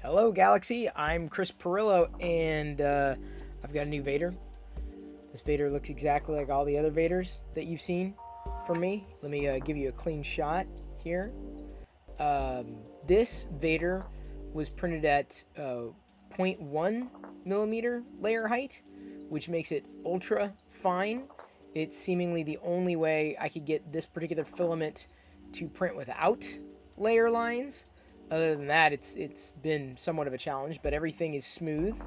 Hello, Galaxy. I'm Chris Perillo, and I've got a new Vader. This Vader looks exactly like all the other Vaders that you've seen from me. Let me give you a clean shot here. This Vader was printed at 0.1 millimeter layer height, which makes it ultra fine. It's seemingly the only way I could get this particular filament to print without layer lines. Other than that, it's been somewhat of a challenge, but everything is smoothish.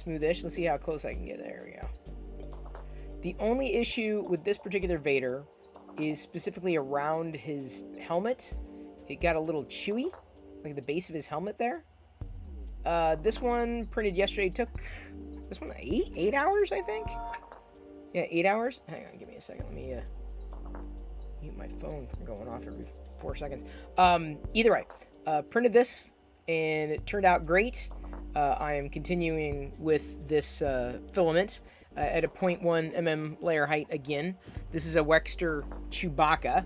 Let's see how close I can get. There we go. The only issue with this particular Vader is specifically around his helmet. It got a little chewy, like the base of his helmet there. This one printed yesterday took, this one, 8 hours, I think? Yeah, 8 hours. Hang on, give me a second. Let me mute my phone from going off every 4 seconds. Either way, printed this, and it turned out great. I am continuing with this filament at a 0.1 mm layer height again. This is a Wextur Chewbacca,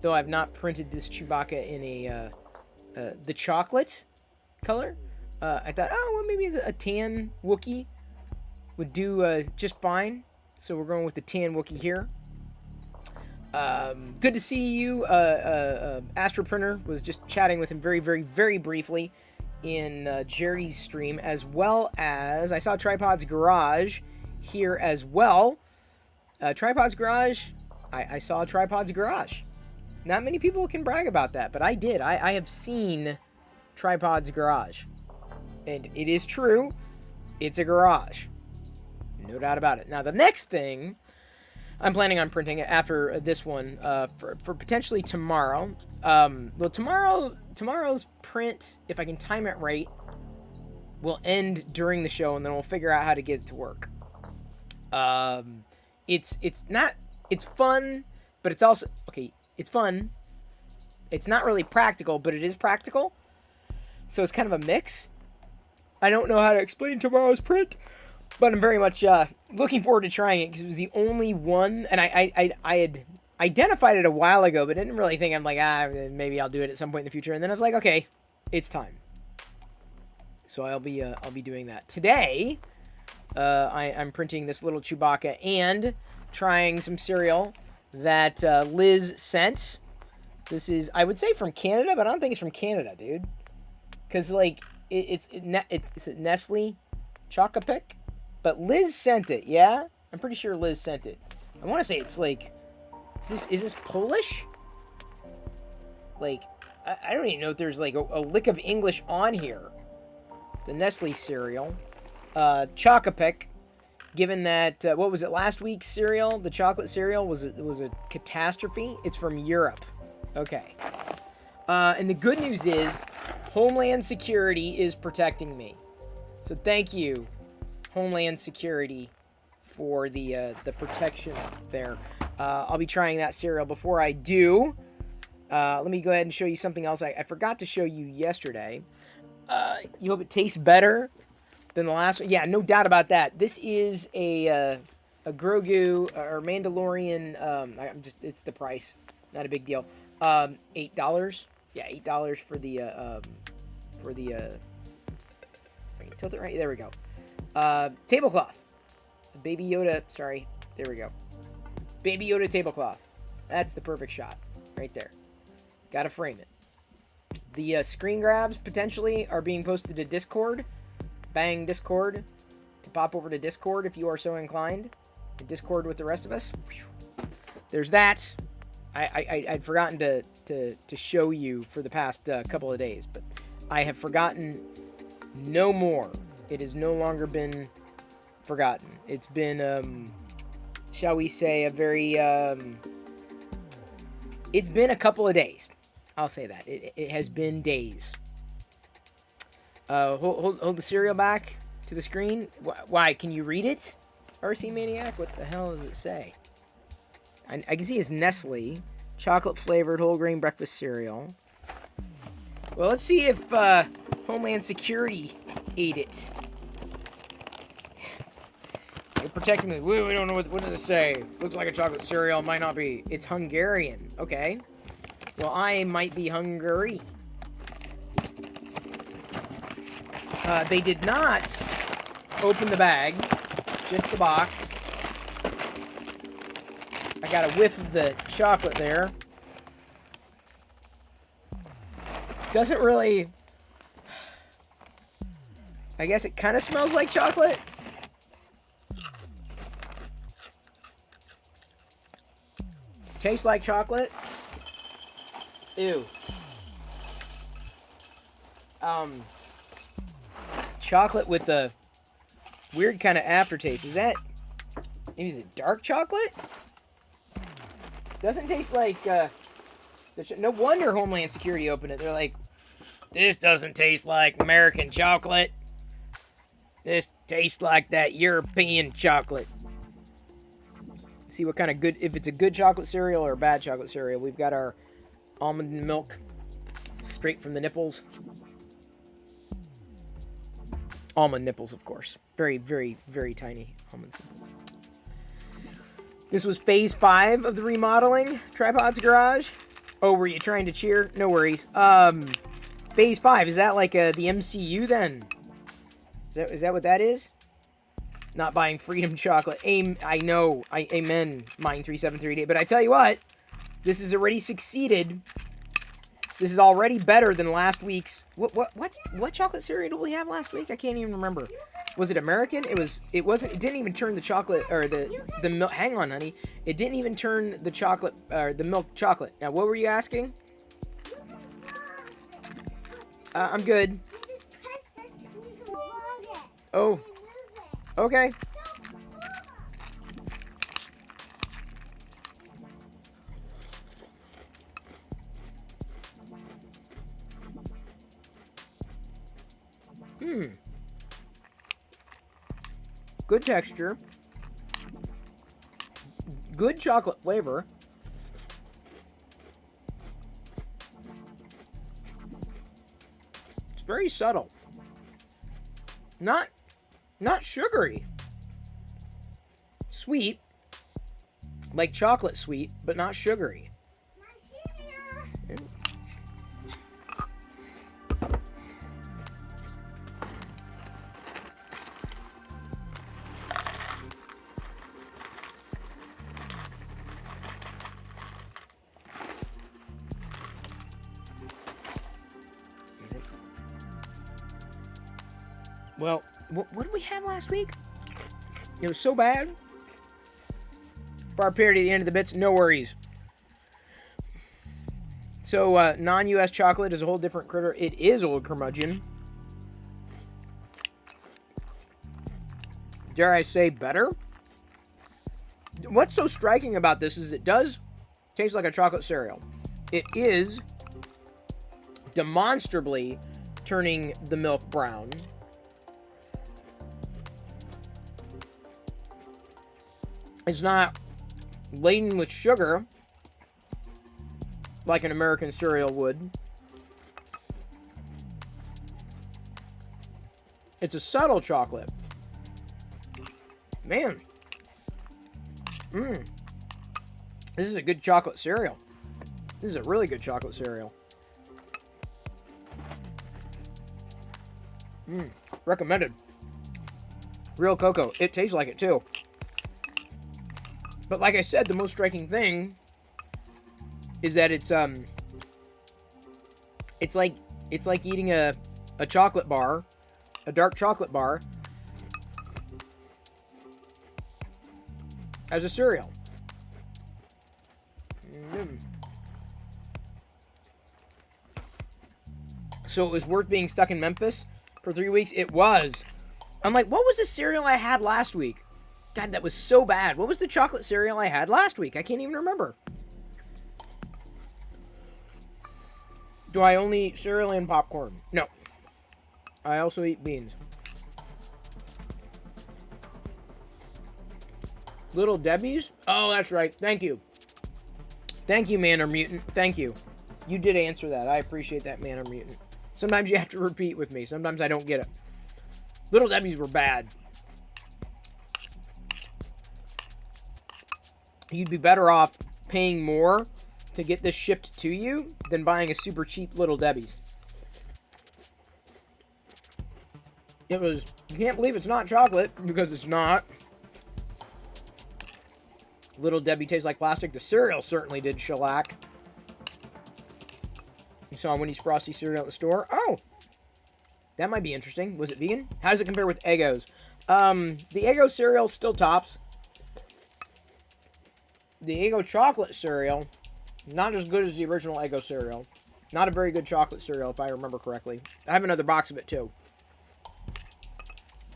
though I've not printed this Chewbacca in a the chocolate color. I thought, oh, well, maybe a tan Wookiee would do just fine. So we're going with the tan Wookiee here. Good to see you. Astro Printer was just chatting with him very, very, very briefly in Jerry's stream, as well as I saw Tripod's Garage here as well. Tripod's Garage, I saw Tripod's Garage. Not many people can brag about that, but I did. I have seen Tripod's Garage. And it is true, it's a garage. No doubt about it. Now, the next thing I'm planning on printing after this one for potentially tomorrow. Well, tomorrow's print, if I can time it right, will end during the show, and then we'll figure out how to get it to work. It's fun, but it's also, okay, it's fun. It's not really practical, but it is practical. So it's kind of a mix. I don't know how to explain tomorrow's print, but I'm very much looking forward to trying it because it was the only one, and I had identified it a while ago, but didn't really think, I'm like, maybe I'll do it at some point in the future. And then I was like, okay, it's time. So I'll be doing that today. I'm printing this little Chewbacca and trying some cereal that Liz sent. This is, I would say, from Canada, but I don't think it's from Canada, dude. Because like it's Nestle Chocapic, but Liz sent it. Yeah, I'm pretty sure Liz sent it. I want to say it's like, is this Polish? Like, I don't even know if there's like a lick of English on here. The Nestle cereal, Chocapic. Given that what was it, last week's cereal, the chocolate cereal was a catastrophe. It's from Europe. Okay, And the good news is Homeland Security is protecting me. So thank you, Homeland Security, for the protection there. I'll be trying that cereal. Before I do, let me go ahead and show you something else I forgot to show you yesterday. You hope it tastes better than the last one? Yeah, no doubt about that. This is a Grogu or Mandalorian. It's the price, not a big deal. $8. Yeah, $8 for the I can tilt it right. There we go. Tablecloth. Baby Yoda. Sorry. There we go. Baby Yoda tablecloth. That's the perfect shot right there. Gotta frame it. The screen grabs potentially are being posted to Discord. Bang Discord to pop over to Discord if you are so inclined. And Discord with the rest of us. There's that. I'd forgotten to show you for the past couple of days, but I have forgotten no more. It has no longer been forgotten. It's been, shall we say, a very, it's been a couple of days. I'll say that. It has been days. Hold the cereal back to the screen. Why? Can you read it? RC Maniac? What the hell does it say? I can see it's Nestle. Chocolate-flavored whole grain breakfast cereal. Well, let's see if Homeland Security ate it. You're protecting me. We don't know what does it say. Looks like a chocolate cereal. Might not be. It's Hungarian. Okay. Well, I might be Hungary. They did not open the bag. Just the box. I got a whiff of the chocolate there. Doesn't really... I guess it kind of smells like chocolate. Tastes like chocolate. Ew. Chocolate with the weird kind of aftertaste. Is that... maybe is it dark chocolate? Doesn't taste like, no wonder Homeland Security opened it. They're like, this doesn't taste like American chocolate. This tastes like that European chocolate. See what kind of good, if it's a good chocolate cereal or a bad chocolate cereal. We've got our almond milk straight from the nipples. Almond nipples, of course. Very, very, very tiny almond nipples. This was phase 5 of the remodeling. Tripod's Garage. Oh, were you trying to cheer? No worries. Phase 5, is that like the MCU then? Is that what that is? Not buying Freedom Chocolate. I know. Amen, Mine3738. But I tell you what, this has already succeeded. This is already better than last week's. What chocolate cereal did we have last week? I can't even remember. Was it American? It wasn't. It didn't even turn the chocolate or the milk. Hang on, honey. It didn't even turn the chocolate or the milk chocolate. Now, what were you asking? I'm good. Oh. Okay. Good texture. Good chocolate flavor. It's very subtle. Not sugary. Sweet. Like chocolate sweet, but not sugary. Well, what did we have last week? It was so bad. For our parody at the end of the bits, no worries. So, non-US chocolate is a whole different critter. It is old curmudgeon. Dare I say better? What's so striking about this is it does taste like a chocolate cereal. It is demonstrably turning the milk brown. It's not laden with sugar like an American cereal would. It's a subtle chocolate. Man. This is a good chocolate cereal. This is a really good chocolate cereal. Recommended. Real cocoa. It tastes like it too. But like I said, the most striking thing is that it's like eating a chocolate bar, a dark chocolate bar, as a cereal. So it was worth being stuck in Memphis for 3 weeks? It was. I'm like, what was the cereal I had last week? God, that was so bad. What was the chocolate cereal I had last week? I can't even remember. Do I only eat cereal and popcorn? No. I also eat beans. Little Debbie's? Oh, that's right. Thank you. Thank you, Man or Mutant. Thank you. You did answer that. I appreciate that, Man or Mutant. Sometimes you have to repeat with me. Sometimes I don't get it. Little Debbie's were bad. You'd be better off paying more to get this shipped to you than buying a super cheap Little Debbie's. It was, you can't believe it's not chocolate, because it's not. Little Debbie tastes like plastic. The cereal certainly did shellac. You saw Winnie's Frosty cereal at the store. Oh! That might be interesting. Was it vegan? How does it compare with Eggo's? The Eggo cereal still tops. The Eggo chocolate cereal, not as good as the original Eggo cereal. Not a very good chocolate cereal, if I remember correctly. I have another box of it, too.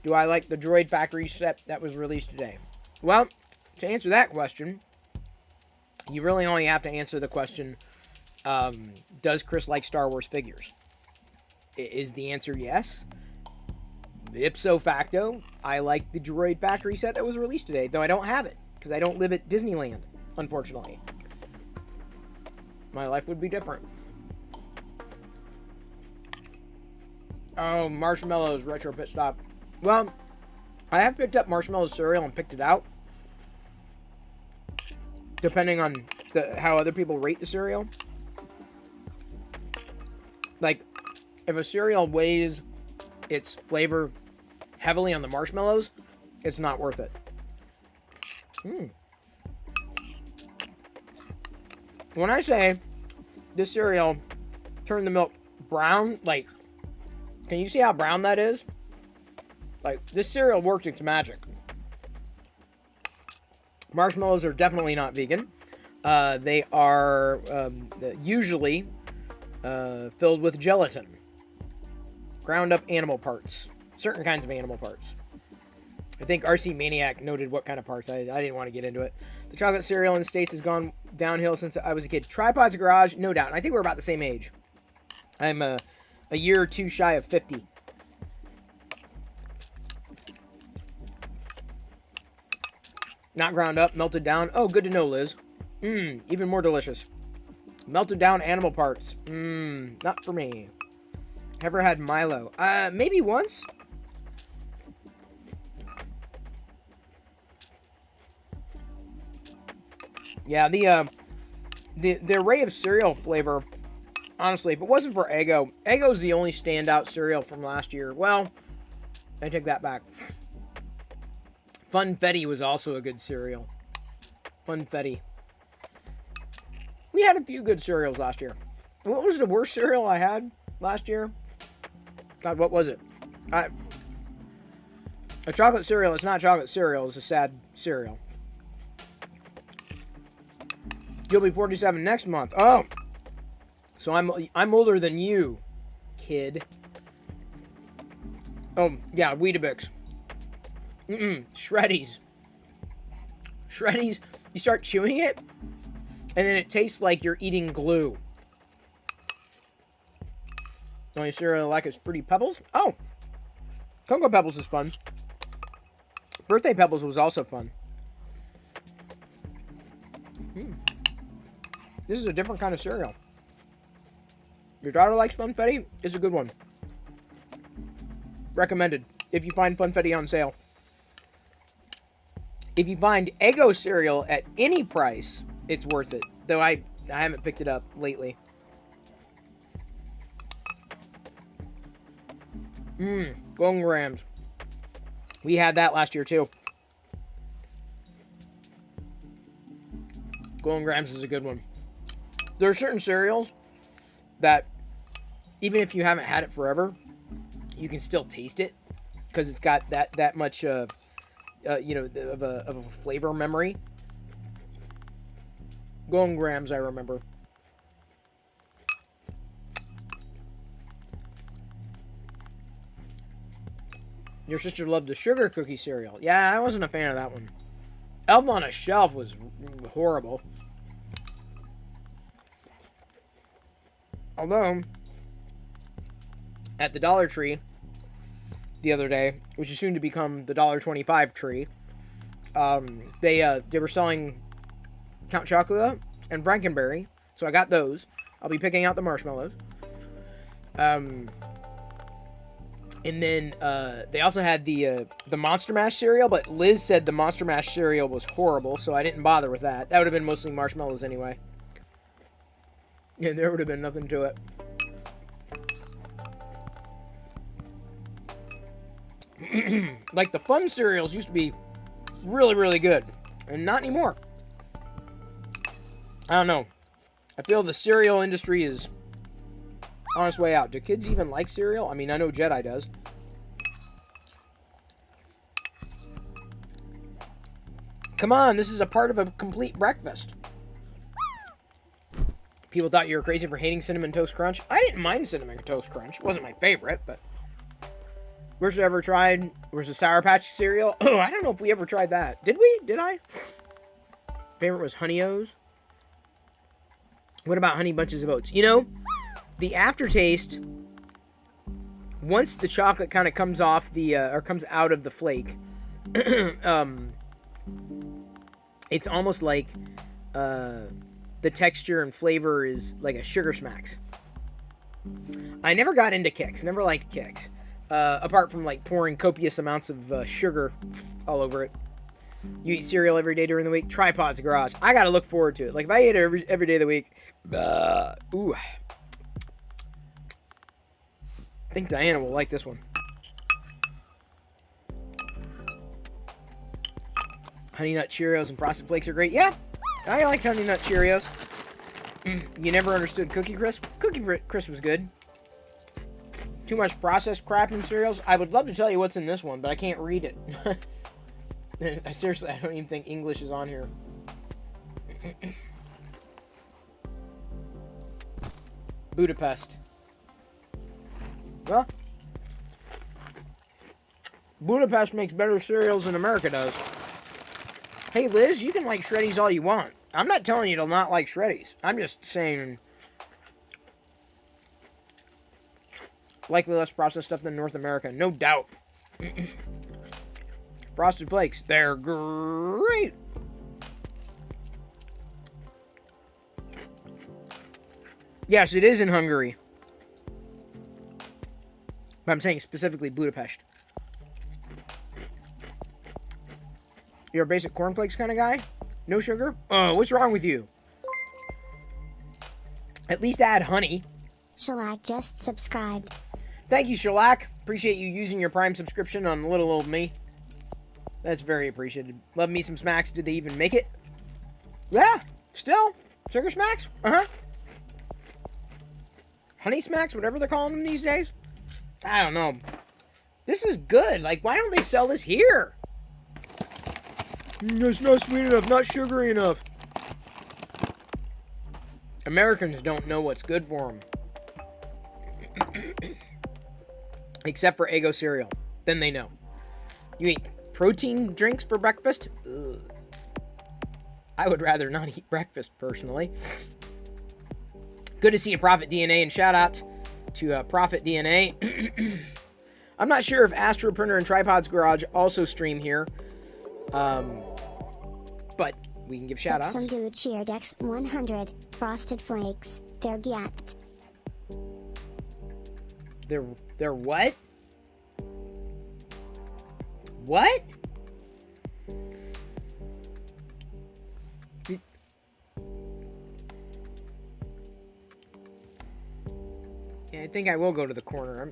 Do I like the Droid Factory set that was released today? Well, to answer that question, you really only have to answer the question, does Chris like Star Wars figures? Is the answer yes? Ipso facto, I like the Droid Factory set that was released today, though I don't have it, because I don't live at Disneyland, unfortunately. My life would be different. Oh, Marshmallows Retro Pit Stop. Well, I have picked up Marshmallow cereal and picked it out, depending on how other people rate the cereal. Like, if a cereal weighs its flavor heavily on the marshmallows, it's not worth it. When I say this cereal turned the milk brown, like, can you see how brown that is? Like, this cereal worked its magic. Marshmallows are definitely not vegan. They are usually filled with gelatin. Ground up animal parts. Certain kinds of animal parts. I think RC Maniac noted what kind of parts. I didn't want to get into it. The chocolate cereal in the States has gone downhill since I was a kid. Tripod's Garage, no doubt. And I think we're about the same age. I'm a year or two shy of 50. Not ground up, melted down. Oh, good to know, Liz. Even more delicious. Melted down animal parts. Not for me. Ever had Milo? Maybe once. Yeah, the array of cereal flavor, honestly, if it wasn't for Eggo, Eggo's the only standout cereal from last year. Well, I take that back. Funfetti was also a good cereal. Funfetti. We had a few good cereals last year. What was the worst cereal I had last year? God, what was it? A chocolate cereal is not chocolate cereal. It's a sad cereal. You'll be 47 next month. Oh. So I'm older than you, kid. Oh, yeah, Weetabix. Shreddies. Shreddies, you start chewing it, and then it tastes like you're eating glue. The only cereal I like is Fruity Pebbles. Oh! Cocoa Pebbles is fun. Birthday Pebbles was also fun. This is a different kind of cereal. Your daughter likes Funfetti? It's a good one. Recommended. If you find Funfetti on sale. If you find Eggo cereal at any price, it's worth it. Though I haven't picked it up lately. Golden Grams. We had that last year too. Golden Grams is a good one. There are certain cereals that, even if you haven't had it forever, you can still taste it because it's got that much, of a flavor memory. Golden Grams, I remember. Your sister loved the sugar cookie cereal. Yeah, I wasn't a fan of that one. Elf on a Shelf was horrible. Although, at the Dollar Tree the other day, which is soon to become the $1.25 tree, they were selling Count Chocula and Frankenberry, so I got those. I'll be picking out the marshmallows. And then they also had the Monster Mash cereal, but Liz said the Monster Mash cereal was horrible, so I didn't bother with that. That would have been mostly marshmallows anyway. Yeah, there would have been nothing to it. Like, the fun cereals used to be really, really good. And not anymore. I don't know. I feel the cereal industry is on its way out. Do kids even like cereal? I mean, I know Jedi does. Come on, this is a part of a complete breakfast. People thought you were crazy for hating Cinnamon Toast Crunch. I didn't mind Cinnamon Toast Crunch. It wasn't my favorite, but... Worst I ever tried was the Sour Patch cereal. Oh, I don't know if we ever tried that. Did we? Did I? Favorite was Honey O's. What about Honey Bunches of Oats? You know, the aftertaste, once the chocolate kind of comes off the, or comes out of the flake, it's almost like, the texture and flavor is like a Sugar Smacks. I never got into Kix. Never liked Kix. Apart from like pouring copious amounts of sugar all over it. You eat cereal every day during the week. Tripod's Garage. I gotta look forward to it. Like if I ate it every day of the week, ooh. I think Diana will like this one. Honey Nut Cheerios and Frosted Flakes are great. Yeah, I like Honey Nut Cheerios. You never understood Cookie Crisp? Cookie Crisp was good. Too much processed crap in cereals? I would love to tell you what's in this one, but I can't read it. Seriously, I don't even think English is on here. Budapest. Well, Budapest makes better cereals than America does. Hey, Liz, you can like Shreddies all you want. I'm not telling you to not like Shreddies. I'm just saying... Likely less processed stuff than North America. No doubt. Frosted Flakes. They're great. Yes, it is in Hungary. But I'm saying specifically Budapest. You're a basic cornflakes kind of guy? No sugar? Oh, what's wrong with you? At least add honey. Shellac just subscribed. Thank you, Shellac. Appreciate you using your Prime subscription on little old me. That's very appreciated. Love me some Smacks. Did they even make it? Yeah, still. Sugar Smacks? Uh-huh. Honey Smacks, whatever they're calling them these days. I don't know. This is good. Like, why don't they sell this here? It's not sweet enough, not sugary enough. Americans don't know what's good for them. Except for Eggo cereal. Then they know. You eat protein drinks for breakfast? Ugh. I would rather not eat breakfast, personally. Good to see you, Prophet DNA, and shout out to Prophet DNA. I'm not sure if Astro Printer and Tripods Garage also stream here, but we can give shout-outs. Some dude cheered X100 Frosted Flakes. They're gapped. They're what? What? Yeah, I think I will go to the corner.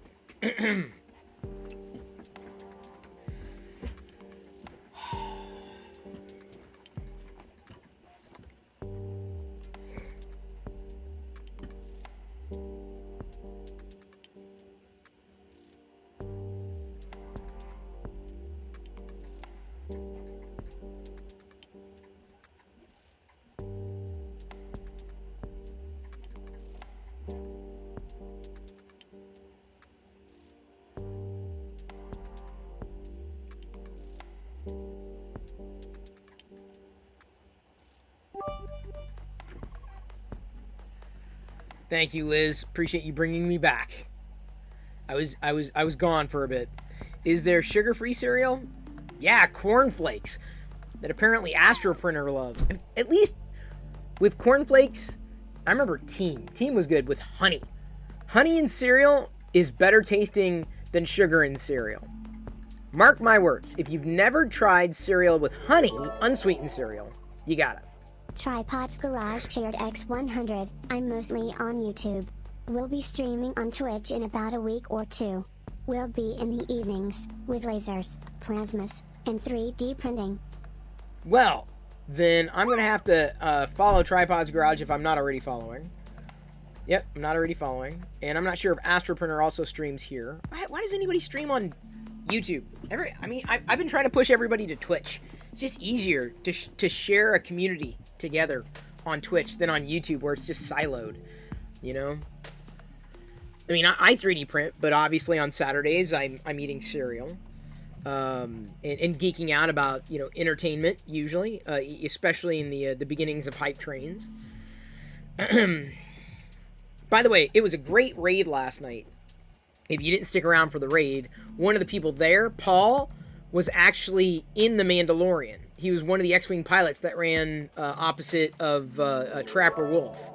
Thank you, Liz. Appreciate you bringing me back. I was gone for a bit. Is there sugar-free cereal? Yeah, cornflakes that apparently Astro Printer loves. At least with cornflakes, I remember Team. Team was good with honey. Honey in cereal is better tasting than sugar in cereal. Mark my words. If you've never tried cereal with honey, unsweetened cereal, you got it. Tripods Garage cheered X100. I'm mostly on YouTube. We'll be streaming on Twitch in about a week or two. We'll be in the evenings, with lasers, plasmas, and 3D printing. Well, then I'm going to have to follow Tripods Garage if I'm not already following. Yep, I'm not already following. And I'm not sure if Astro Printer also streams here. Why does anybody stream on YouTube? I've been trying to push everybody to Twitch. It's just easier to share a community together on Twitch than on YouTube, where it's just siloed, you know? I mean, I 3D print, but obviously on Saturdays I'm eating cereal and geeking out about, you know, entertainment usually, especially in the beginnings of hype trains. By the way, it was a great raid last night. If you didn't stick around for the raid, one of the people there, Paul, was actually in The Mandalorian. He was one of the X-Wing pilots that ran opposite of Trapper Wolf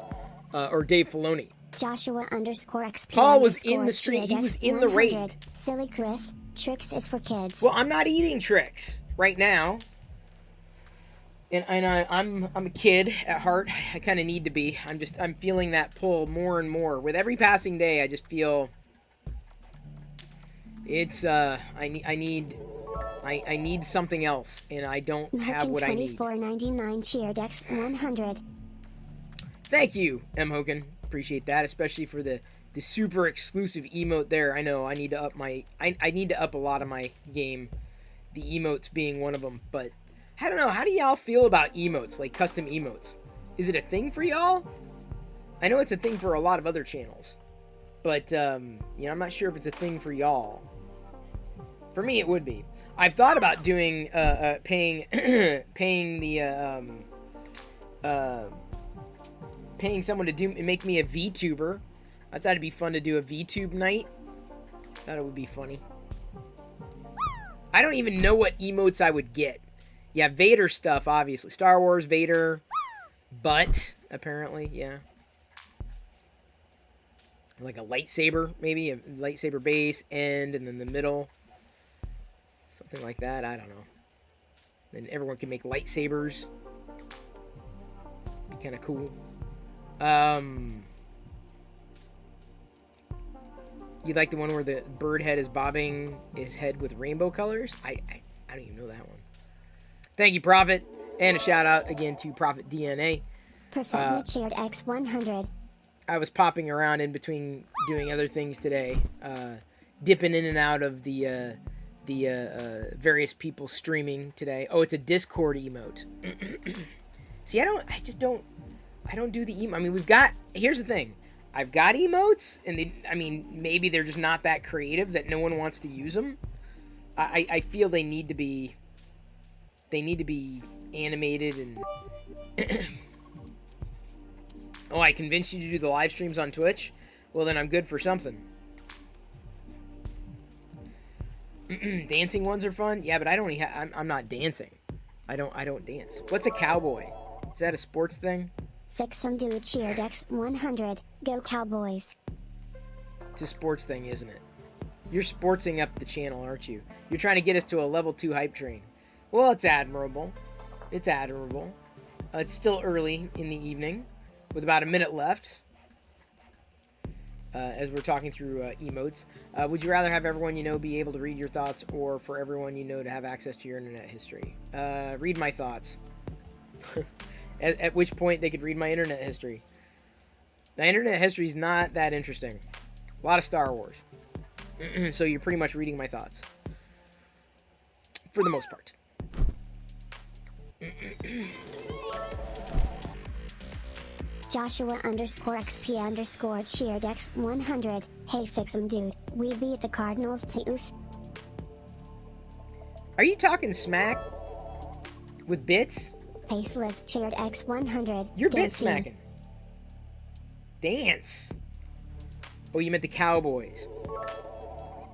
or Dave Filoni. Joshua_XP. Paul was in the street. He was in the raid. Silly Chris, Trix is for kids. Well, I'm not eating Trix right now. And I'm a kid at heart. I kind of need to be. I'm feeling that pull more and more. With every passing day, I just feel it's I need something else, and I don't have what I need. $24.99 cheered X100. Thank you, M. Hogan. Appreciate that, especially for the super exclusive emote there. I know I need to up my I need to up a lot of my game, the emotes being one of them. But I don't know. How do y'all feel about emotes, like custom emotes? Is it a thing for y'all? I know it's a thing for a lot of other channels, but you know, I'm not sure if it's a thing for y'all. For me, it would be. I've thought about doing paying someone to make me a VTuber. I thought it'd be fun to do a VTube night. Thought it would be funny. I don't even know what emotes I would get. Yeah, Vader stuff, obviously. Star Wars, Vader, but apparently, yeah. Like a lightsaber, maybe a lightsaber base, end, and then the middle. Something like that, I don't know. Then everyone can make lightsabers. Be kind of cool. You like the one where the bird head is bobbing his head with rainbow colors? I don't even know that one. Thank you, Prophet. And a shout out again to Prophet DNA. Perfect cheered X100. I was popping around in between doing other things today. Dipping in and out of the various people streaming today. Oh, it's a Discord emote. See, I don't do the emote. I mean, here's the thing. I've got emotes, and maybe they're just not that creative that no one wants to use them. I feel they need to be animated and oh, I convinced you to do the live streams on Twitch? Well, then I'm good for something. Dancing ones are fun. Yeah, but I don't. I'm not dancing. I don't dance. What's a cowboy? Is that a sports thing? Fix some dude cheered X100. Go Cowboys. It's a sports thing, isn't it? You're sportsing up the channel, aren't you? You're trying to get us to a level 2 hype train. Well, it's admirable. It's admirable. It's still early in the evening, with about a minute left. As we're talking through emotes. Would you rather have everyone you know be able to read your thoughts, or for everyone you know to have access to your internet history? Read my thoughts. at which point they could read my internet history. The internet history is not that interesting. A lot of Star Wars. So you're pretty much reading my thoughts. For the most part. Joshua _XP cheered X100. Hey, fix 'em, dude. We beat the Cardinals to oof. Are you talking smack? With bits? Faceless cheered X100. You're bit smacking. Dance. Oh, you meant the Cowboys.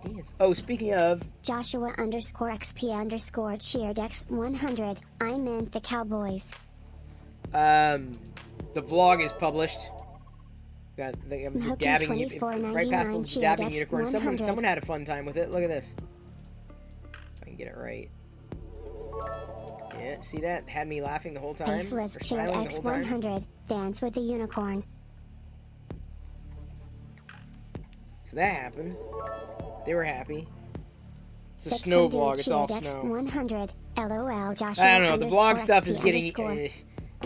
Dance. Oh, speaking of... Joshua _XP cheered X100. I meant the Cowboys. The vlog is published. Got the dabbing, right past the dabbing unicorn. Someone had a fun time with it. Look at this. If I can get it right. Yeah, see that? Had me laughing the whole time. Faceless cheered X100. Dance with the unicorn. So that happened. They were happy. It's a snow vlog. It's all snow. 100. LOL. Joshua. I don't know. The vlog stuff is getting,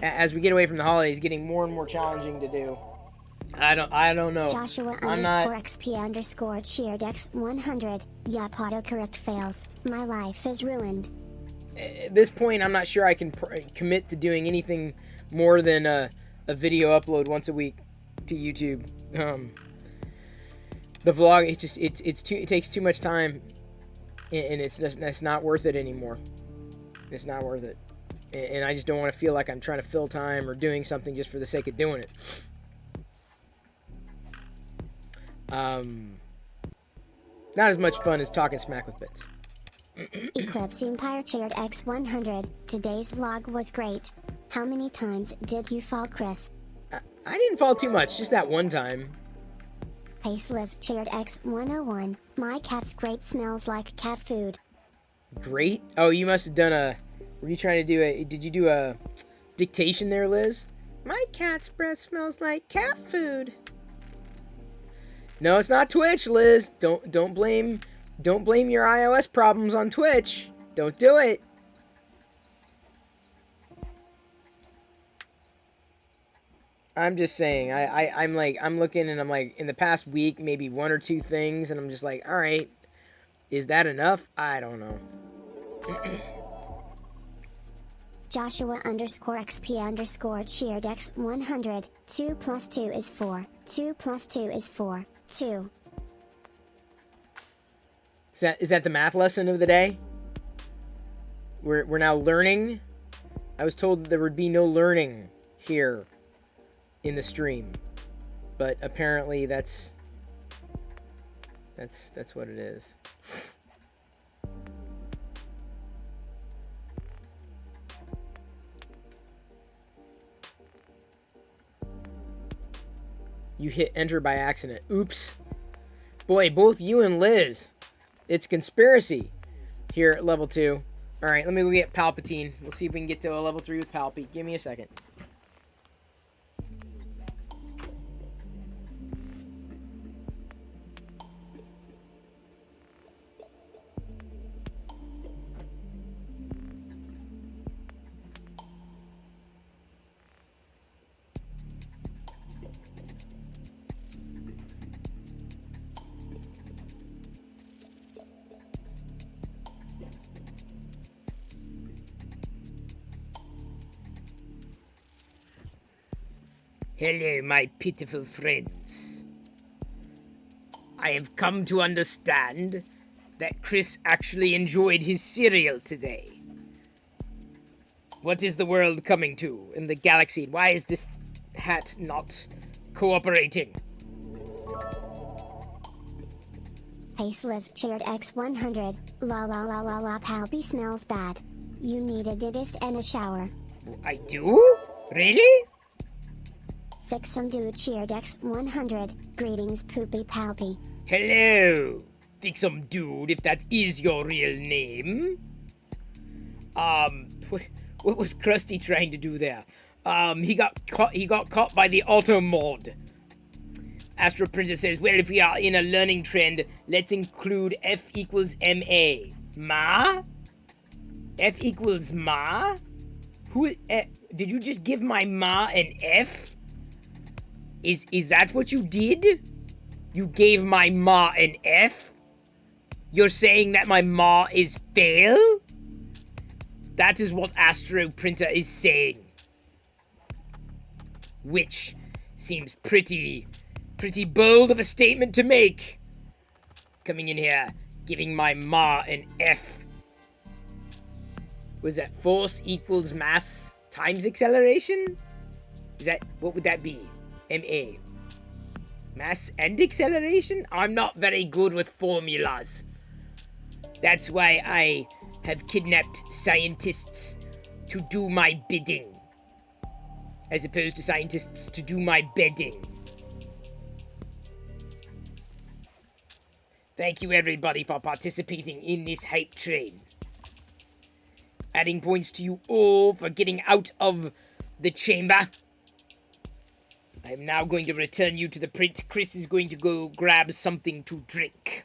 as we get away from the holidays, getting more and more challenging to do. I don't know. Joshua _XP cheered X100. Yup, autocorrect fails. My life is ruined. At this point, I'm not sure I can commit to doing anything more than a video upload once a week to YouTube. The vlog, it takes too much time, and it's not worth it anymore. It's not worth it, and I just don't want to feel like I'm trying to fill time or doing something just for the sake of doing it. Not as much fun as talking smack with bits. Eclipse Empire cheered X100. Today's vlog was great. How many times did you fall, Chris? I didn't fall too much, just that one time. Faceless cheered X101. My cat's great smells like cat food. Great? Oh, you must have done a... Were you trying to do a... Did you do a dictation there, Liz? My cat's breath smells like cat food. No, it's not Twitch, Liz. Don't blame your iOS problems on Twitch. Don't do it. I'm just saying. I'm looking and I'm like, in the past week, maybe one or two things, and I'm just like, all right, is that enough? I don't know. Joshua _XP cheered X100. 2 plus 2 is 4. 2 plus 2 is 4. 2. Is that the math lesson of the day? We're now learning. I was told that there would be no learning here in the stream, but apparently that's what it is. You hit enter by accident. Oops. Boy, both you and Liz. It's conspiracy here at level 2. Alright, let me go get Palpatine. We'll see if we can get to a level 3 with Palpy. Give me a second. Hello, my pitiful friends. I have come to understand that Chris actually enjoyed his cereal today. What is the world coming to in the galaxy? Why is this hat not cooperating? Paceless cheered X100, la la la la la Palby smells bad. You need a dentist and a shower. I do? Really? Fix some dude cheered X100, greetings Poopy Palpy. Hello, Fixum Dude, if that is your real name. What was Krusty trying to do there? He got caught by the auto mod. Astro Princess says, well, if we are in a learning trend, let's include F equals MA. Ma? F equals ma? Did you just give my ma an F? Is that what you did? You gave my ma an F? You're saying that my ma is fail? That is what Astro Printer is saying. Which seems pretty bold of a statement to make. Coming in here, giving my ma an F. Was that force equals mass times acceleration? What would that be? MA. Mass and acceleration? I'm not very good with formulas. That's why I have kidnapped scientists to do my bidding, as opposed to scientists to do my bedding. Thank you everybody for participating in this hype train. Adding points to you all for getting out of the chamber. I am now going to return you to the print. Chris is going to go grab something to drink.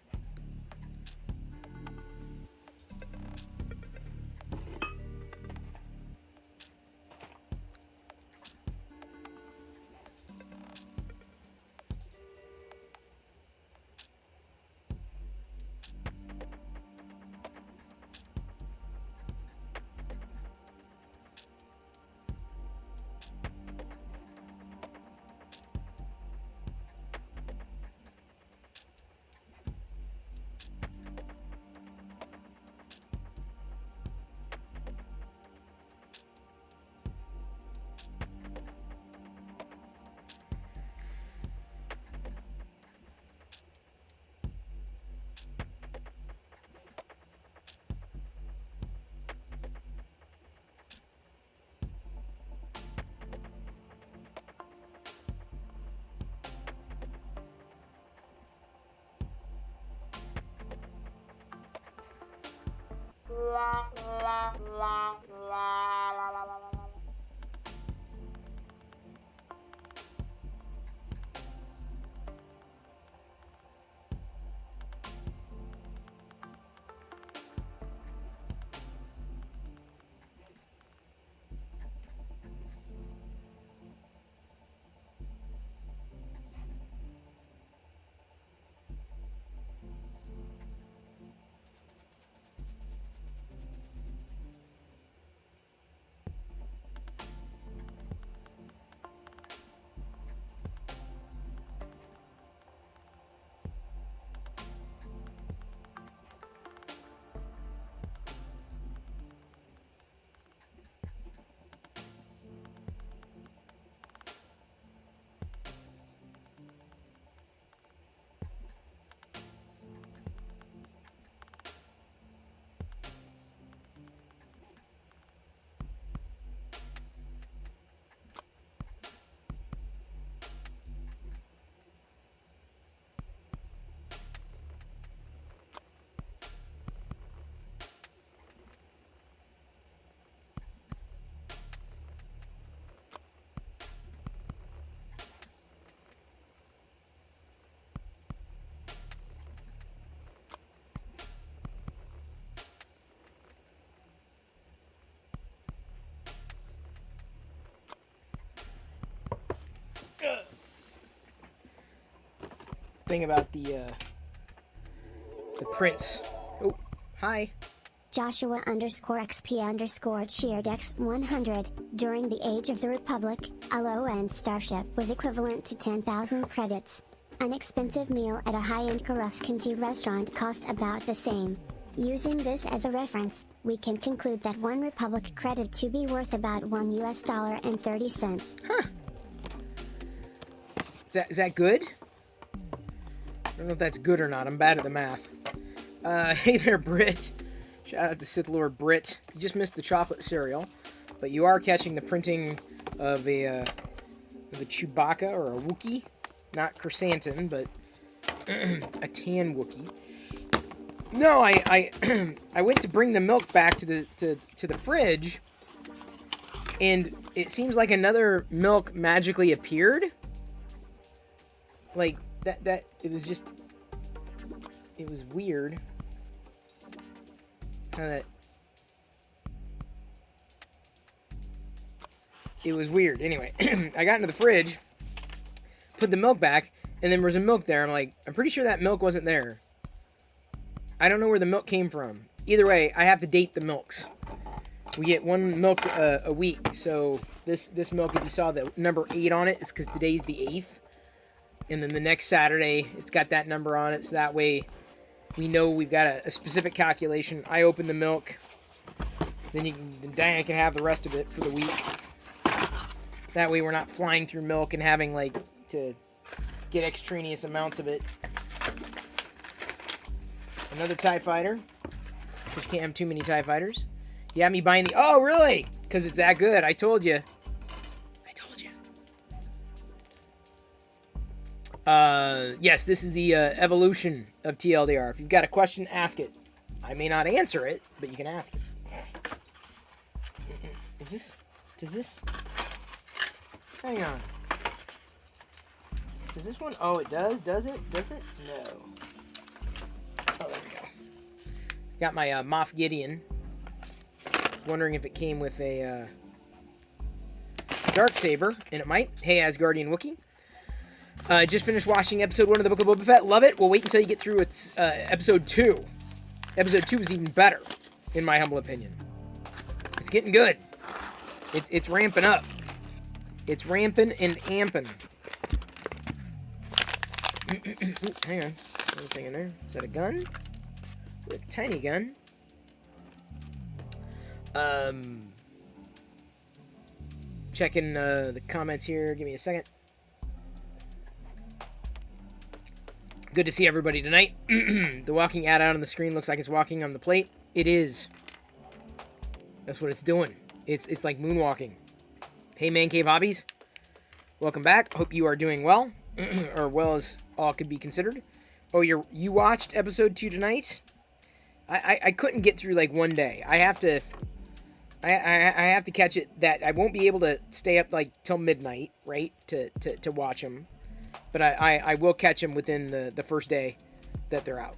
Thing about the prince. Oh, hi. Joshua _XP cheered X100, during the Age of the Republic, a low-end starship was equivalent to 10,000 credits. An expensive meal at a high-end Coruscant restaurant cost about the same. Using this as a reference, we can conclude that 1 Republic credit to be worth about $1.30. Huh. Is that good? don't know if that's good or not. I'm bad at the math. Hey there, Brit. Shout out to Sith Lord Brit. You just missed the chocolate cereal, but you are catching the printing of a Chewbacca or a Wookiee. Not Chrysanthemum, but a tan Wookiee. No, I went to bring the milk back to the fridge, and it seems like another milk magically appeared. Like that it was weird. It was weird. Anyway, I got into the fridge, put the milk back, and then there was a milk there. I'm like, I'm pretty sure that milk wasn't there. I don't know where the milk came from. Either way, I have to date the milks. We get one milk a week, so this milk, if you saw the number 8 on it, it's because today's the 8th. And then the next Saturday, it's got that number on it, so that way we know we've got a specific calculation. I open the milk, then Diana can have the rest of it for the week. That way we're not flying through milk and having, like, to get extraneous amounts of it. Another TIE Fighter. Because you can't have too many TIE Fighters. You have me buying the... Oh, really? Because it's that good. I told you. Yes, this is the evolution of TLDR. If you've got a question, ask it. I may not answer it, but you can ask it. Does this... Hang on. Does this one... Oh, it does? Does it? Does it? No. Oh, there we go. Got my Moff Gideon. Wondering if it came with a Darksaber, and it might. Hey, Asgardian Wookiee. Just finished watching episode 1 of the Book of Boba Fett. Love it. We'll wait until you get through its episode 2. Episode 2 is even better, in my humble opinion. It's getting good. It's ramping up. It's ramping and amping. Hang on. Anything in there? Is that a gun? A tiny gun. Checking the comments here. Give me a second. Good to see everybody tonight. The walking ad out on the screen looks like it's walking on the plate. It is. That's what it's doing. It's like moonwalking. Hey, Man Cave Hobbies. Welcome back. Hope you are doing well. Or well as all could be considered. Oh, you watched episode 2 tonight? I couldn't get through like one day. I have to catch it. That I won't be able to stay up like till midnight, right? To watch them. But I will catch them within the first day that they're out.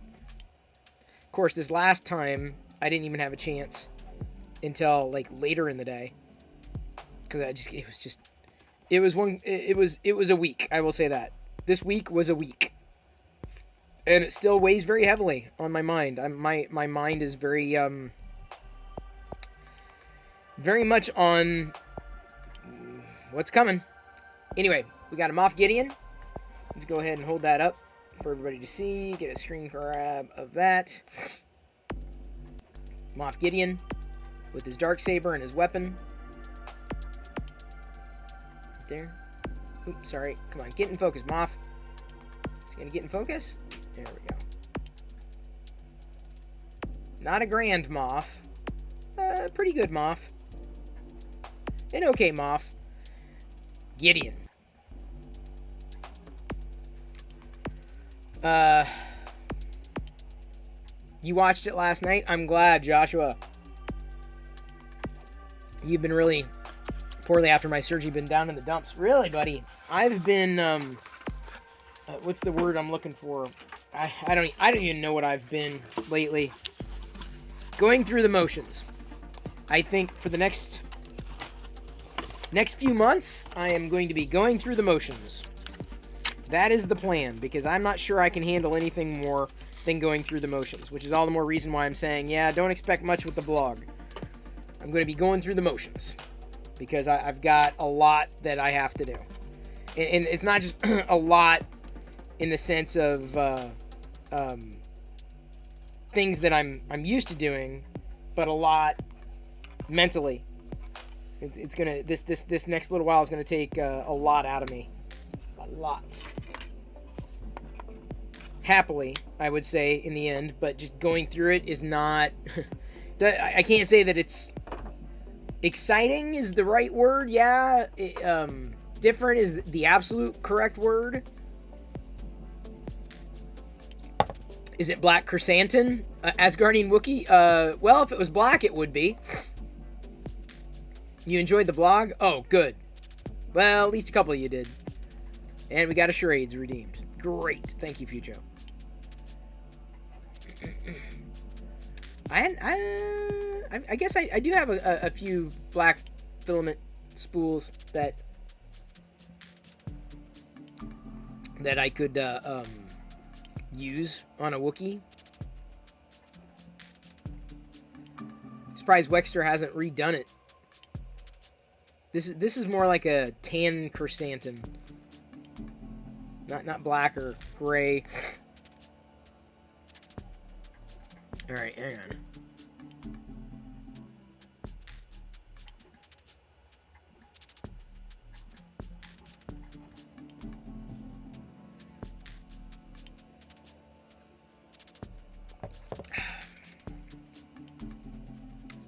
Of course, this last time I didn't even have a chance until like later in the day, because it was a week. I will say that this week was a week, and it still weighs very heavily on my mind. My mind is very much on what's coming. Anyway, we got a Moff Gideon. Let's go ahead and hold that up for everybody to see. Get a screen grab of that. Moff Gideon with his Darksaber and his weapon. Right there. Oops, sorry. Come on, get in focus, Moff. Is he going to get in focus? There we go. Not a grand Moff. Pretty good Moff. An okay Moff. Gideon. You watched it last night? I'm glad, Joshua. You've been really poorly after my surgery. Been down in the dumps. Really, buddy? I've been, what's the word I'm looking for? I don't even know what I've been lately. Going through the motions. I think for the next few months, I am going to be going through the motions. That is the plan, because I'm not sure I can handle anything more than going through the motions, which is all the more reason why I'm saying, yeah, don't expect much with the blog. I'm going to be going through the motions, because I've got a lot that I have to do. And it's not just a lot in the sense of things that I'm used to doing, but a lot mentally. It's gonna this next little while is gonna take a lot out of me. A lot. happily, I would say, in the end, but just going through it is not... I can't say that it's... Exciting is the right word, yeah. Different is the absolute correct word. Is it Black Chrysanthemum? Asgardian Wookiee? Well, if it was black, it would be. You enjoyed the vlog? Oh, good. Well, at least a couple of you did. And we got a charades redeemed. Great. Thank you, Fujo. I guess I do have a few black filament spools that I could use on a Wookiee. Surprised Wextur hasn't redone it. This is more like a tan chrysanthemum. Not black or gray. Alright, hang on.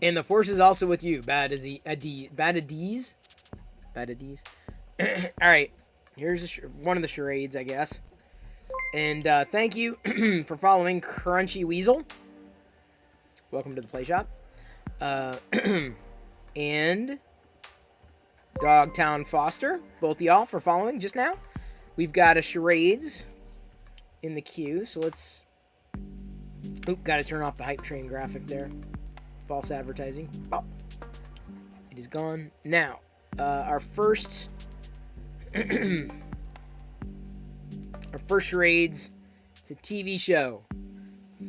And the force is also with you, Badadies. Alright, here's one of the charades, I guess. And thank you for following Crunchy Weasel. Welcome to the play shop. And Dogtown Foster, both of y'all for following just now. We've got a charades in the queue, so let's... Oop, gotta turn off the hype train graphic there. False advertising. Oh. It is gone. Now, our first... our first charades. It's a TV show.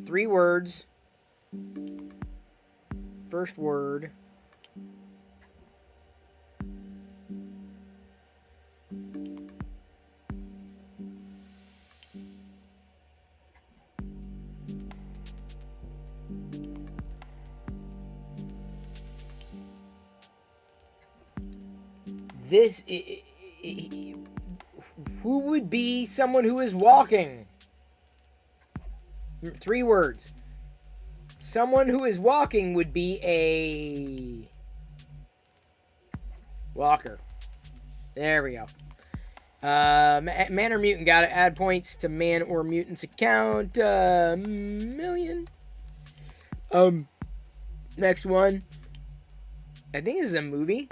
3 words. First word. This... who would be someone who is walking? 3 words. Someone who is walking would be a... walker. There we go. Man or mutant, gotta add points to man or mutant's account. Million. Next one. I think this is a movie.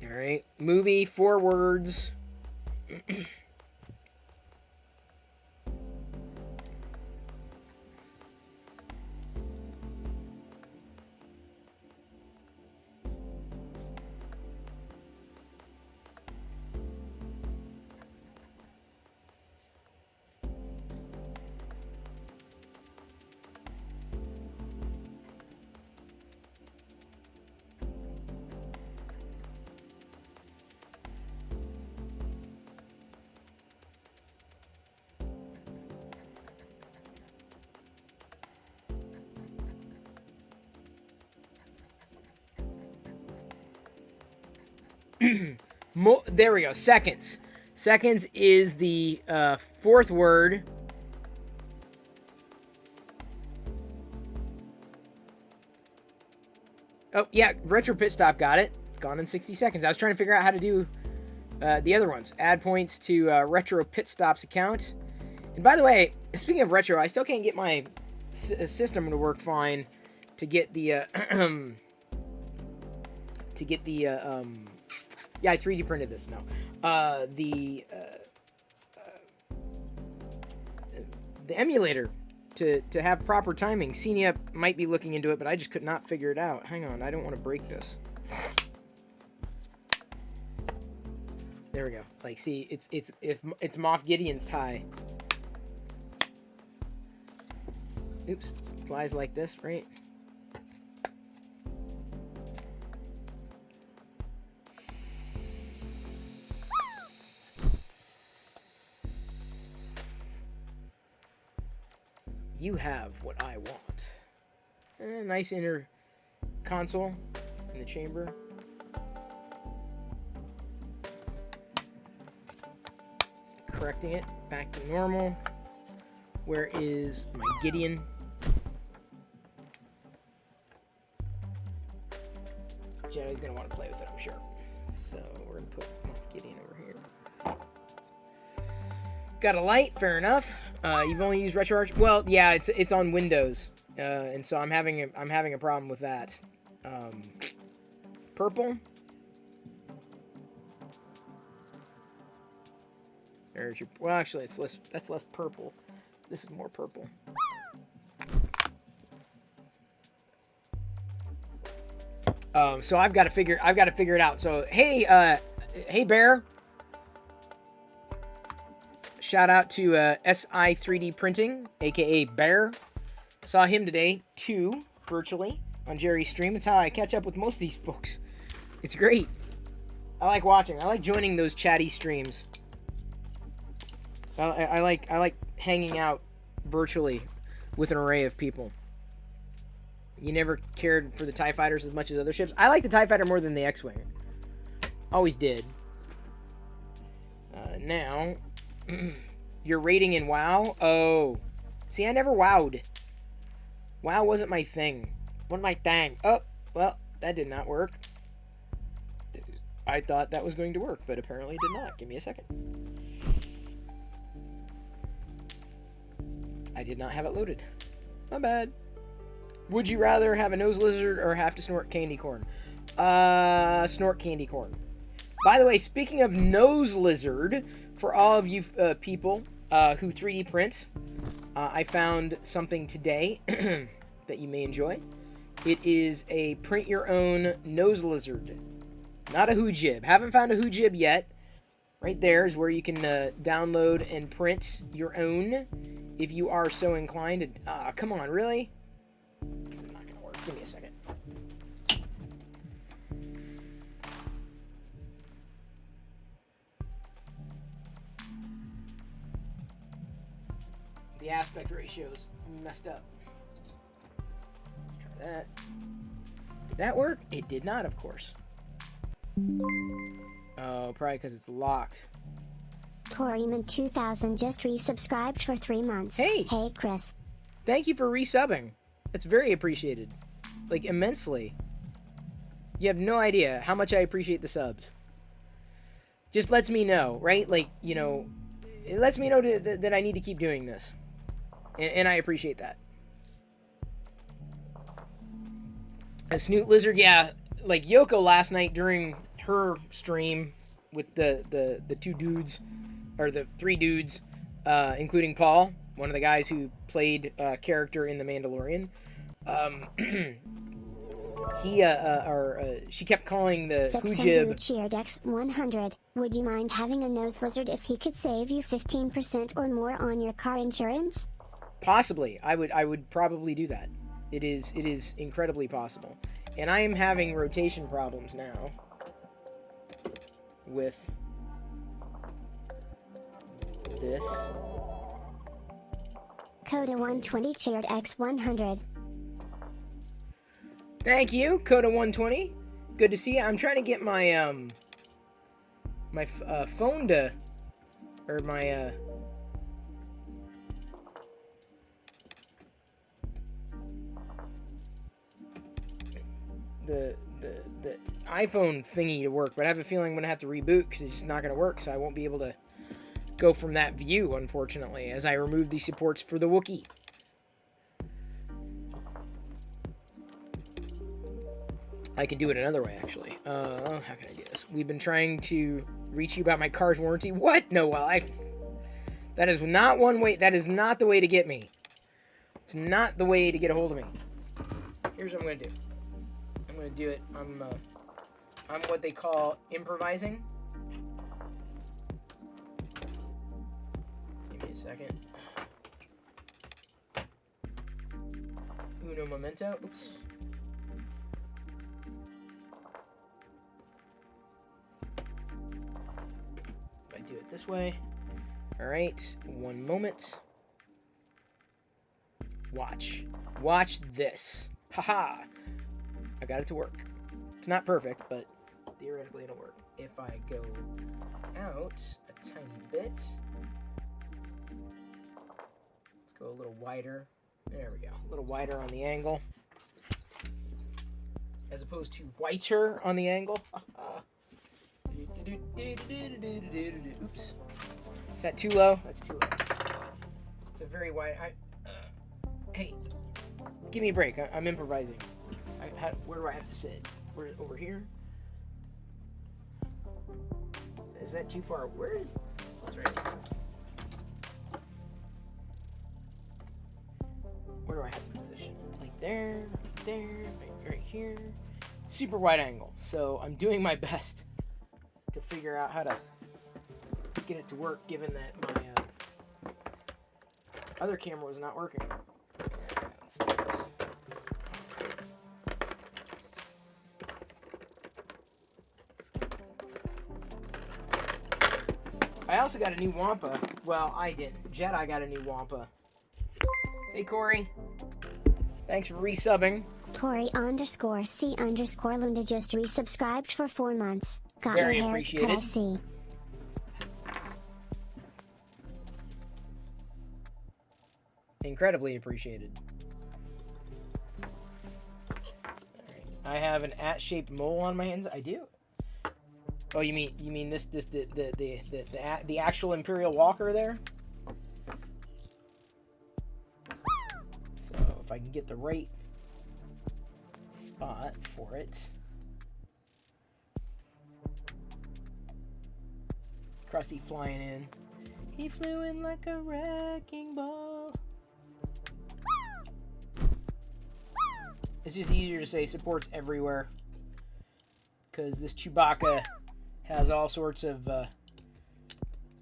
Alright. Movie, 4 words. There we go. Seconds. Seconds is the 4th word. Oh, yeah. Retro Pit Stop got it. Gone in 60 seconds. I was trying to figure out how to do the other ones. Add points to Retro Pit Stop's account. And by the way, speaking of retro, I still can't get my system to work fine to get the... yeah, I 3D printed this. No. The emulator to have proper timing. Xenia might be looking into it, but I just could not figure it out. Hang on, I don't want to break this. There we go. Like, see, it's Moff Gideon's tie. Oops, flies like this, right? You have what I want. Nice inner console. in the chamber. Correcting it back to normal. Where is my Gideon? Jenny's gonna want to play with it, I'm sure. So we're gonna put Gideon over here. Got a light, fair enough. You've only used RetroArch. Well, yeah, it's on Windows, and so I'm having a problem with that. Purple. There's your. Well, actually, it's less. That's less purple. This is more purple. So I've got to figure it out. So hey, hey Bear. Shout out to SI 3D Printing, aka Bear. Saw him today too, virtually on Jerry's stream. That's how I catch up with most of these folks. It's great. I like watching. I like joining those chatty streams. I like hanging out virtually with an array of people. You never cared for the TIE Fighters as much as other ships. I like the TIE Fighter more than the X-Wing. Always did. Now, you're rating in WoW? Oh. See, I never wowed. WoW wasn't my thing. Wasn't my thing. Oh, well, that did not work. I thought that was going to work, but apparently it did not. Give me a second. I did not have it loaded. My bad. Would you rather have a nose lizard or have to snort candy corn? Snort candy corn. By the way, speaking of nose lizard, for all of you people who 3D print, I found something today that you may enjoy. It is a print your own nose lizard. Not a hoojib. Haven't found a hoojib yet. Right there is where you can download and print your own if you are so inclined. Come on, really? This is not going to work. Give me a second. The aspect ratio's messed up. Let's try that. Did that work? It did not, of course. Oh, probably because it's locked. Toriman 2000 just resubscribed for 3 months. Hey! Hey, Chris. Thank you for resubbing. That's very appreciated. Like, immensely. You have no idea how much I appreciate the subs. Just lets me know, right? Like, you know, it lets me know that I need to keep doing this. And I appreciate that. A snoot lizard, yeah. Like, Yoko last night during her stream with the two dudes, or the 3 dudes, including Paul, one of the guys who played character in The Mandalorian. She kept calling the hoojib. Cheered X100. Would you mind having a nose lizard if he could save you 15% or more on your car insurance? Possibly. I would probably do that. It is incredibly possible. And I am having rotation problems now with this. Coda120 cheered X100. Thank you, Coda120. Good to see you. I'm trying to get my my phone to, or my the iPhone thingy to work, but I have a feeling I'm gonna have to reboot because it's just not gonna work, so I won't be able to go from that view, unfortunately, as I remove the supports for the Wookiee. I can do it another way, actually. How can I do this? We've been trying to reach you about my car's warranty. What? No, well, that is not one way. That is not the way to get me. It's not the way to get a hold of me. Here's what I'm gonna do. I'm gonna do it. I'm what they call improvising. Give me a second. Uno momento. Oops. If I do it this way. All right. One moment. Watch. Watch this. Haha. I got it to work. It's not perfect, but theoretically it'll work. If I go out a tiny bit, let's go a little wider. There we go. A little wider on the angle. As opposed to whiter on the angle. Oops. Is that too low? That's too low. It's a very wide... hey, give me a break. I'm improvising. Where do I have to sit? Over here? Is that too far? Where is... That's right. Where do I have to position? Like there, right here. Super wide angle. So I'm doing my best to figure out how to get it to work, given that my other camera was not working. Let's do this. I also got a new Wampa. Well, I didn't. Jedi got a new Wampa. Hey, Corey. Thanks for resubbing. Tori_C_Lunda just resubscribed for 4 months. Got Very your hairs cut, I see. Incredibly appreciated. Alright. I have an at-shaped mole on my hands. I do. Oh, you mean the actual Imperial Walker there? So if I can get the right spot for it. Krusty flying in. He flew in like a wrecking ball. It's just easier to say supports everywhere, because this Chewbacca has all sorts of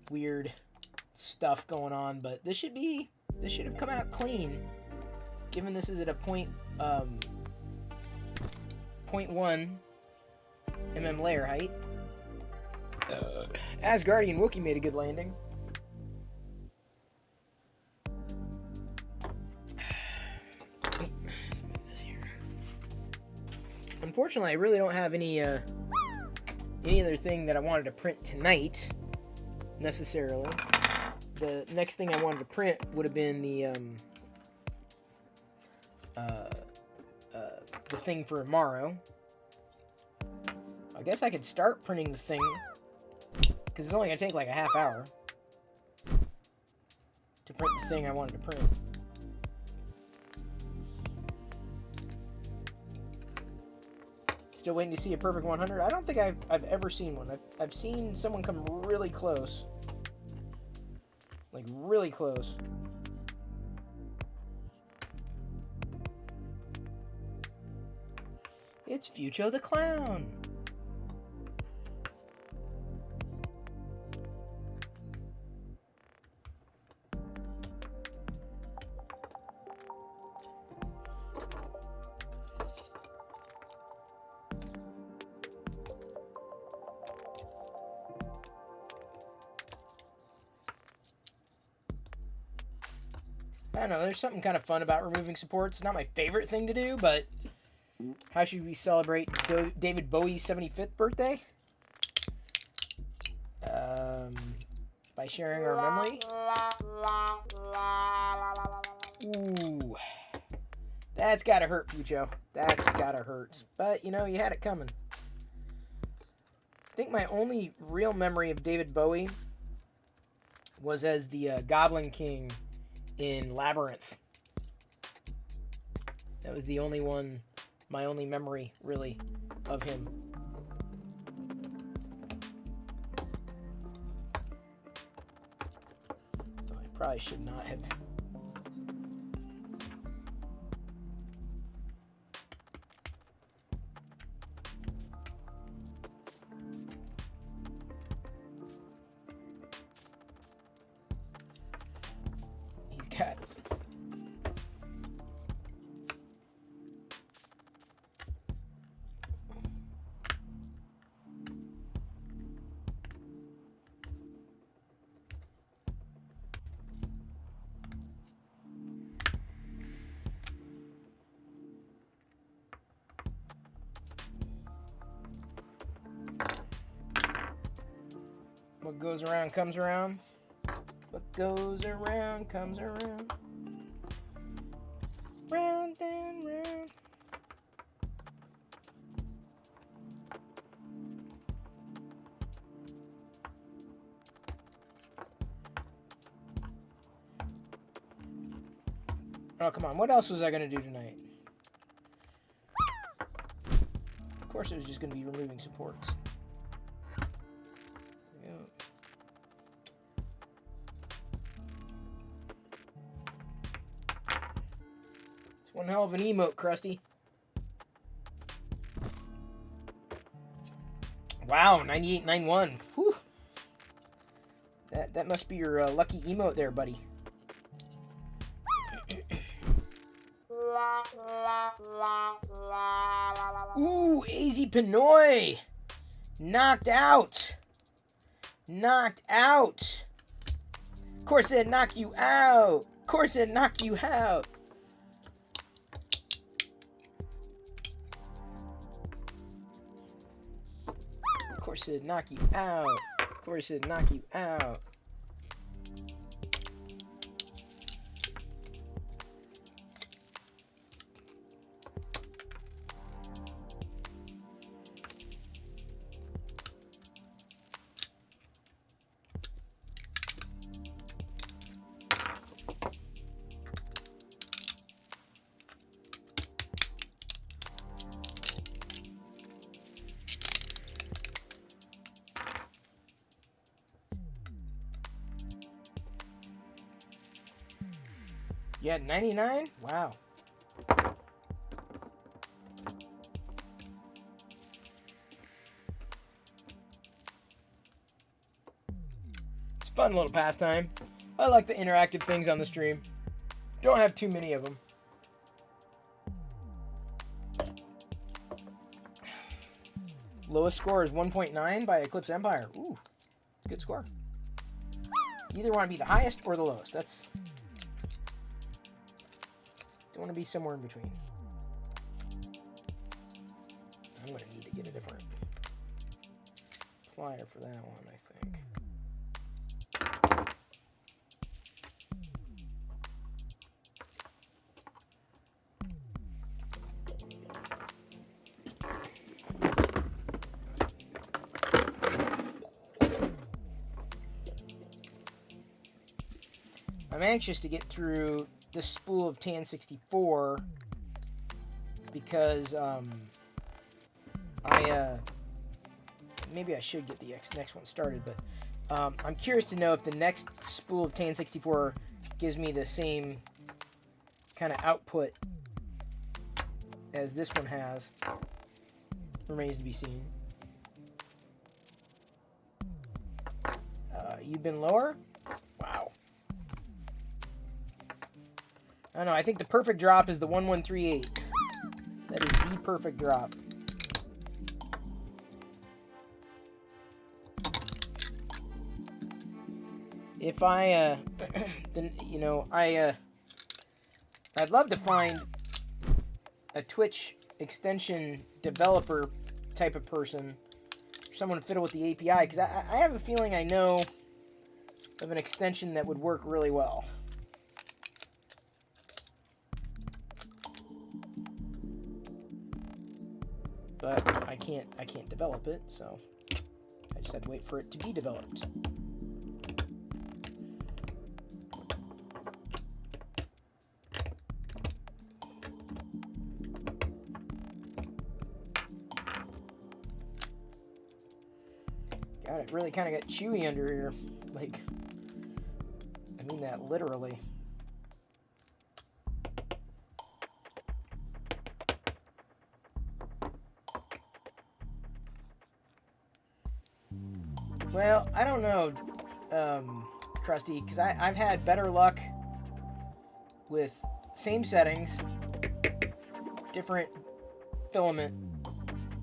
weird stuff going on, but this should have come out clean, given this is at a 0.1 mm layer height. Asgardian Wookiee made a good landing. Unfortunately, I really don't have any other thing that I wanted to print tonight, necessarily. The next thing I wanted to print would have been the thing for tomorrow. I guess I could start printing the thing, because it's only going to take like a half hour to print the thing I wanted to print. Still waiting to see a perfect 100. I don't think I've ever seen one. I've seen someone come really close. Like, really close. It's Fucho the Clown. I don't know, there's something kind of fun about removing supports. It's not my favorite thing to do, but how should we celebrate David Bowie's 75th birthday? By sharing our memory. Ooh. That's gotta hurt, Pucho. That's gotta hurt. But, you know, you had it coming. I think my only real memory of David Bowie was as the Goblin King in Labyrinth. That was the only one, my only memory, really, of him. So I probably should not have. He's got. What goes around comes around. What goes around comes around. Round and round. Oh, come on. What else was I going to do tonight? Of course it was just going to be removing supports. Yep. It's one hell of an emote, Krusty. Wow, 9891. Whew. That must be your lucky emote there, buddy. Ooh, AZ Pinoy! Knocked out! Knocked out! Of course it'd knock you out! Of course it'd knock you out! Of course it'd knock you out! Of course it'd knock you out! You had 99? Wow. It's a fun little pastime. I like the interactive things on the stream. Don't have too many of them. Lowest score is 1.9 by Eclipse Empire. Ooh, good score. You either want to be the highest or the lowest. That's... Don't want to be somewhere in between. I'm going to need to get a different plier for that one, I think. I'm anxious to get through this spool of Tan 64 because maybe I should get the next one started, but I'm curious to know if the next spool of Tan 64 gives me the same kind of output as this one has. Remains to be seen. You've been lower? Wow. I don't know, I think the perfect drop is the 1138. That is the perfect drop. If I, then, you know, I'd love to find a Twitch extension developer type of person, someone to fiddle with the API, because I have a feeling I know of an extension that would work really well. But I can't develop it, so I just had to wait for it to be developed. God, it really kind of got chewy under here. Like, I mean that literally. Well, I don't know, Krusty, because I've had better luck with same settings, different filament,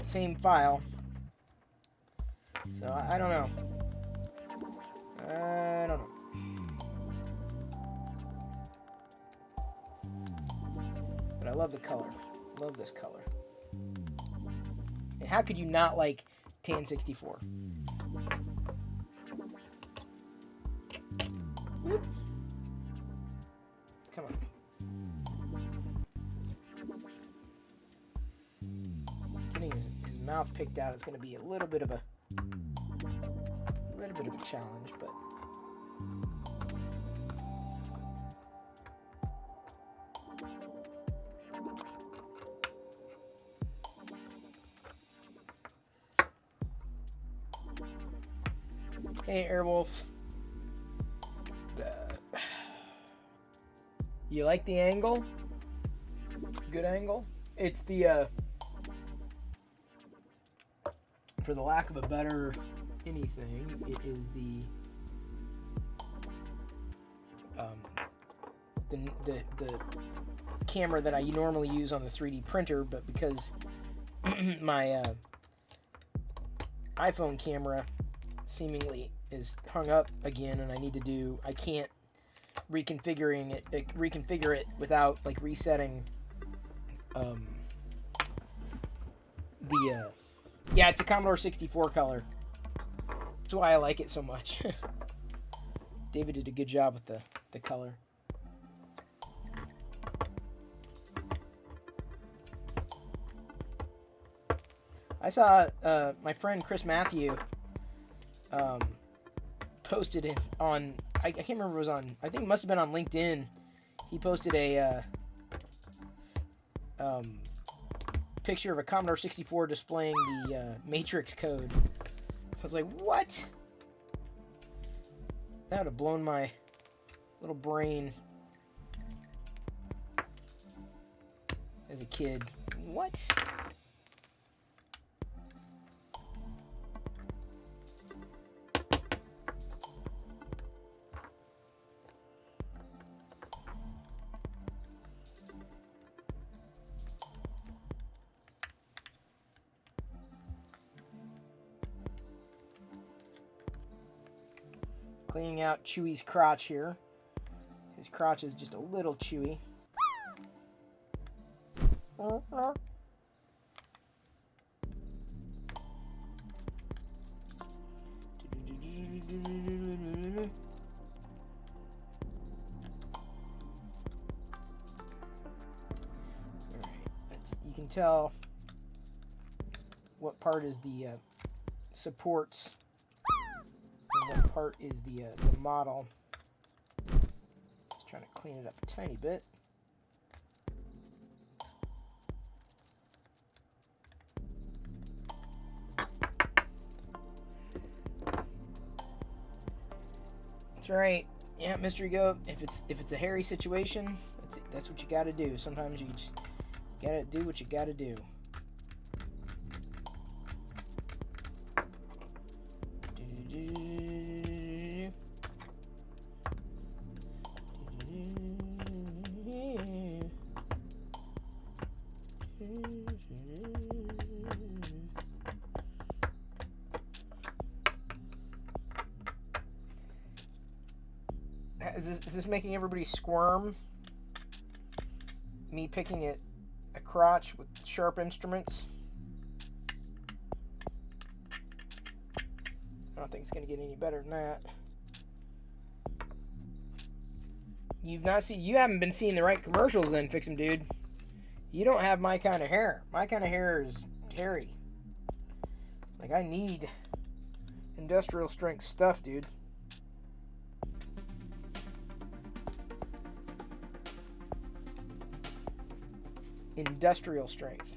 same file. So I don't know. I don't know. But I love the color. Love this color. And how could you not like Tan 64? Whoop. Come on. Getting his mouth picked out is going to be a little bit of a challenge, but hey, Airwolf. You like the angle? Good angle? It's the, for the lack of a better anything, it is the camera that I normally use on the 3D printer, but because my iPhone camera seemingly is hung up again, and I can't reconfigure it without like resetting yeah, it's a Commodore 64 color. That's why I like it so much. David did a good job with the color. I saw my friend Chris Matthew posted it on, I can't remember if it was on, I think it must have been on LinkedIn. He posted a picture of a Commodore 64 displaying the Matrix code. I was like, what? That would have blown my little brain as a kid. What? Cleaning out Chewy's crotch here. His crotch is just a little chewy. You can tell what part is the supports and what part is the model. Just trying to clean it up a tiny bit. That's right. Yeah, Mystery Goat. If it's a hairy situation, that's what you got to do. Sometimes you just gotta do what you gotta do. Is this making everybody squirm? Me picking at a crotch with sharp instruments? I don't think it's going to get any better than that. You haven't been seeing the right commercials then, Fix 'em Dude. You don't have my kind of hair. My kind of hair is hairy. Like, I need industrial strength stuff, dude. Industrial strength.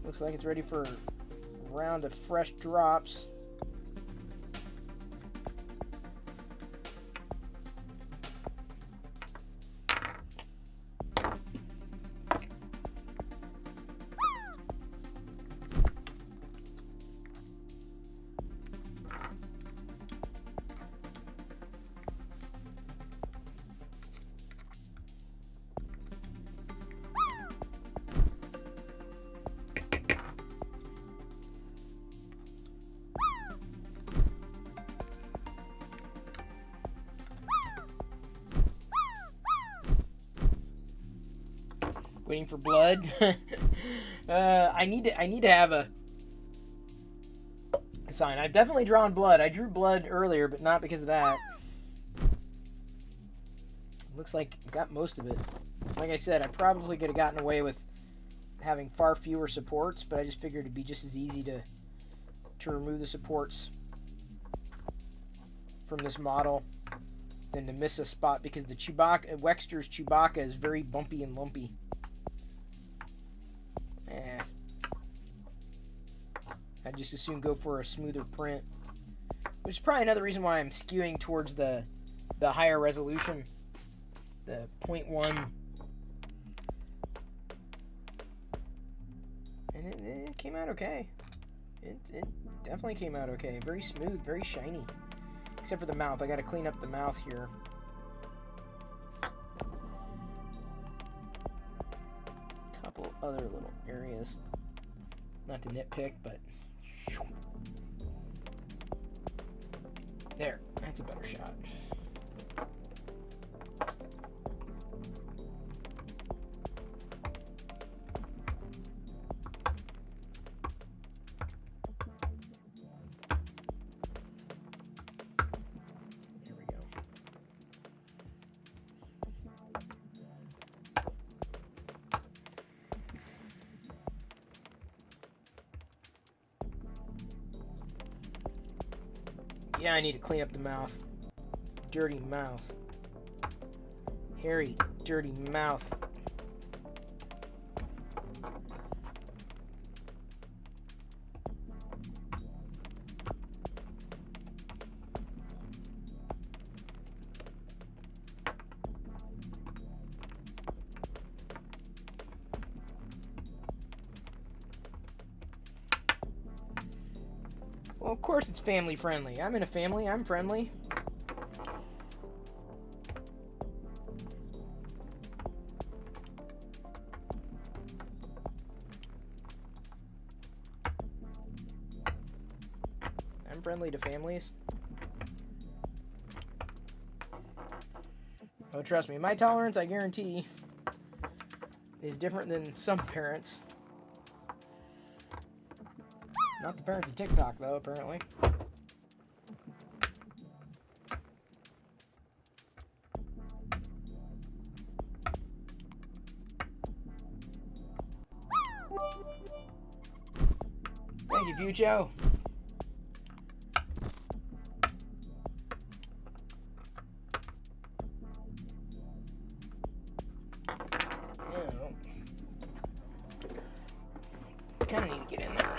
Looks like it's ready for a round of fresh drops. Waiting for blood. I need to have a sign. I've definitely drawn blood. I drew blood earlier, but not because of that. Looks like I got most of it. Like I said, I probably could have gotten away with having far fewer supports, but I just figured it'd be just as easy to remove the supports from this model than to miss a spot, because the Wextur's Chewbacca is very bumpy and lumpy. I'd just as soon go for a smoother print, which is probably another reason why I'm skewing towards the higher resolution, the 0.1. And it came out okay. It definitely came out okay. Very smooth, very shiny. Except for the mouth. I gotta clean up the mouth here. Couple other little areas. Not to nitpick, but... There. That's a better shot. Yeah, I need to clean up the mouth. Dirty mouth. Hairy, dirty mouth. Well, of course it's family friendly. I'm in a family. I'm friendly. I'm friendly to families. Oh, trust me. My tolerance, I guarantee, is different than some parents. Not the parents of TikTok, though, apparently. Thank you, Fucho. Kind of need to get in there.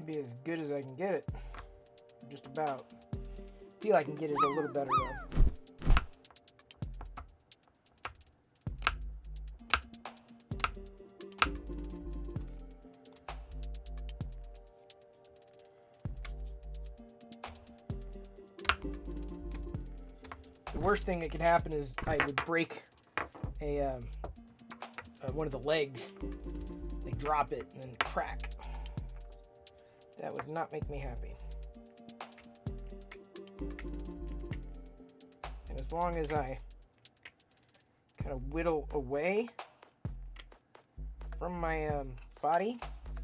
Maybe as good as I can get it. Just about. Feel I can get it a little better though. The worst thing that could happen is I would break a one of the legs. Like drop it and then crack. That would not make me happy. And as long as I kind of whittle away from my body,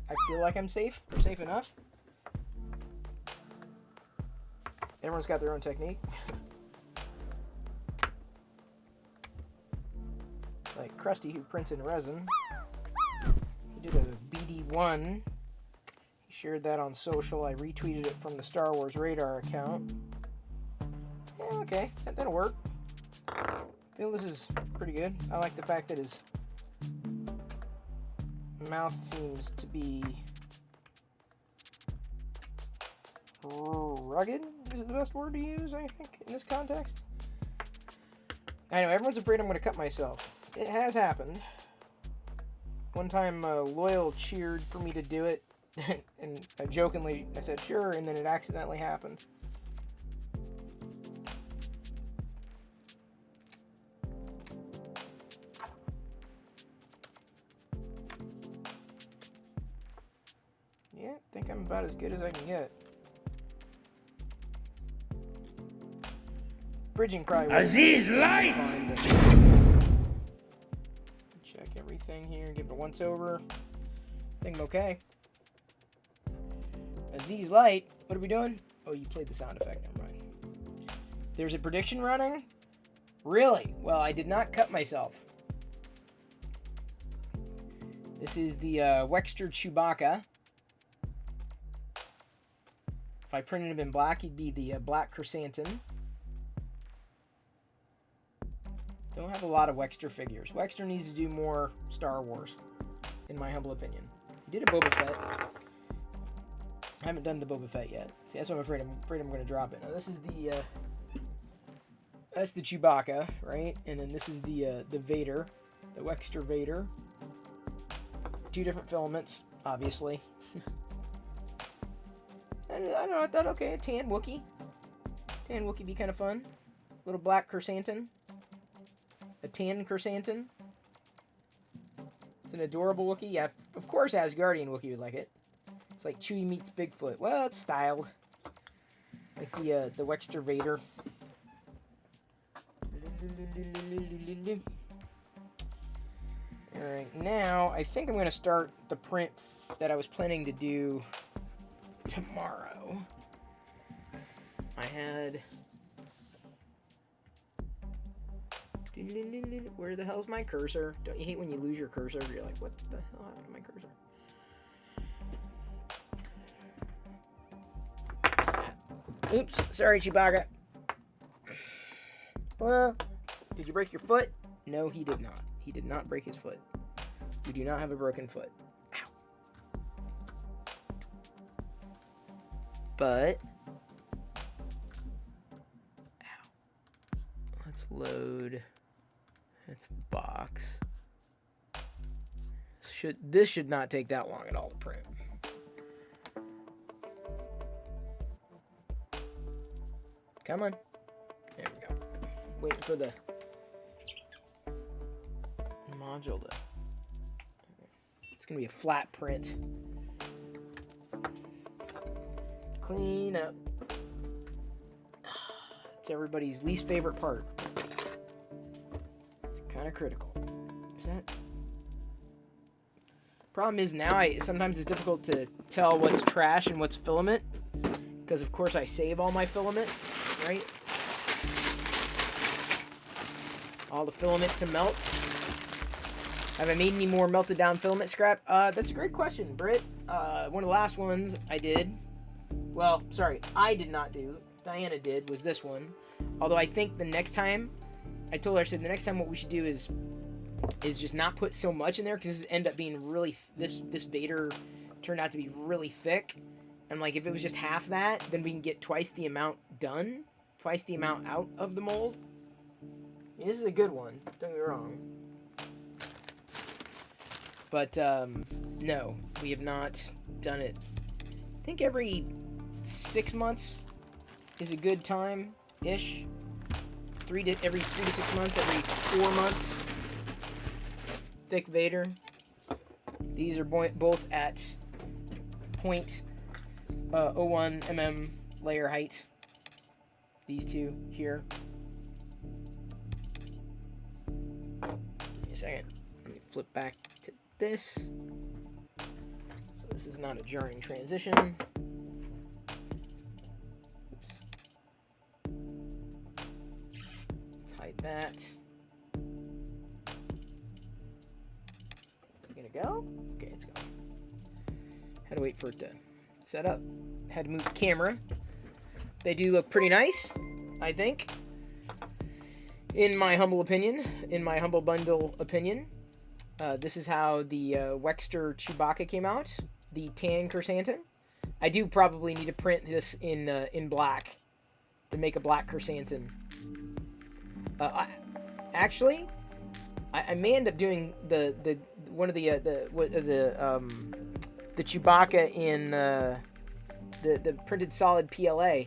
I feel like I'm safe, or safe enough. Everyone's got their own technique. like Krusty, who prints in resin. He did a BD1. He shared that on social. I retweeted it from the Star Wars Radar account. Yeah, okay, that'll work. I feel this is pretty good. I like the fact that his mouth seems to be rugged is the best word to use, I think, in this context. I know, everyone's afraid I'm going to cut myself. It has happened. One time, Loyal cheered for me to do it, and I said, sure, and then it accidentally happened. Yeah, I think I'm about as good as I can get. Bridging probably Aziz Light! Check everything here, give it a once over. Think I'm okay. Aziz Light, what are we doing? Oh, you played the sound effect, never mind. There's a prediction running? Really? Well, I did not cut myself. This is the Wextur Chewbacca. If I printed him in black, he'd be the black chrysanthemum. Don't have a lot of Wextur figures. Wextur needs to do more Star Wars, in my humble opinion. He did a Boba Fett. I haven't done the Boba Fett yet. See, that's what I'm afraid. I'm going to drop it. Now, this is the that's the Chewbacca, right? And then this is the Vader, the Wextur Vader. Two different filaments, obviously. And I don't know. I thought, okay, a tan Wookiee. Tan Wookiee be kind of fun. Little black chrysanthemum. A tan chrysanthemum. It's an adorable Wookiee. Yeah, of course Asgardian Wookiee would like it. It's like Chewie meets Bigfoot. Well, it's styled. Like the Wextur Vader. Alright, now I think I'm going to start the print that I was planning to do tomorrow. I had... Where the hell's my cursor? Don't you hate when you lose your cursor? You're like, what the hell happened to my cursor? Oops, sorry, Chewbacca. Did you break your foot? No, he did not. He did not break his foot. You do not have a broken foot. Ow. But... Ow. Let's load... That's the box. This should not take that long at all to print. Come on. There we go. Waiting for the module to... It's going to be a flat print. Clean up. It's everybody's least favorite part. It's kind of critical. Is that... Problem is now, sometimes it's difficult to tell what's trash and what's filament. Because, of course, I save all my filament, right? All the filament to melt. Have I made any more melted down filament scrap? That's a great question, Britt. One of the last ones I did, well, sorry, I did not do, Diana did, was this one. Although I think the next time, I told her, I said the next time what we should do is just not put so much in there, because this end up being really, this Vader turned out to be really thick. And like, if it was just half that, then we can get twice the amount done, twice the amount out of the mold. I mean, this is a good one, don't get me wrong. But, no, we have not done it. I think every 6 months is a good time-ish. Every 3 to 6 months, every 4 months. Thick Vader. These are both at 0.01 mm layer height. These two here. Give me a second. Let me flip back to this. So this is not a jarring transition. Oops. Let's hide that. go? Okay, it's going. Had to wait for it to set up. Had to move the camera. They do look pretty nice, I think. In my humble opinion. In my humble bundle opinion. This is how the Wextur Chewbacca came out. The tan chrysanthemum. I do probably need to print this in black to make a black chrysanthemum. Actually, I may end up doing the Chewbacca in the printed solid PLA.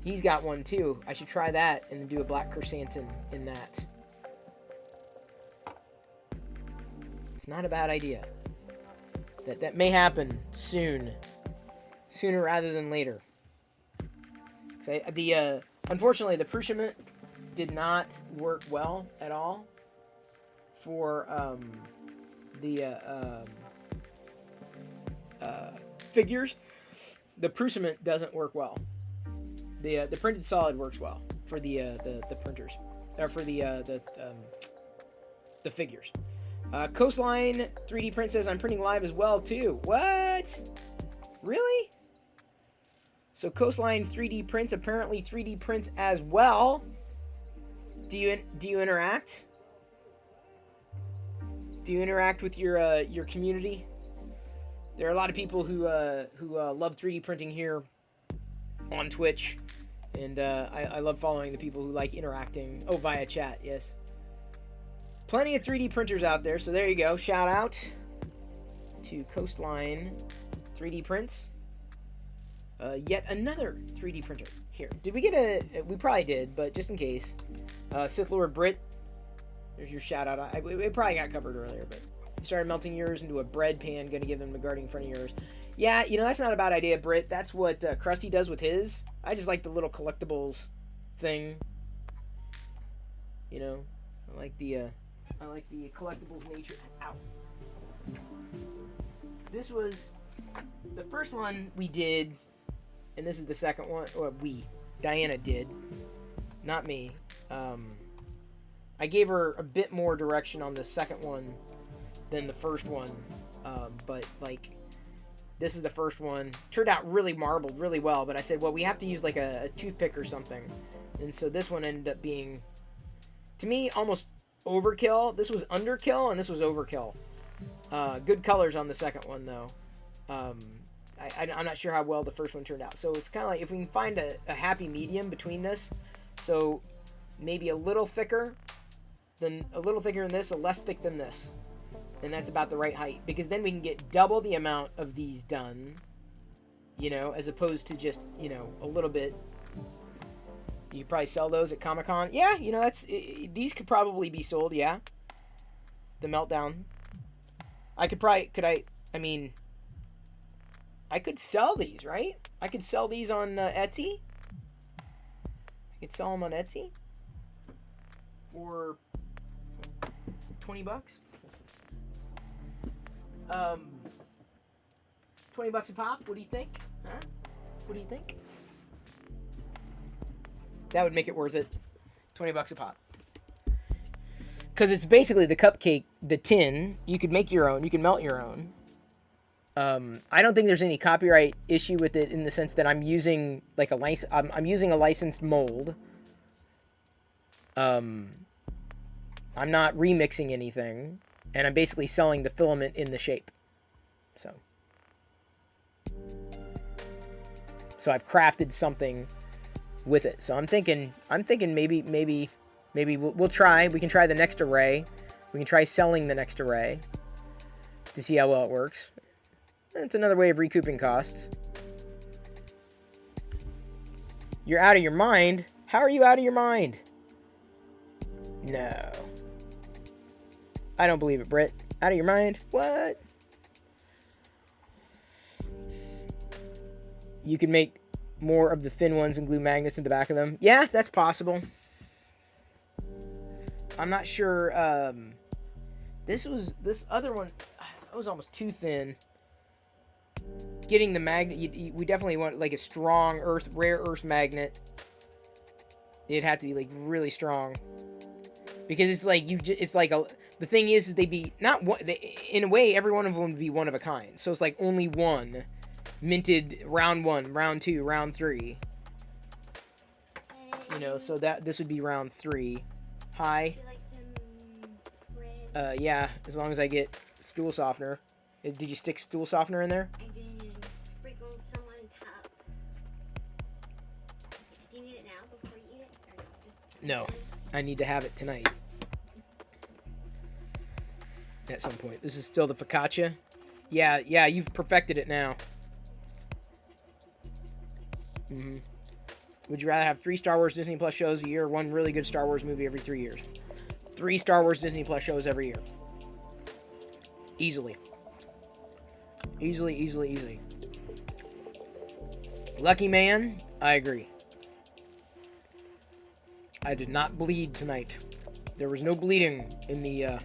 He's got one too. I should try that and do a black chrysanthemum in that. It's not a bad idea. That may happen soon. Sooner rather than later. Unfortunately, the Prushiment did not work well at all for the figures. The Prushiment doesn't work well. The printed solid works well for the printers, or for the figures. Coastline 3D Print says I'm printing live as well too. What? Really? So Coastline 3D Prints apparently 3D prints as well. Do you interact? Do you interact with your community? There are a lot of people who love 3D printing here on Twitch, and I love following the people who like interacting. Oh, via chat, yes. Plenty of 3D printers out there, so there you go. Shout out to Coastline 3D Prints. Yet another 3D printer. Here. Did we get a... We probably did, but just in case. Sith Lord Brit. There's your shout out. It probably got covered earlier, but... You started melting yours into a bread pan. Gonna give them a guarding in front of yours. Yeah, that's not a bad idea, Brit. That's what Krusty does with his. I just like the little collectibles thing. I like the collectibles nature. Ow. This was the first one we did, and this is the second one. Or Diana did, not me. I gave her a bit more direction on the second one than the first one, but this is the first one. Turned out really marbled really well, but I said, well, we have to use like a toothpick or something, and so this one ended up being, to me, almost overkill. This was underkill, and this was overkill. Good colors on the second one, though. I'm not sure how well the first one turned out. So it's kind of like if we can find a happy medium between this. So maybe a little thicker than this, a less thick than this. And that's about the right height. Because then we can get double the amount of these done. As opposed to just, a little bit. You probably sell those at Comic-Con. Yeah, these could probably be sold, yeah. The Meltdown. I could sell these, right? I could sell these on Etsy. I could sell them on Etsy for $20. $20 a pop. What do you think? Huh? What do you think? That would make it worth it. $20 a pop. Because it's basically the cupcake, the tin. You could make your own. You can melt your own. I don't think there's any copyright issue with it in the sense that I'm using like I'm using a licensed mold. I'm not remixing anything, and I'm basically selling the filament in the shape. So I've crafted something with it. So I'm thinking maybe we'll try. We can try the next array. We can try selling the next array to see how well it works. It's another way of recouping costs. You're out of your mind? How are you out of your mind? No. I don't believe it, Britt. Out of your mind? What? You can make more of the thin ones and glue magnets in the back of them. Yeah, that's possible. I'm not sure. This other one, that was almost too thin. Getting the magnet, we definitely want like a strong rare earth magnet. It'd have to be like really strong. Because it's like it's like the thing is they'd be not one. In a way, every one of them would be one of a kind. So it's like only one minted round 1, round 2, round 3. You know, so that this would be round 3. Hi. Yeah, as long as I get stool softener. Did you stick stool softener in there? I did. Sprinkled some on top. Do you need it now before you eat it? Or just No, I need to have it tonight. At some point. This is still the focaccia. Yeah, you've perfected it now. Mm-hmm. Would you rather have 3 Star Wars Disney Plus shows a year or 1 really good Star Wars movie every 3 years? 3 Star Wars Disney Plus shows every year. Easily. Easily. Lucky man, I agree. I did not bleed tonight. There was no bleeding in the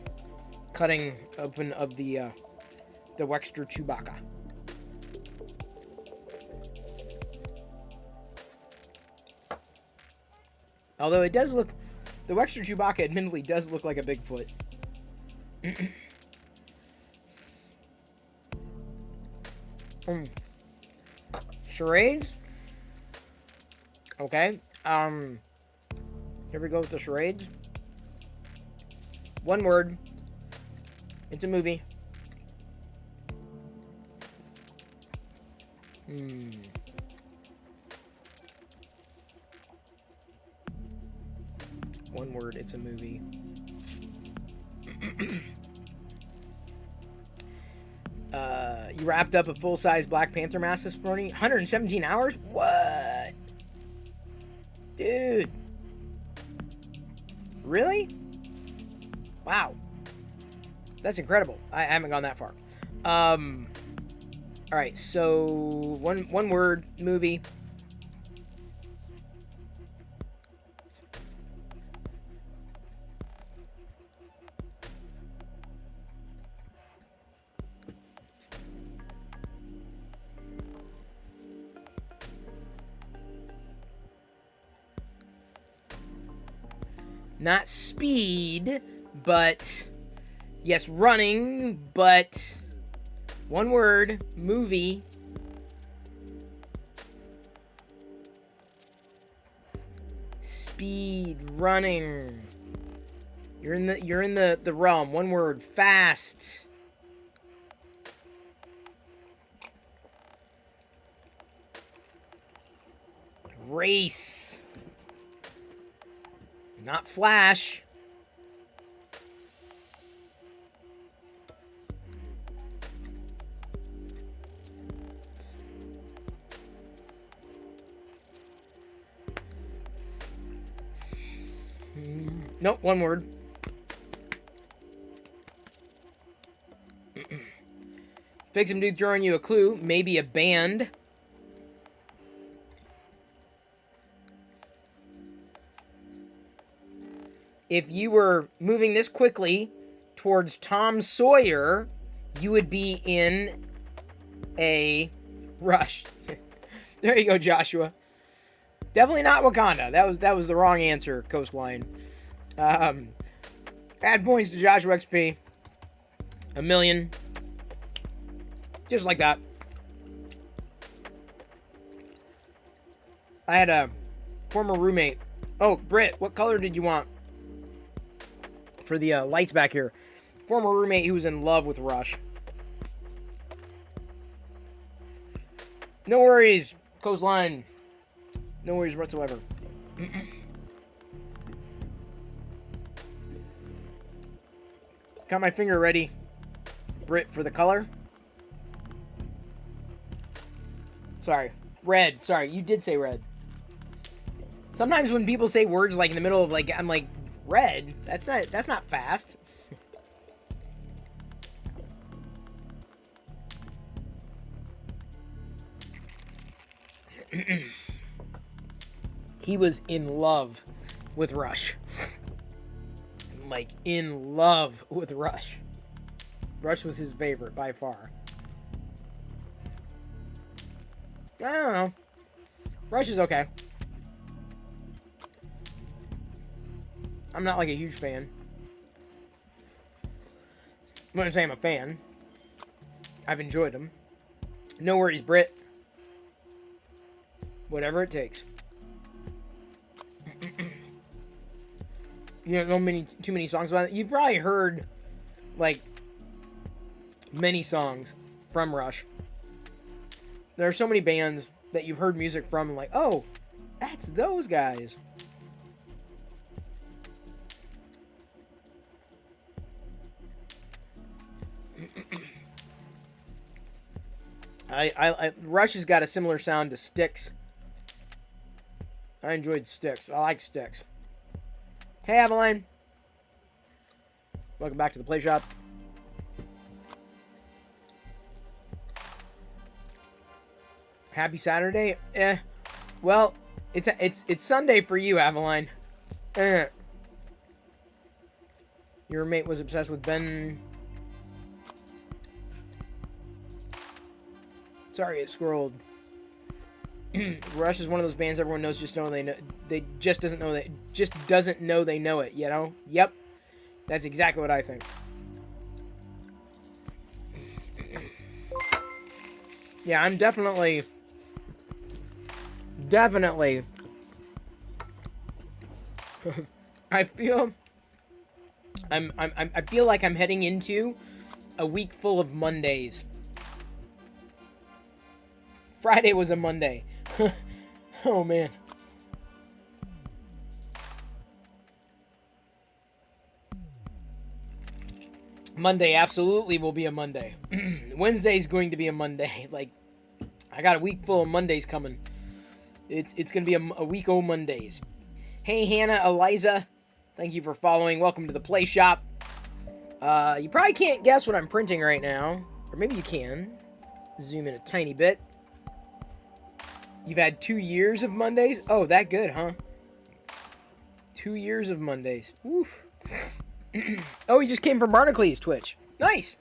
cutting open of the Wextur Chewbacca. Although it does look, the Wextur Chewbacca admittedly does look like a Bigfoot. Charades? Okay. Here we go with the charades. 1 word. It's a movie. 1 word, it's a movie. You wrapped up a full-size Black Panther mask this morning? 117 hours? What? Dude. Really? Wow. That's incredible. I haven't gone that far. Alright, so one word, movie. Not speed, but yes, running, but 1 word, movie. Speed, running. You're in the realm. 1 word, fast. Race. Not Flash. Nope, 1 word. Fix some dude throwing you a clue. Maybe a band. If you were moving this quickly towards Tom Sawyer, you would be in a rush. There you go, Joshua. Definitely not Wakanda. That was the wrong answer, Coastline. Add points to Joshua XP. 1,000,000. Just like that. I had a former roommate. Oh, Britt, what color did you want for the lights back here? Former roommate who was in love with Rush. No worries, Coastline. No worries whatsoever. Got my finger ready, Britt, for the color. Sorry. Red. Sorry, you did say red. Sometimes when people say words like in the middle of like, I'm like, red? That's not fast. He was in love with Rush. Like, in love with Rush. Rush was his favorite by far. I don't know. Rush is okay. I'm not like a huge fan. I wouldn't say I'm a fan. I've enjoyed them. No worries, Brit. Whatever it takes. You don't know too many songs about it. You've probably heard, like, many songs from Rush. There are so many bands that you've heard music from and like, oh, that's those guys. Rush has got a similar sound to Styx. I enjoyed Styx. I like Styx. Hey, Aveline. Welcome back to the Play Shop. Happy Saturday. Well, it's Sunday for you, Aveline. Your roommate was obsessed with Ben. Sorry, it scrolled. Rush is one of those bands everyone knows they just doesn't know they know it, you know? Yep. That's exactly what I think. Yeah, I'm definitely I feel like I'm heading into a week full of Mondays. Friday was a Monday. Oh, man. Monday absolutely will be a Monday. Wednesday's going to be a Monday. Like, I got a week full of Mondays coming. It's going to be a week of Mondays. Hey, Hannah, Eliza. Thank you for following. Welcome to the Play Shop. You probably can't guess what I'm printing right now. Or maybe you can. Zoom in a tiny bit. You've had 2 years of Mondays? Oh, that good, huh? 2 years of Mondays. Oof. Oh, he just came from Barnacles Twitch. Nice.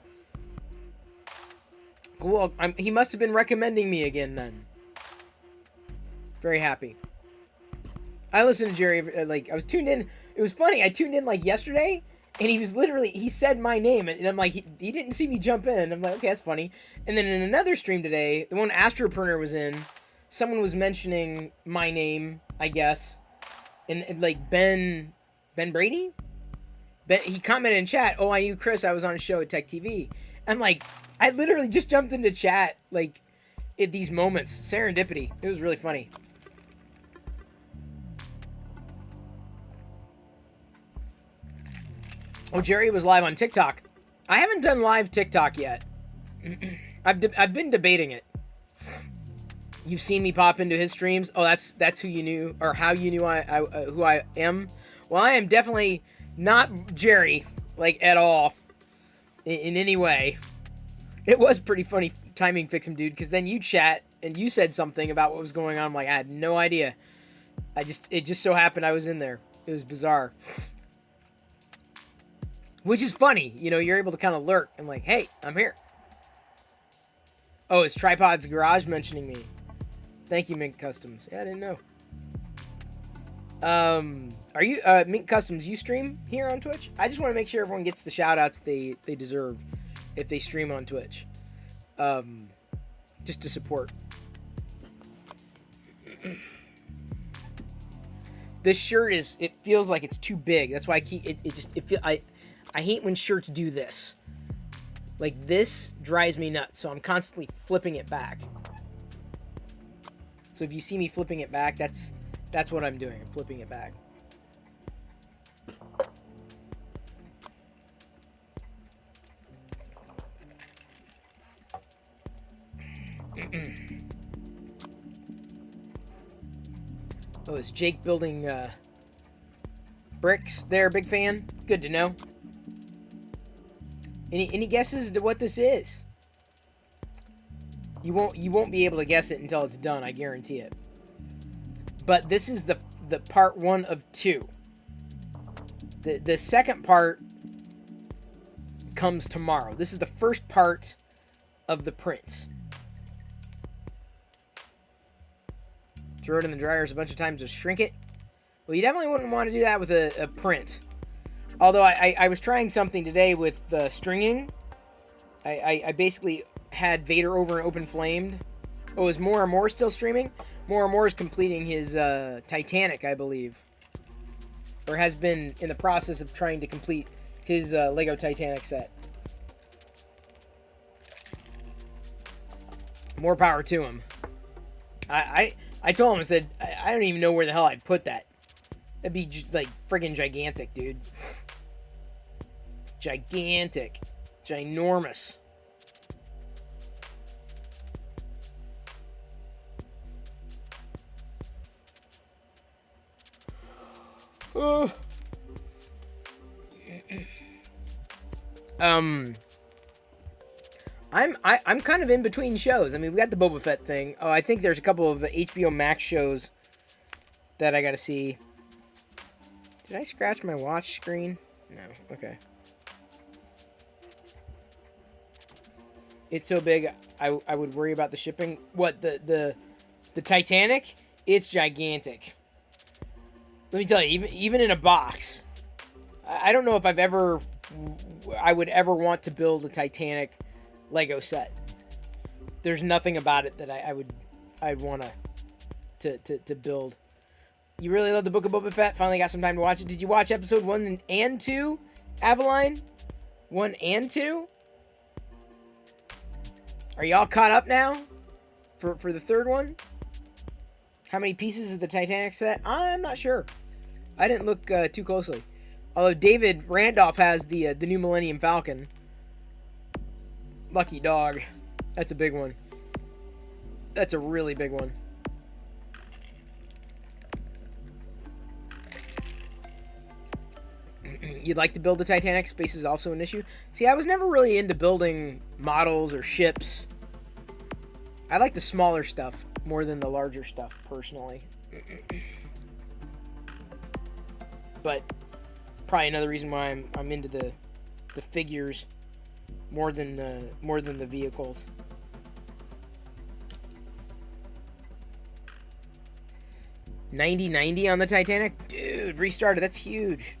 Cool. He must have been recommending me again then. Very happy. I listened to Jerry, like, I was tuned in. It was funny. I tuned in, like, yesterday, and he said my name, and I'm like, he didn't see me jump in. I'm like, okay, that's funny. And then in another stream today, the one Astropreneur was in, someone was mentioning my name, I guess, and like Ben Brady? He commented in chat, oh, I knew Chris, I was on a show at Tech TV. I'm like, I literally just jumped into chat, like, at these moments. Serendipity. It was really funny. Oh, Jerry was live on TikTok. I haven't done live TikTok yet. I've been debating it. You've seen me pop into his streams. Oh, that's who you knew, or how you knew who I am. Well, I am definitely not Jerry, like, at all, in any way. It was pretty funny timing fix him, dude, because then you chat and you said something about what was going on. I'm like, I had no idea. It just so happened I was in there. It was bizarre. Which is funny, you know, you're able to kind of lurk. I'm like, hey, I'm here. Oh, it's Tripod's Garage mentioning me. Thank you, Mink Customs. Yeah, I didn't know. Are you, Mink Customs, you stream here on Twitch? I just want to make sure everyone gets the shout-outs they deserve if they stream on Twitch. Just to support. This shirt it feels like it's too big. That's why I hate when shirts do this. Like, this drives me nuts, so I'm constantly flipping it back. So if you see me flipping it back, that's what I'm doing. I'm flipping it back. Oh, is Jake building bricks there, big fan? Good to know. Any guesses to what this is? You won't be able to guess it until it's done, I guarantee it. But this is the part 1 of 2. The second part comes tomorrow. This is the first part of the print. Throw it in the dryers a bunch of times to shrink it. Well, you definitely wouldn't want to do that with a print. Although I was trying something today with stringing. I basically had Vader over and open flamed. Oh, is More and More still streaming? More and More is completing his Titanic, I believe. Or has been in the process of trying to complete his Lego Titanic set. More power to him. I told him, I said, I don't even know where the hell I'd put that. That'd be like friggin' gigantic, dude. Gigantic. Ginormous. I'm kind of in between shows. I mean, we got the Boba Fett thing. Oh, I think there's a couple of HBO Max shows that I gotta see. Did I scratch my watch screen? No. Okay. It's so big, I would worry about the shipping. What, the Titanic? It's gigantic. Let me tell you, even in a box, I don't know if I would ever want to build a Titanic Lego set. There's nothing about it that I'd want to build. You really love the Book of Boba Fett? Finally got some time to watch it. Did you watch episode 1 and 2, Aveline? 1 and 2? Are y'all caught up now for the third one? How many pieces is the Titanic set? I'm not sure. I didn't look too closely. Although David Randolph has the new Millennium Falcon. Lucky dog. That's a big one. That's a really big one. You'd like to build the Titanic? Space is also an issue. See, I was never really into building models or ships. I like the smaller stuff more than the larger stuff, personally. But it's probably another reason why I'm into the figures more than the vehicles. $90.90 on the Titanic? Dude, restarted. That's huge.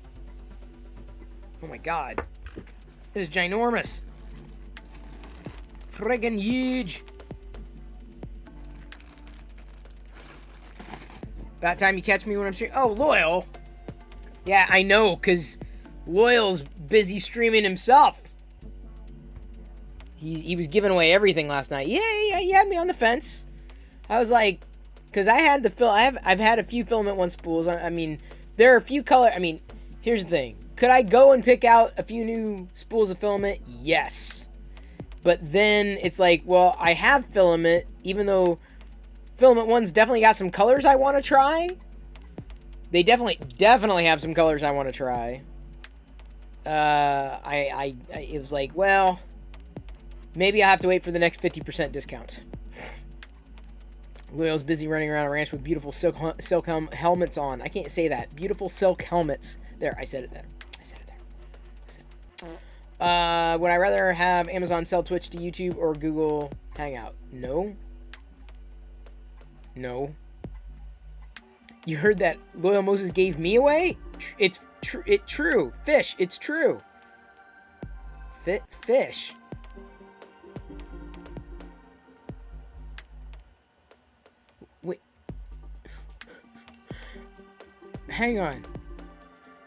Oh my god. It is ginormous. Friggin' huge. About time you catch me when I'm streaming. Oh, Loyal. Yeah, I know, because Loyal's busy streaming himself. He was giving away everything last night. Yeah, he had me on the fence. I was like, because I had to fill. I've had a few Filament 1 spools. I mean, there are a few color. I mean, here's the thing. Could I go and pick out a few new spools of filament? Yes. But then it's like, well, I have filament, even though Filament 1's definitely got some colors I want to try. They definitely have some colors I want to try. It was like, well, maybe I'll have to wait for the next 50% discount. Loyal's busy running around a ranch with beautiful silk helmets on. I can't say that. Beautiful silk helmets. There, I said it there. Would I rather have Amazon sell Twitch to YouTube or Google Hangout? No. No. You heard that Loyal Moses gave me away? It's true. Fish, it's true. Fish. Wait. Hang on.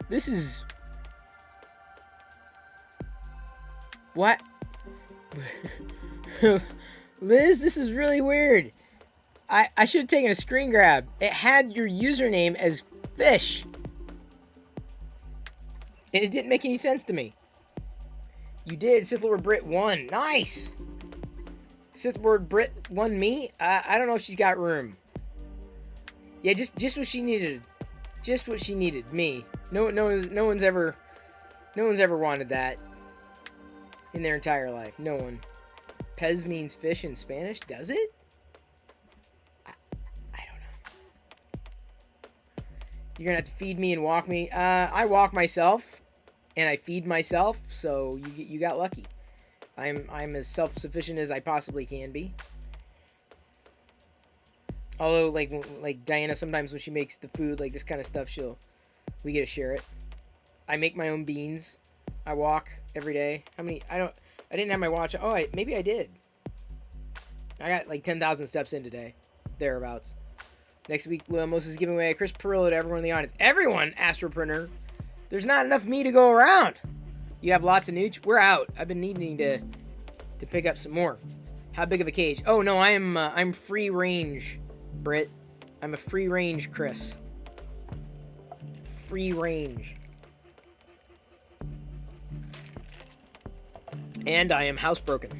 This is... What? Liz, this is really weird. I should have taken a screen grab. It had your username as Fish. And it didn't make any sense to me. You did. Sith Lord Brit won. Nice. Sith Lord Brit won me? I don't know if she's got room. Yeah, just what she needed. Just what she needed. Me. No one's ever wanted that in their entire life. No one. Pez means fish in Spanish. Does it? I don't know. You're gonna have to feed me and walk me. I walk myself, and I feed myself. So you got lucky. I'm as self-sufficient as I possibly can be. Although, like Diana, sometimes when she makes the food, like this kind of stuff, we get to share it. I make my own beans. I walk every day. How many? I didn't have my watch. Oh, maybe I did. I got like 10,000 steps in today. Thereabouts. Next week, Moses is giving away a Chris Perillo to everyone in the audience. Everyone, Astropreneur. There's not enough me to go around. You have lots of nooch. We're out. I've been needing to pick up some more. How big of a cage? Oh no, I'm free range, Britt. I'm a free range Chris. Free range. And I am housebroken.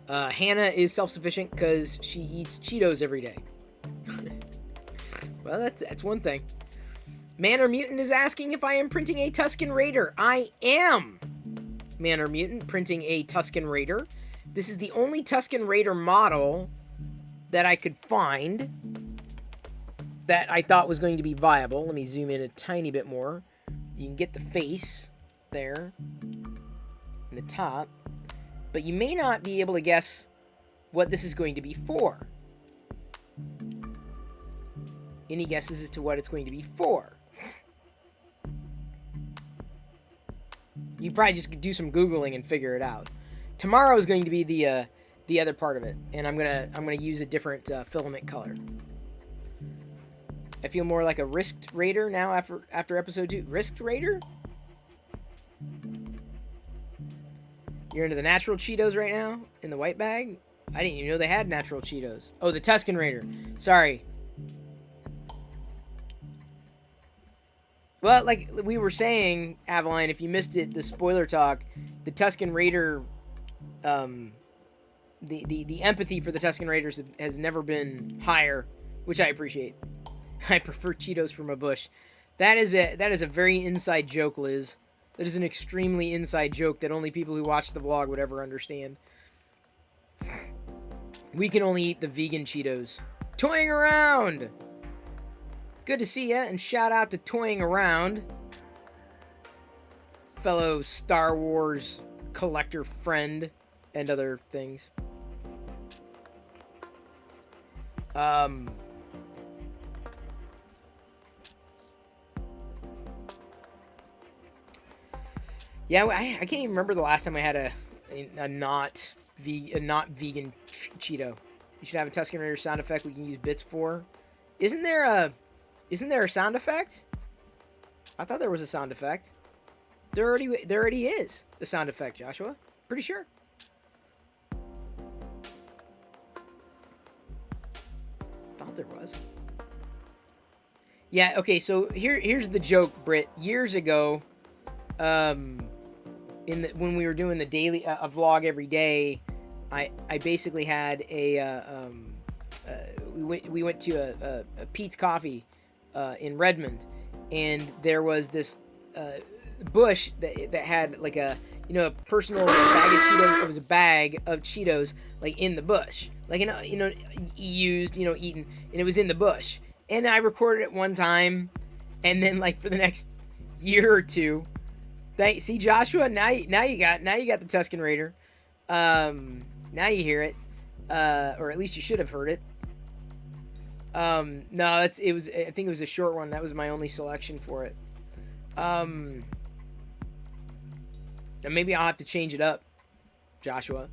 Hannah is self-sufficient because she eats Cheetos every day. Well, that's one thing. Manor Mutant is asking if I am printing a Tuscan Raider. I am, Manor Mutant, printing a Tuscan Raider. This is the only Tuscan Raider model that I could find that I thought was going to be viable. Let me zoom in a tiny bit more. You can get the face there in the top, but you may not be able to guess what this is going to be for. Any guesses as to what it's going to be for? You probably just do some Googling and figure it out. Tomorrow is going to be the other part of it, and I'm gonna use a different filament color. I feel more like a Risked Raider now after episode 2. Risked Raider? You're into the natural Cheetos right now in the white bag? I didn't even know they had natural Cheetos. Oh, the Tuscan Raider. Sorry. Well, like we were saying, Avaline, if you missed it, the spoiler talk, the Tuscan Raider, the empathy for the Tuscan Raiders has never been higher, which I appreciate. I prefer Cheetos from a bush. That is a very inside joke, Liz. That is an extremely inside joke that only people who watch the vlog would ever understand. We can only eat the vegan Cheetos. Toying around! Good to see ya, and shout out to Toying Around, fellow Star Wars collector friend, and other things. Yeah, I can't even remember the last time I had a not vegan Cheeto. You should have a Tuscan Raider sound effect we can use bits for. Isn't there a sound effect? I thought there was a sound effect. There already is a sound effect, Joshua. Pretty sure. Thought there was. Yeah, okay, so here's the joke, Britt. Years ago, when we were doing the daily a vlog every day, I basically had we went to a Pete's Coffee in Redmond, and there was this bush that had like a personal bag of Cheetos. It was a bag of Cheetos like in the bush, like used, eaten, and it was in the bush. And I recorded it one time, and then like for the next year or two, see Joshua, now you got the Tuscan Raider. Now you hear it, or at least you should have heard it. No, I think it was a short one. That was my only selection for it. And maybe I'll have to change it up, Joshua.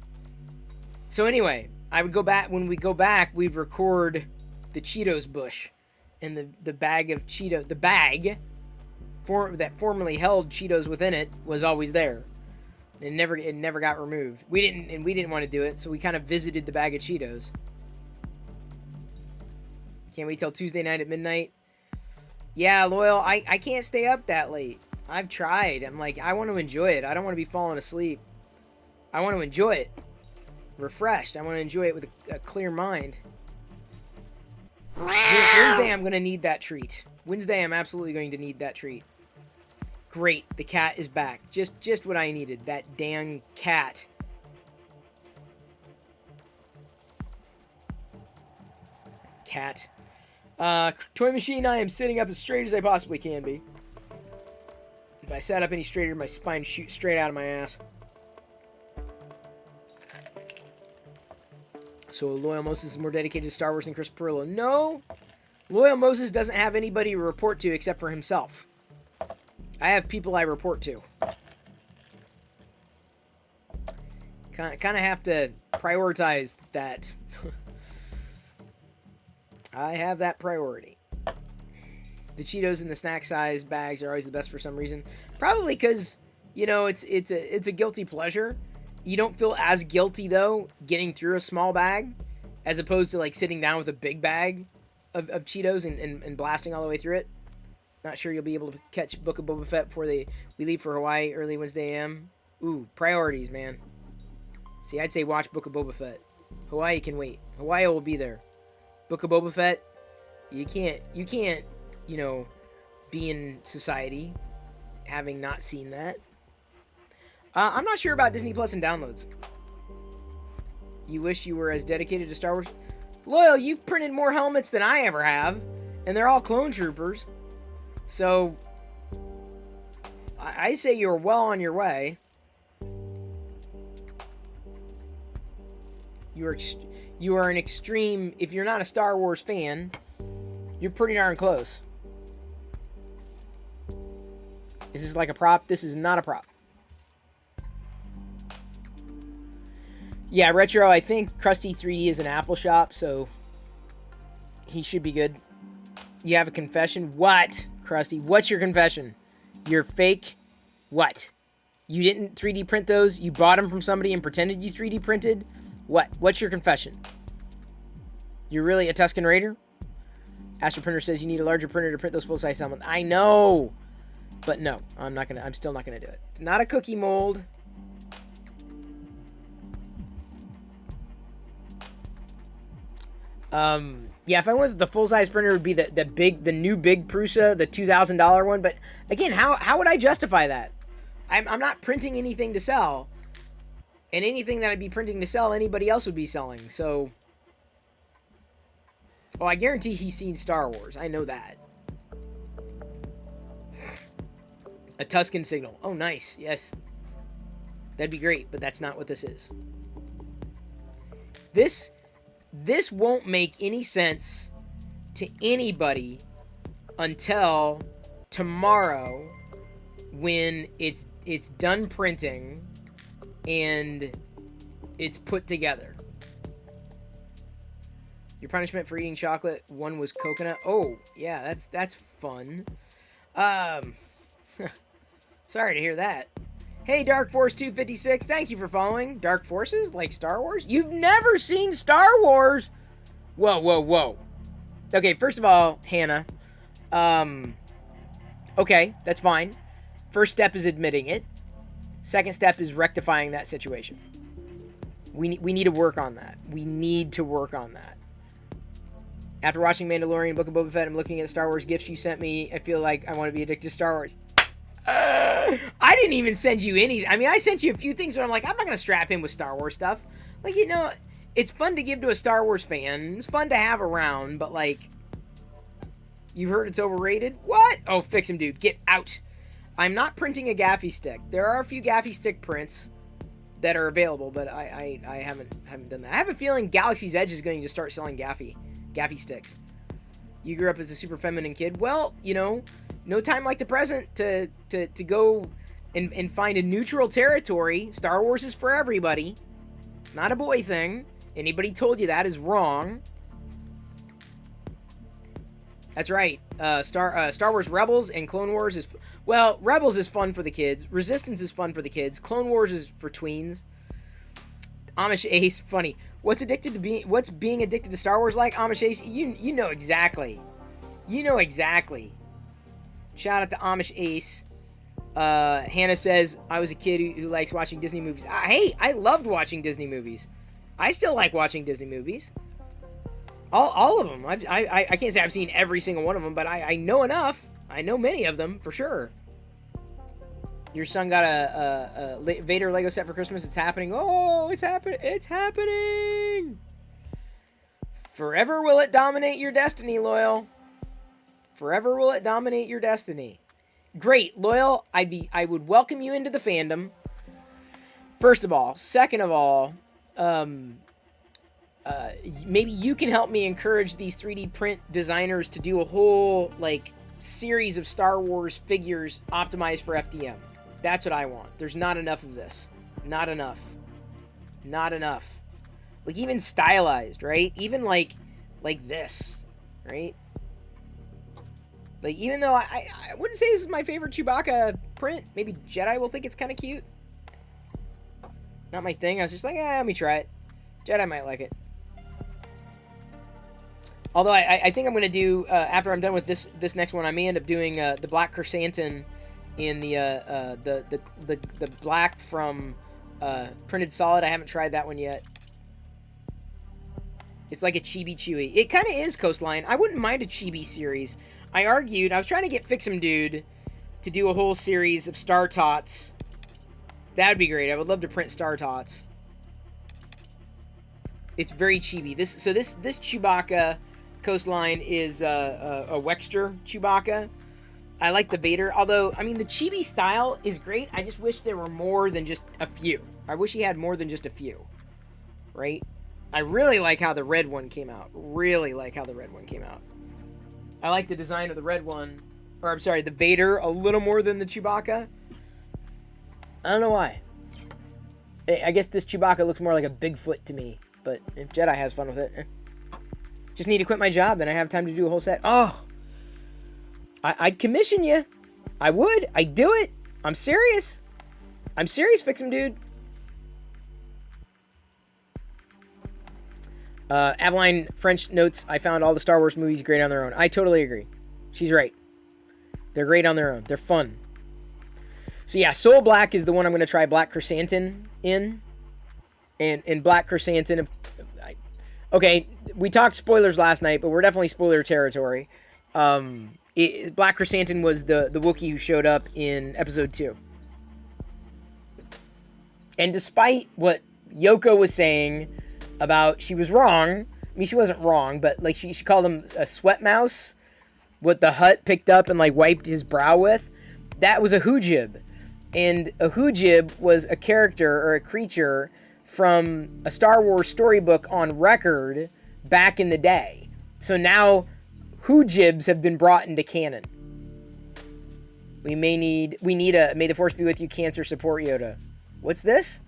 So anyway, when we go back, we'd record the Cheetos bush, and the bag of Cheetos, the bag that formerly held Cheetos within it was always there. It never got removed. We didn't want to do it, so we kind of visited the bag of Cheetos. Can't wait till Tuesday night at midnight. Yeah, Loyal, I can't stay up that late. I've tried. I'm like, I want to enjoy it. I don't want to be falling asleep. I want to enjoy it. Refreshed. I want to enjoy it with a clear mind. Wednesday, I'm going to need that treat. Wednesday, I'm absolutely going to need that treat. Great, the cat is back. Just what I needed. That damn cat. Cat. Toy Machine, I am sitting up as straight as I possibly can be. If I sat up any straighter, my spine shoots straight out of my ass. So Loyal Moses is more dedicated to Star Wars than Chris Perillo. No! Loyal Moses doesn't have anybody to report to except for himself. I have people I report to. Kind of have to prioritize that. I have that priority. The Cheetos in the snack size bags are always the best for some reason. Probably because, you know, it's a guilty pleasure. You don't feel as guilty, though, getting through a small bag as opposed to, like, sitting down with a big bag of Cheetos and blasting all the way through it. Not sure you'll be able to catch Book of Boba Fett before we leave for Hawaii early Wednesday AM. Ooh, priorities, man. See, I'd say watch Book of Boba Fett. Hawaii can wait. Hawaii will be there. Book of Boba Fett, you can't, you know, be in society having not seen that. I'm not sure about Disney Plus and downloads. You wish you were as dedicated to Star Wars? Loyal, you've printed more helmets than I ever have, and they're all clone troopers. So, I say you're well on your way. You are an extreme... If you're not a Star Wars fan, you're pretty darn close. Is this like a prop? This is not a prop. Yeah, Retro, I think Krusty 3D is an Apple shop, so he should be good. You have a confession? What, Krusty? What's your confession? You're fake? What? You didn't 3D print those? You bought them from somebody and pretended you 3D printed? What? What's your confession? You're really a Tuscan Raider? Astro Printer says you need a larger printer to print those full-size helmets. I know! But no, I'm still not gonna do it. It's not a cookie mold. Yeah, if I went with the full-size printer, it would be the new big Prusa, the $2,000 one. But again, how would I justify that? I'm not printing anything to sell, and anything that I'd be printing to sell, anybody else would be selling. So, oh, I guarantee he's seen Star Wars. I know that. A Tuscan signal. Oh, nice. Yes, that'd be great. But that's not what this is. This won't make any sense to anybody until tomorrow when it's done printing and it's put together. Your punishment for eating chocolate, one was coconut. Oh, yeah, that's fun. Sorry to hear that. Hey, Dark Force 256, thank you for following. Dark Forces? Like Star Wars? You've never seen Star Wars? Whoa, whoa, whoa. Okay, first of all, Hannah. Okay, that's fine. First step is admitting it. Second step is rectifying that situation. We need to work on that. We need to work on that. After watching Mandalorian, Book of Boba Fett, I'm looking at the Star Wars gifts you sent me. I feel like I want to be addicted to Star Wars. I didn't even send you any. I mean, I sent you a few things, but I'm like, I'm not going to strap in with Star Wars stuff. Like, you know, it's fun to give to a Star Wars fan. It's fun to have around, but like, you heard it's overrated? What? Oh, fix him, dude. Get out. I'm not printing a gaffy stick. There are a few gaffy stick prints that are available, but I haven't done that. I have a feeling Galaxy's Edge is going to start selling gaffy sticks. You grew up as a super feminine kid. Well, you know, no time like the present to go and find a neutral territory. Star Wars is for everybody. It's not a boy thing. Anybody told you that is wrong. That's right. Star Wars Rebels and Clone Wars is... Well, Rebels is fun for the kids. Resistance is fun for the kids. Clone Wars is for tweens. Amish Ace, funny. What's being addicted to Star Wars like? Amish Ace, you know exactly. You know exactly. Shout out to Amish Ace. Hannah says, I was a kid who likes watching Disney movies. Hey, I loved watching Disney movies. I still like watching Disney movies. All of them. I can't say I've seen every single one of them, but I know enough. I know many of them, for sure. Your son got a Vader Lego set for Christmas. It's happening. Oh, it's happening. It's happening. Forever will it dominate your destiny, Loyal. Forever will it dominate your destiny. Great, Loyal. I would welcome you into the fandom. First of all. Second of all, maybe you can help me encourage these 3D print designers to do a whole, like, series of Star Wars figures optimized for FDM. That's what I want. There's not enough of this. Not enough. Not enough. Like, even stylized, right? Even like this, right? Like, even though I wouldn't say this is my favorite Chewbacca print. Maybe Jedi will think it's kind of cute. Not my thing. I was just like, let me try it. Jedi might like it. Although I think I'm going to do, after I'm done with this next one, I may end up doing the Black Chrysanthemum in the black from Printed Solid. I haven't tried that one yet. It's like a chibi chewy. It kind of is Coastline. I wouldn't mind a chibi series. I argued, I was trying to get Fix'em Dude to do a whole series of Star Tots. That would be great. I would love to print Star Tots. It's very chibi. This Chewbacca Coastline is a Wextur Chewbacca. I like the Vader, although, I mean, the chibi style is great. I just wish there were more than just a few. I wish he had more than just a few, right? I really like how the red one came out. Really like how the red one came out. I like the design of the red one, or I'm sorry, the Vader a little more than the Chewbacca. I don't know why. I guess this Chewbacca looks more like a Bigfoot to me, but if Jedi has fun with it. Just need to quit my job, then I have time to do a whole set. Oh! I'd commission you. I would. I'd do it. I'm serious. I'm serious, Fix'em Dude. Aveline French notes, I found all the Star Wars movies great on their own. I totally agree. She's right. They're great on their own. They're fun. So yeah, Soul Black is the one I'm going to try Black Chrysanthemum in. And Black Chrysanthemum... Okay, we talked spoilers last night, but we're definitely spoiler territory. Black Chrysanthemum was the Wookiee who showed up in Episode 2. And despite what Yoko was saying about she was wrong, I mean, she wasn't wrong, but like she called him a sweat mouse, what the Hutt picked up and like wiped his brow with, that was a Hoojib. And a Hoojib was a character or a creature from a Star Wars storybook on record back in the day. So now Hoojibs have been brought into canon. We need a May the Force be with you cancer support Yoda. What's this?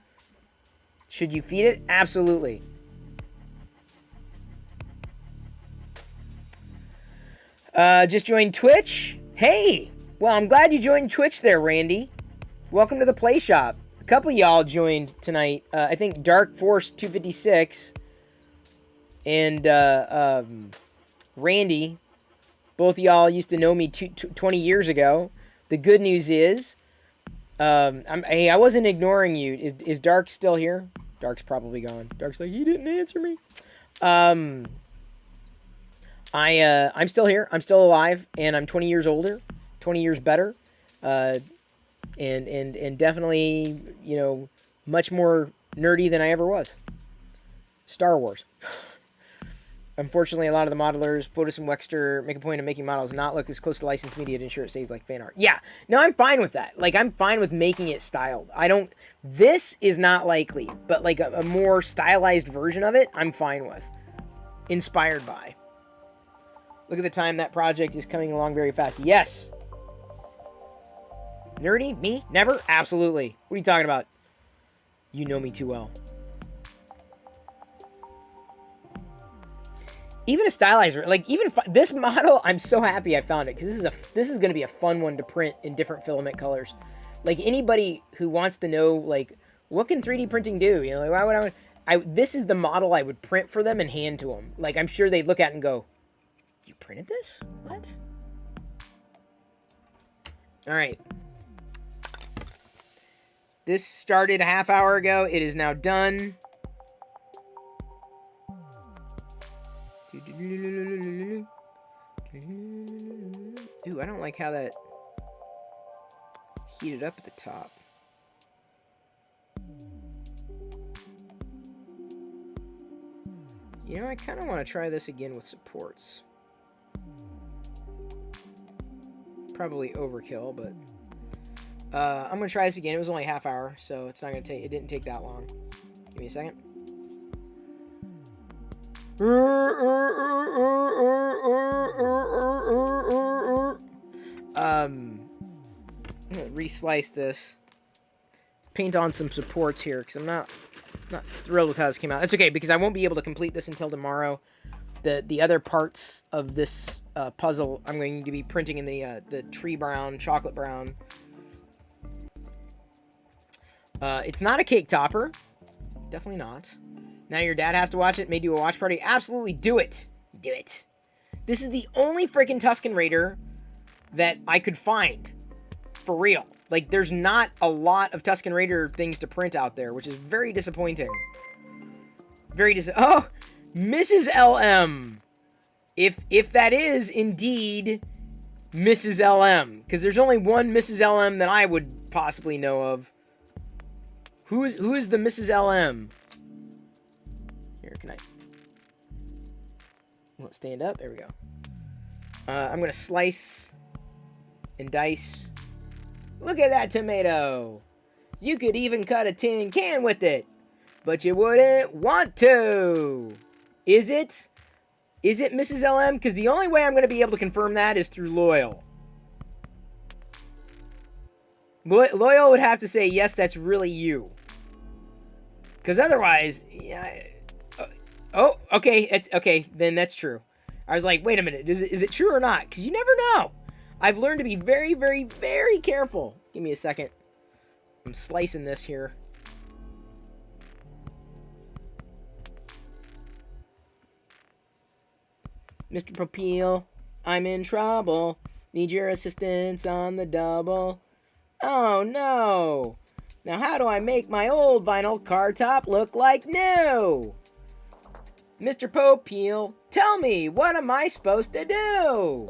Should you feed it? Absolutely. Just joined Twitch. Hey! Well, I'm glad you joined Twitch there, Randy. Welcome to the Play Shop. A couple of y'all joined tonight. I think Dark Force 256 and Randy. Both of y'all used to know me 20 years ago. The good news is, I wasn't ignoring you. Is Dark still here? Dark's probably gone. Dark's like, he didn't answer me. I'm still here. I'm still alive, and I'm 20 years older, 20 years better, and definitely, you know, much more nerdy than I ever was. Star Wars. Unfortunately, a lot of the modelers, Fotis and Wextur, make a point of making models not look as close to licensed media to ensure it stays like fan art. Yeah, no, I'm fine with that. Like, I'm fine with making it styled. This is not likely, but like a more stylized version of it, I'm fine with. Inspired by. Look at the time that project is coming along very fast. Yes. Nerdy? Me? Never? Absolutely. What are you talking about? You know me too well. Even a stylizer, like even this model, I'm so happy I found it because this is going to be a fun one to print in different filament colors. Like anybody who wants to know, like, what can 3D printing do? You know, like, why would this is the model I would print for them and hand to them. Like, I'm sure they'd look at it and go, "You printed this? What?" All right. This started a half hour ago. It is now done. Ooh, I don't like how that heated up at the top. You know, I kind of want to try this again with supports. Probably overkill, but I'm gonna try this again. It was only a half hour, so it's not gonna take. It didn't take that long. Give me a second. I'm gonna reslice this. Paint on some supports here, because I'm not thrilled with how this came out. That's okay, because I won't be able to complete this until tomorrow. The other parts of this puzzle I'm going to be printing in the tree brown, chocolate brown. It's not a cake topper. Definitely not. Now your dad has to watch it. May do a watch party. Absolutely do it. Do it. This is the only freaking Tuscan Raider that I could find. For real. Like, there's not a lot of Tuscan Raider things to print out there, which is very disappointing. Oh! Mrs. LM. If that is indeed Mrs. LM. Because there's only one Mrs. LM that I would possibly know of. Who is the Mrs. LM? Here, can I... Let's stand up. There we go. I'm going to slice and dice. Look at that tomato. You could even cut a tin can with it. But you wouldn't want to. Is it? Is it Mrs. LM? Because the only way I'm going to be able to confirm that is through Loyal. Loyal would have to say, yes, that's really you. Because otherwise, yeah. Oh, okay. Okay, then that's true. I was like, wait a minute. Is it true or not? Because you never know. I've learned to be very, very, very careful. Give me a second. I'm slicing this here. Mr. Propeel, I'm in trouble. Need your assistance on the double. Oh, no. Now, how do I make my old vinyl car top look like new? Mr. Propeel, tell me, what am I supposed to do?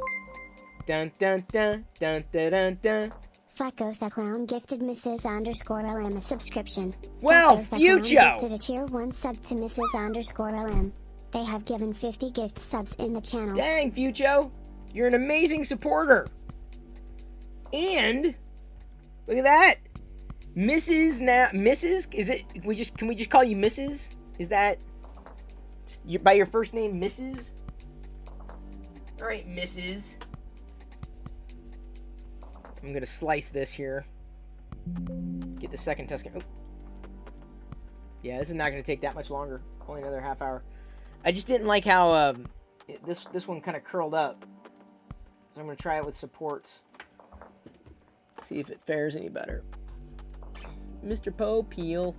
Dun, dun, dun, dun, dun, dun, dun. Fucko the Clown gifted Mrs_LM a subscription. Well, Fucko the Fucho! Clown gifted a tier 1 sub to Mrs_LM. They have given 50 gift subs in the channel. Dang, Fucho! You're an amazing supporter! And, look at that! Mrs. Is it, can we just call you Mrs.? Is that, by your first name, Mrs.? Alright, Mrs. I'm gonna slice this here. Get the second Tuscan. Oh. Yeah, this is not gonna take that much longer. Only another half hour. I just didn't like how this one kind of curled up. So I'm gonna try it with supports. See if it fares any better. Mr. Propeel,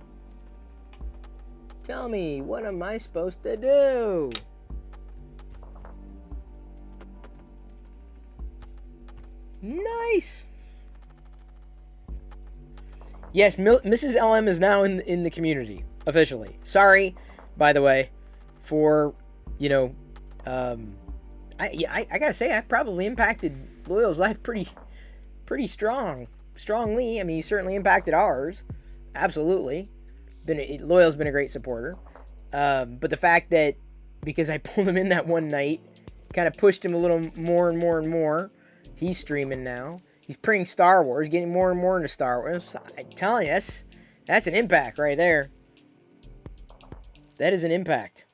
tell me, what am I supposed to do? Nice. Yes, Mrs. LM is now in the community officially. Sorry, by the way, for I gotta say I probably impacted Loyal's life pretty strongly. I mean, he certainly impacted ours. Absolutely. Loyal's been a great supporter. But the fact that, because I pulled him in that one night, kind of pushed him a little more and more and more. He's streaming now. He's printing Star Wars, getting more and more into Star Wars. I'm telling you, that's an impact right there. That is an impact.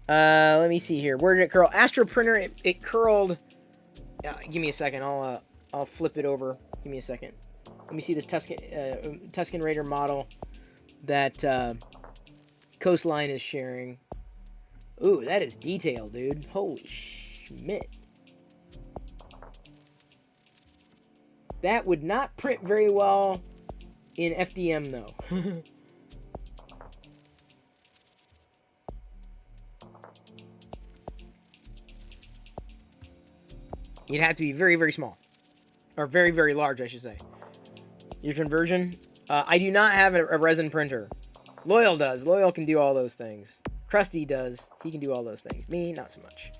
Let me see here. Where did it curl? Astro Printer, it curled. Give me a second. I'll flip it over. Give me a second. Let me see this Tuscan Raider model that Coastline is sharing. Ooh, that is detailed, dude. Holy shit. That would not print very well in FDM, though. You'd have to be very, very small. Or very, very large, I should say. Your conversion? I do not have a resin printer. Loyal does. Loyal can do all those things. Krusty does. He can do all those things. Me, not so much.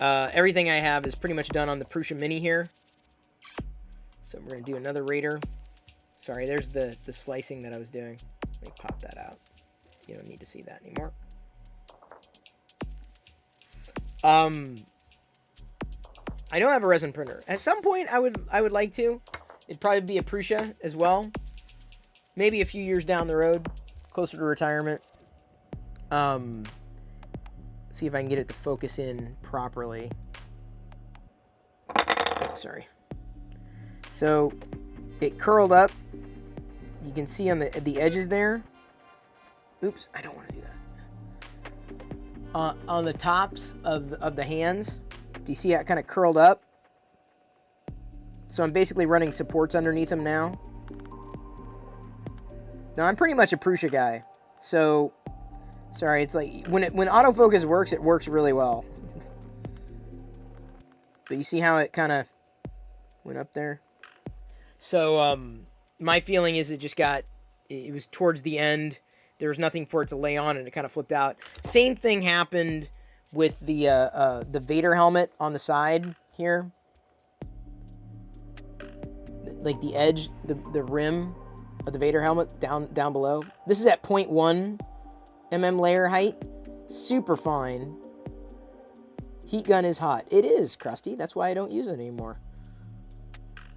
Everything I have is pretty much done on the Prusa Mini here. So we're going to do another Raider. Sorry, there's the slicing that I was doing. Let me pop that out. You don't need to see that anymore. I don't have a resin printer. At some point, I would like to. It'd probably be a Prusa as well. Maybe a few years down the road, closer to retirement. See if I can get it to focus in properly. Oops. sorry. So it curled up. You can see on the edges there. Oops, I don't want to do that. On the tops of the hands, do you see how it kind of curled up? So I'm basically running supports underneath them now. Now I'm pretty much a Prusa guy. So, sorry, it's like when autofocus works, it works really well. But you see how it kind of went up there? So, my feeling is it was towards the end. There was nothing for it to lay on, and it kind of flipped out. Same thing happened with the Vader helmet on the side here. Like the edge, the rim of the Vader helmet down below. This is at 0.1 mm layer height. Super fine. Heat gun is hot. It is, Krusty. That's why I don't use it anymore.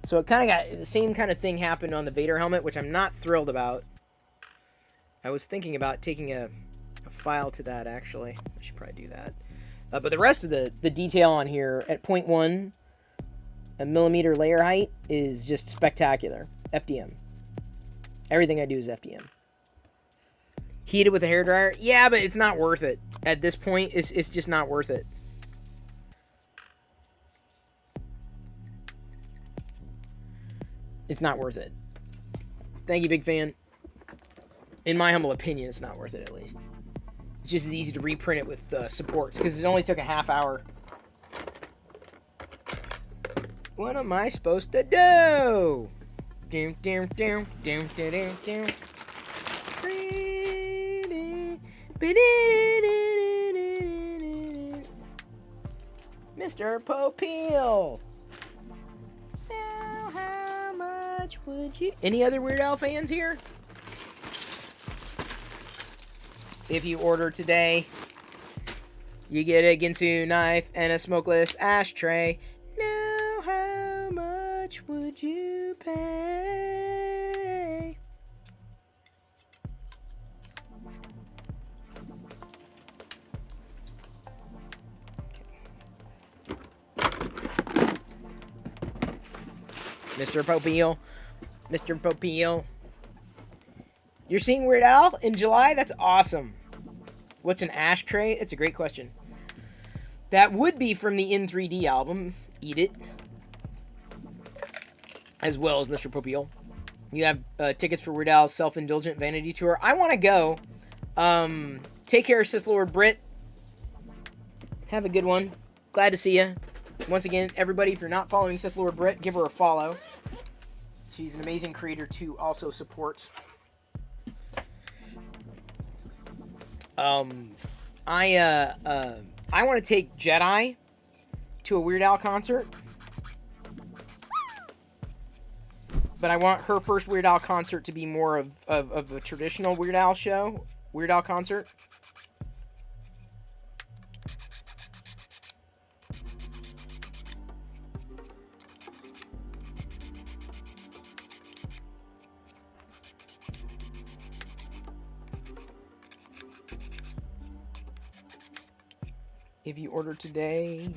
So it kind of got the same kind of thing happened on the Vader helmet, which I'm not thrilled about. I was thinking about taking a file to that, actually. I should probably do that. But the rest of the detail on here at 0.1 millimeter layer height is just spectacular. FDM. Everything I do is FDM. Heated with a hairdryer? Yeah, but it's not worth it. At this point, it's just not worth it. It's not worth it. Thank you, big fan. In my humble opinion, it's not worth it, at least. It's just as easy to reprint it with supports, because it only took a half hour. What am I supposed to do? Doom, doom, doom, doom, doom, doom, doom. Mr. Popeil. Now, how much would you... Any other Weird Al fans here? If you order today, you get a Ginsu knife and a smokeless ashtray. Now, how much would you pay? Mr. Popeil. Mr. Popeil. You're seeing Weird Al in July? That's awesome. What's an ashtray? It's a great question. That would be from the In 3D album, Eat It. As well as Mr. Popeil. You have tickets for Weird Al's Self-Indulgent Vanity Tour. I want to go. Take care, Sith Lord Brit. Have a good one. Glad to see you. Once again, everybody, if you're not following Sith Lord Brit, give her a follow. She's an amazing creator to also support. I want to take Jedi to a Weird Al concert. But I want her first Weird Al concert to be more of a traditional Weird Al show. Weird Al concert. If you order today.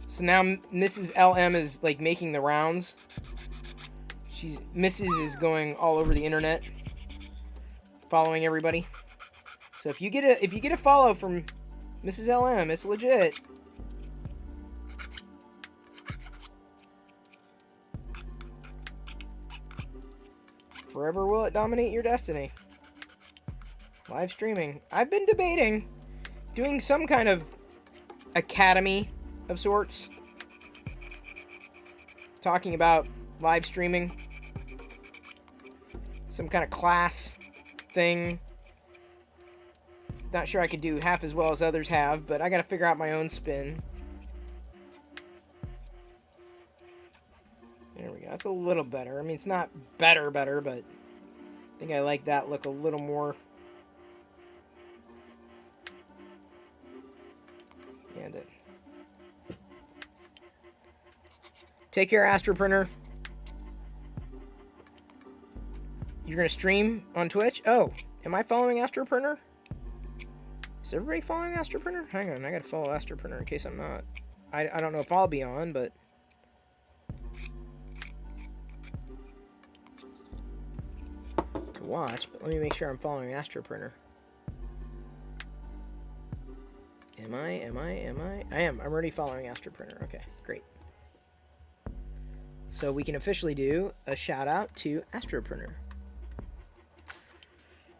So now Mrs. LM is like making the rounds. Mrs. is going all over the internet, following everybody. So if you get a follow from Mrs. LM, it's legit. Forever will it dominate your destiny. Live streaming. I've been debating doing some kind of academy of sorts. Talking about live streaming. Some kind of class thing. Not sure I could do half as well as others have, but I gotta figure out my own spin. There we go. That's a little better. I mean, it's not better, but I think I like that look a little more. And it. Take care, Astroprinter. You're gonna stream on Twitch? Oh, am I following Astroprinter? Is everybody following Astroprinter? Hang on, I gotta follow Astroprinter in case I'm not. I don't know if I'll be on, but... to watch, but let me make sure I'm following Astroprinter. Am I? I am. I'm already following Astroprinter. Okay, great. So we can officially do a shout out to Astroprinter.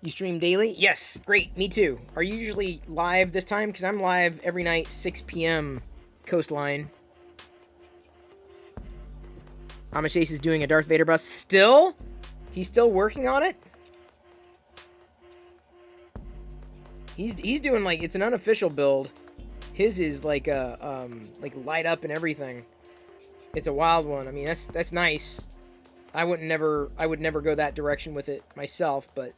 You stream daily? Yes, great, me too. Are you usually live this time? Because I'm live every night, 6 p.m. Coastline. Amachace is doing a Darth Vader bust. Still? He's still working on it? He's doing, like, it's an unofficial build. His is like a like light up and everything. It's a wild one. I mean, that's nice. I would never go that direction with it myself, but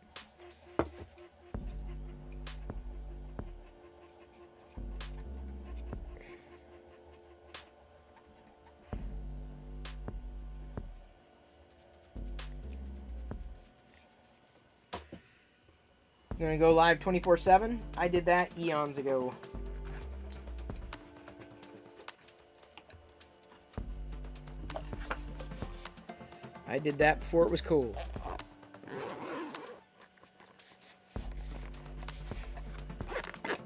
you gonna go live 24/7? I did that eons ago. I did that before it was cool.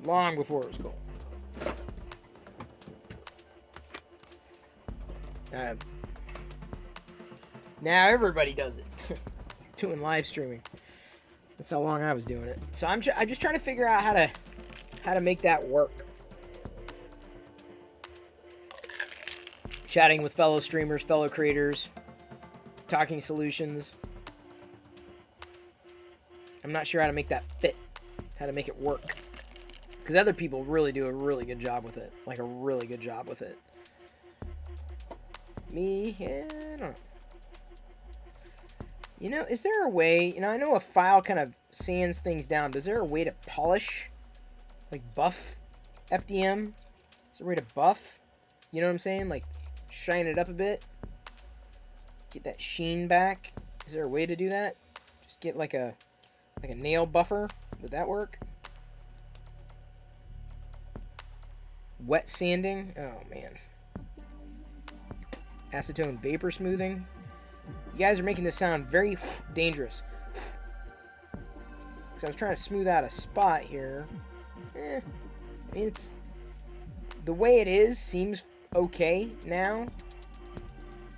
Long before it was cool. Now everybody does it. Doing live streaming. That's how long I was doing it. So I'm just trying to figure out how to make that work. Chatting with fellow streamers, fellow creators, talking solutions. I'm not sure how to make that fit, how to make it work. Because other people really do a really good job with it. Like a really good job with it. Me, yeah, I don't know. You know, is there a way, I know a file kind of sands things down, but is there a way to polish, like buff FDM? Is there a way to buff? You know what I'm saying? Like, shine it up a bit. Get that sheen back. Is there a way to do that? Just get like a nail buffer. Would that work? Wet sanding. Oh, man. Acetone vapor smoothing. You guys are making this sound very dangerous. Because I was trying to smooth out a spot here. I mean, it's... the way it is seems okay now.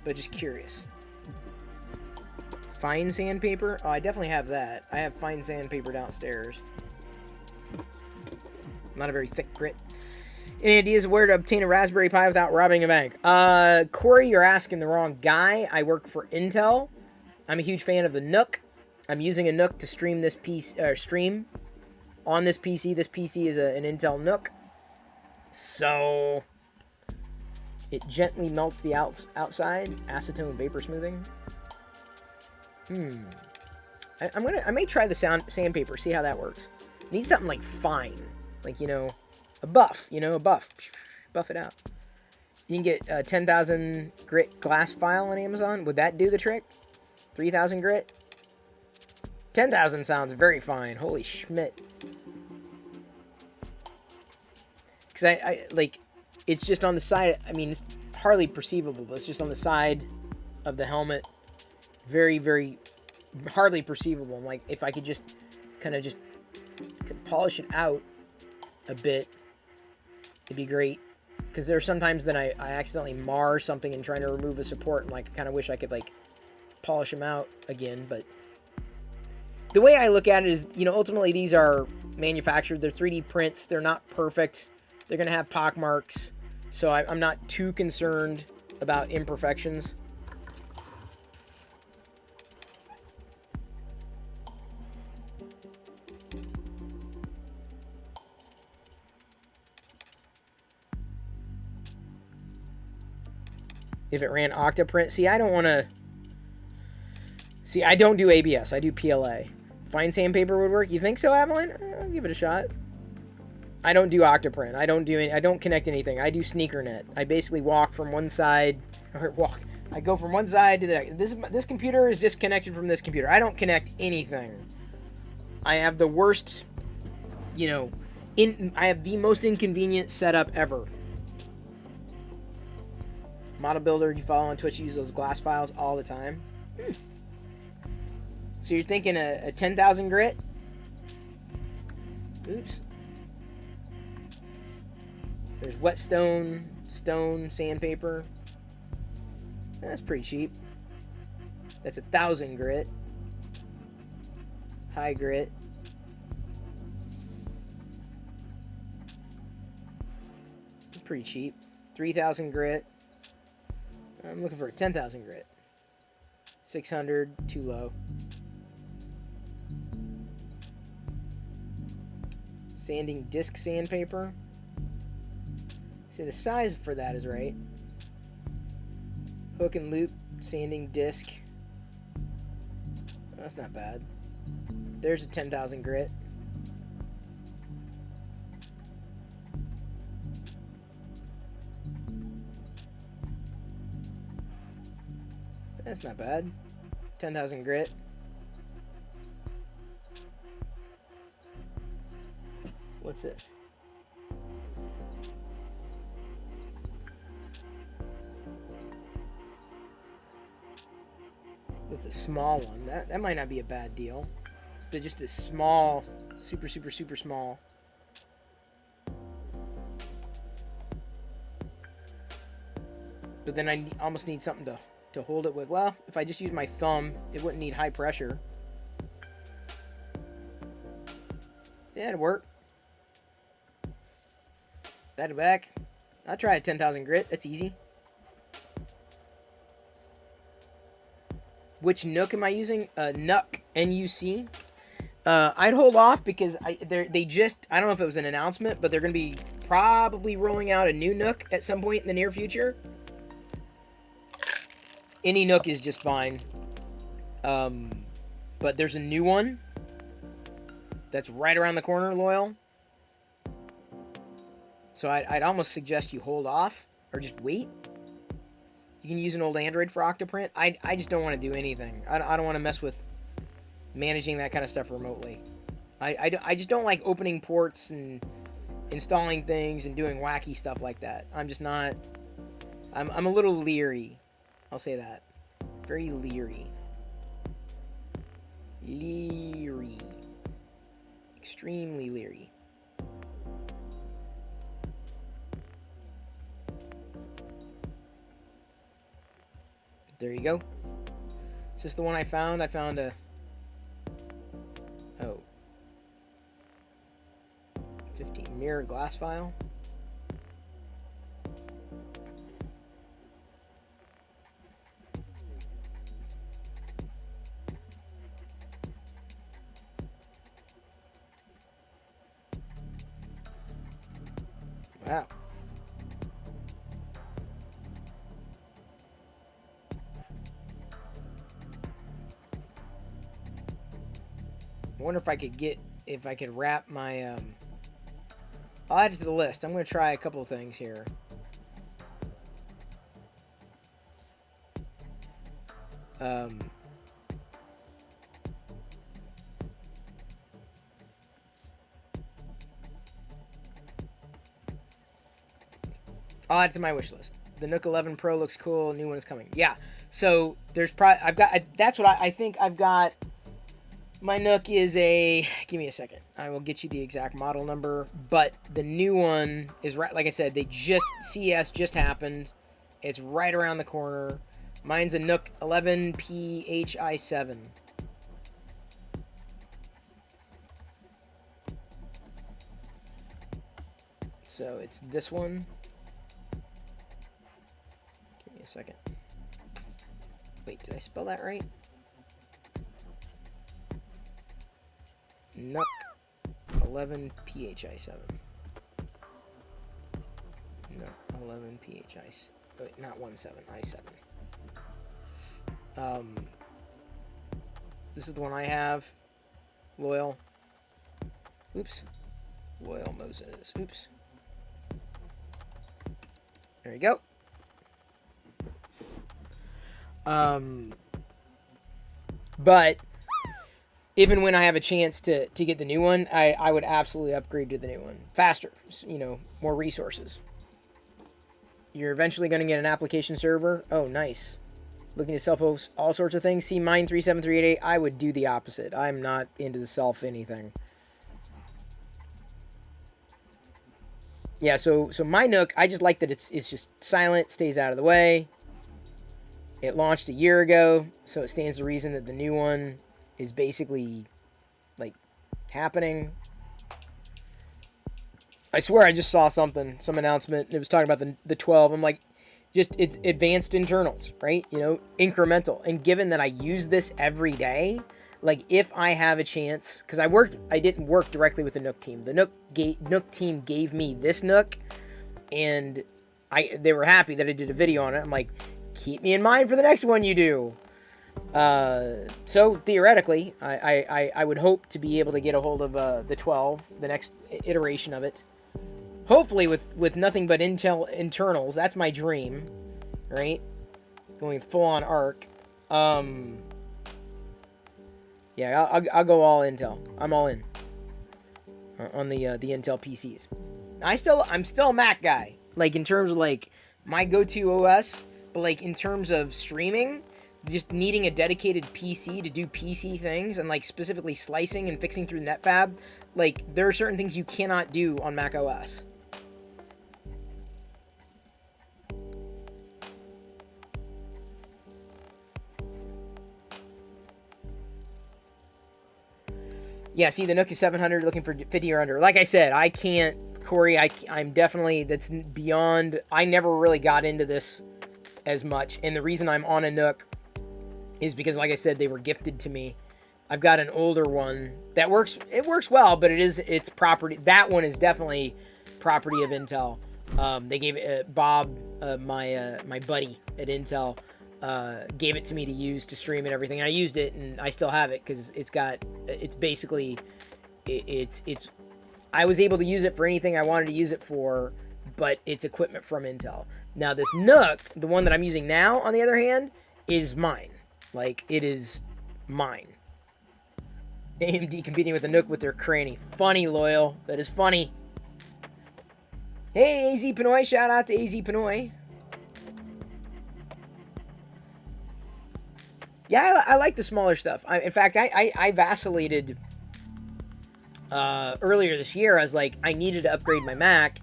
But just curious. Fine sandpaper? Oh, I definitely have that. I have fine sandpaper downstairs. Not a very thick grit. Any ideas of where to obtain a Raspberry Pi without robbing a bank? Corey, you're asking the wrong guy. I work for Intel. I'm a huge fan of the Nook. I'm using a Nook to stream this piece, stream on this PC. This PC is an Intel Nook. So it gently melts the outside. Acetone vapor smoothing. I may try the sandpaper, see how that works. Need something like fine. Like, a buff, a buff. Buff it out. You can get a 10,000 grit glass file on Amazon. Would that do the trick? 3,000 grit? 10,000 sounds very fine. Holy schmidt. Because I like, it's just on the side. I mean, it's hardly perceivable, but it's just on the side of the helmet. Very, very hardly perceivable. Like, if I could just kind of just polish it out a bit, it'd be great. Because there are sometimes that I accidentally mar something in trying to remove a support, and like I kind of wish I could like polish them out again. But the way I look at it is, ultimately these are manufactured. They're 3D prints. They're not perfect. They're gonna have pock marks. So I'm not too concerned about imperfections. If it ran Octoprint. See, I don't want to... See, I don't do ABS. I do PLA. Fine sandpaper would work. You think so, Avalon? I'll give it a shot. I don't do Octoprint. I don't connect anything. I do SneakerNet. I basically walk from one side... I go from one side to the next. This computer is disconnected from this computer. I don't connect anything. I have the worst, I have the most inconvenient setup ever. Model builder you follow on Twitch use those glass files all the time. So you're thinking a 10,000 grit? Oops. There's wet stone, sandpaper. That's pretty cheap. That's 1,000 grit. High grit. Pretty cheap. 3,000 grit. I'm looking for a 10,000 grit. 600, too low. Sanding disc sandpaper. See, the size for that is right. Hook and loop sanding disc. That's not bad. There's a 10,000 grit. That's not bad. 10,000 grit. What's this? That's a small one. That might not be a bad deal. They're just a small, super small. But then I almost need something to hold it with. Well, if I just use my thumb, it wouldn't need high pressure. Yeah, it'd work. That back. I'll try a 10,000 grit. That's easy. Which Nook am I using? Nuck, N-U-C. I'd hold off because they just, I don't know if it was an announcement, but they're going to be probably rolling out a new Nook at some point in the near future. Any Nook is just fine. But there's a new one that's right around the corner, Loyal. So I'd almost suggest you hold off or just wait. You can use an old Android for Octoprint. I just don't want to do anything. I don't want to mess with managing that kind of stuff remotely. I just don't like opening ports and installing things and doing wacky stuff like that. I'm just not... I'm a little leery. I'll say that. Very leery. Leery. Extremely leery. There you go. Is this the one I found? I found a... Oh. 15 mirror glass file. Wow. I wonder if I could wrap my, I'll add it to the list. I'm going to try a couple of things here. I'll add it to my wish list. The Nook 11 Pro looks cool. New one is coming. Yeah. So there's that's what I think I've got. My Nook is a, give me a second. I will get you the exact model number, but the new one is right. Like I said, CES just happened. It's right around the corner. Mine's a Nook 11 PHI7. So it's this one. Give me a second. Wait, did I spell that right? Nook 11 PHI7. Nook 11 PHI7. Wait, not 17, i7. This is the one I have. Loyal. Oops. Loyal Moses. Oops. There you go. But if and when I have a chance to get the new one, I would absolutely upgrade to the new one. Faster, you know, more resources. You're eventually going to get an application server. Oh, nice. Looking to self-host all sorts of things. See, mine 37388, I would do the opposite. I'm not into the self anything. Yeah, so my Nook, I just like that it's just silent, stays out of the way. It launched a year ago, so it stands to reason that the new one is basically, like, happening. I swear I just saw some announcement. It was talking about the 12. I'm like, just, it's advanced internals, right? You know, incremental. And given that I use this every day, like, if I have a chance, because I didn't work directly with the Nook team. The Nook team gave me this Nook, and they were happy that I did a video on it. I'm like, keep me in mind for the next one you do. So theoretically, I would hope to be able to get a hold of the 12, the next iteration of it. Hopefully with nothing but Intel internals. That's my dream, right? Going full on ARC. Yeah, I'll go all Intel. I'm all in on the Intel PCs. I'm still a Mac guy. Like, in terms of, like, my go-to OS, but, like, in terms of streaming, just needing a dedicated PC to do PC things, and, like, specifically slicing and fixing through NetFab, like, there are certain things you cannot do on Mac OS. Yeah, see, the Nook is 700, looking for 50 or under. Like I said, I can't, Corey, I'm definitely, that's beyond, I never really got into this as much. And the reason I'm on a Nook is because, like I said, they were gifted to me. I've got an older one that works, it works well, but it's property. That one is definitely property of Intel. They gave it, Bob, my buddy at Intel, gave it to me to use to stream and everything. I used it, and I still have it because it's basically, I was able to use it for anything I wanted to use it for, but it's equipment from Intel. Now this Nook, the one that I'm using now, on the other hand, is mine. Like, it is mine. AMD competing with the Nook with their cranny. Funny, Loyal. That is funny. Hey, AZ Pinoy. Shout out to AZ Pinoy. Yeah, I like the smaller stuff. In fact, I vacillated earlier this year. I was like, I needed to upgrade my Mac.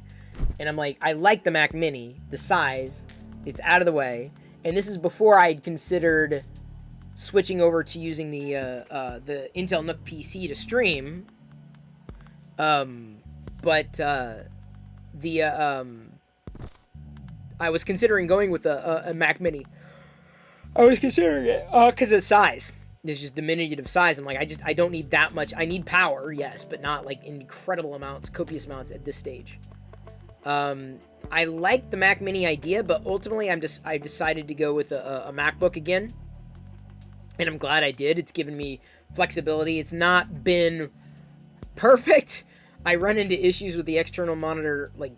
And I'm like, I like the Mac Mini, the size. It's out of the way. And this is before I'd considered switching over to using the Intel Nook PC to stream. I was considering going with a Mac Mini. I was considering it because of size. There's just diminutive size. I'm like, I don't need that much. I need power, yes, but not like incredible amounts, copious amounts at this stage. I like the Mac Mini idea, but ultimately I decided to go with a MacBook again. And I'm glad I did. It's given me flexibility. It's not been perfect. I run into issues with the external monitor, like,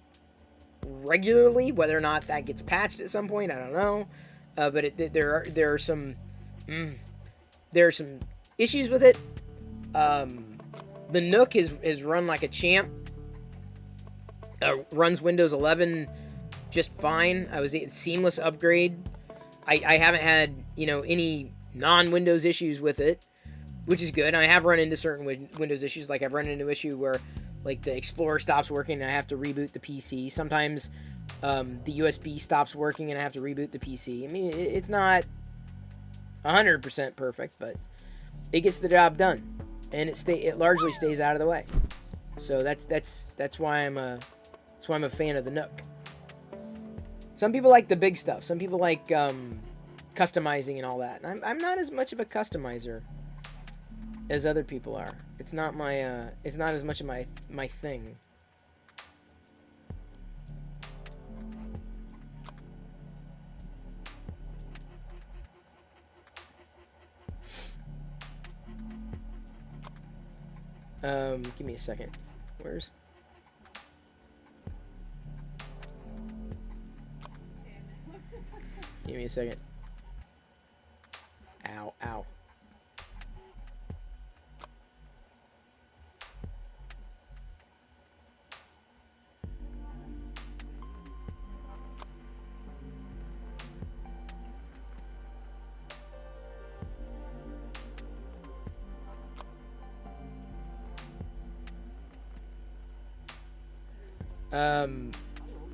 regularly. Whether or not that gets patched at some point, I don't know. But there are some issues with it. The Nook is run like a champ. Runs Windows 11 just fine. Seamless upgrade. I haven't had, any non-Windows issues with it, which is good. I have run into certain Windows issues. Like, I've run into an issue where, like, the Explorer stops working and I have to reboot the PC. Sometimes the USB stops working and I have to reboot the PC. I mean, it's not 100% perfect, but it gets the job done, and it largely stays out of the way. So that's why I'm a fan of the Nook. Some people like the big stuff. Some people like customizing and all that. And I'm not as much of a customizer as other people are. It's not it's not as much of my thing. Give me a second. Give me a second. Ow.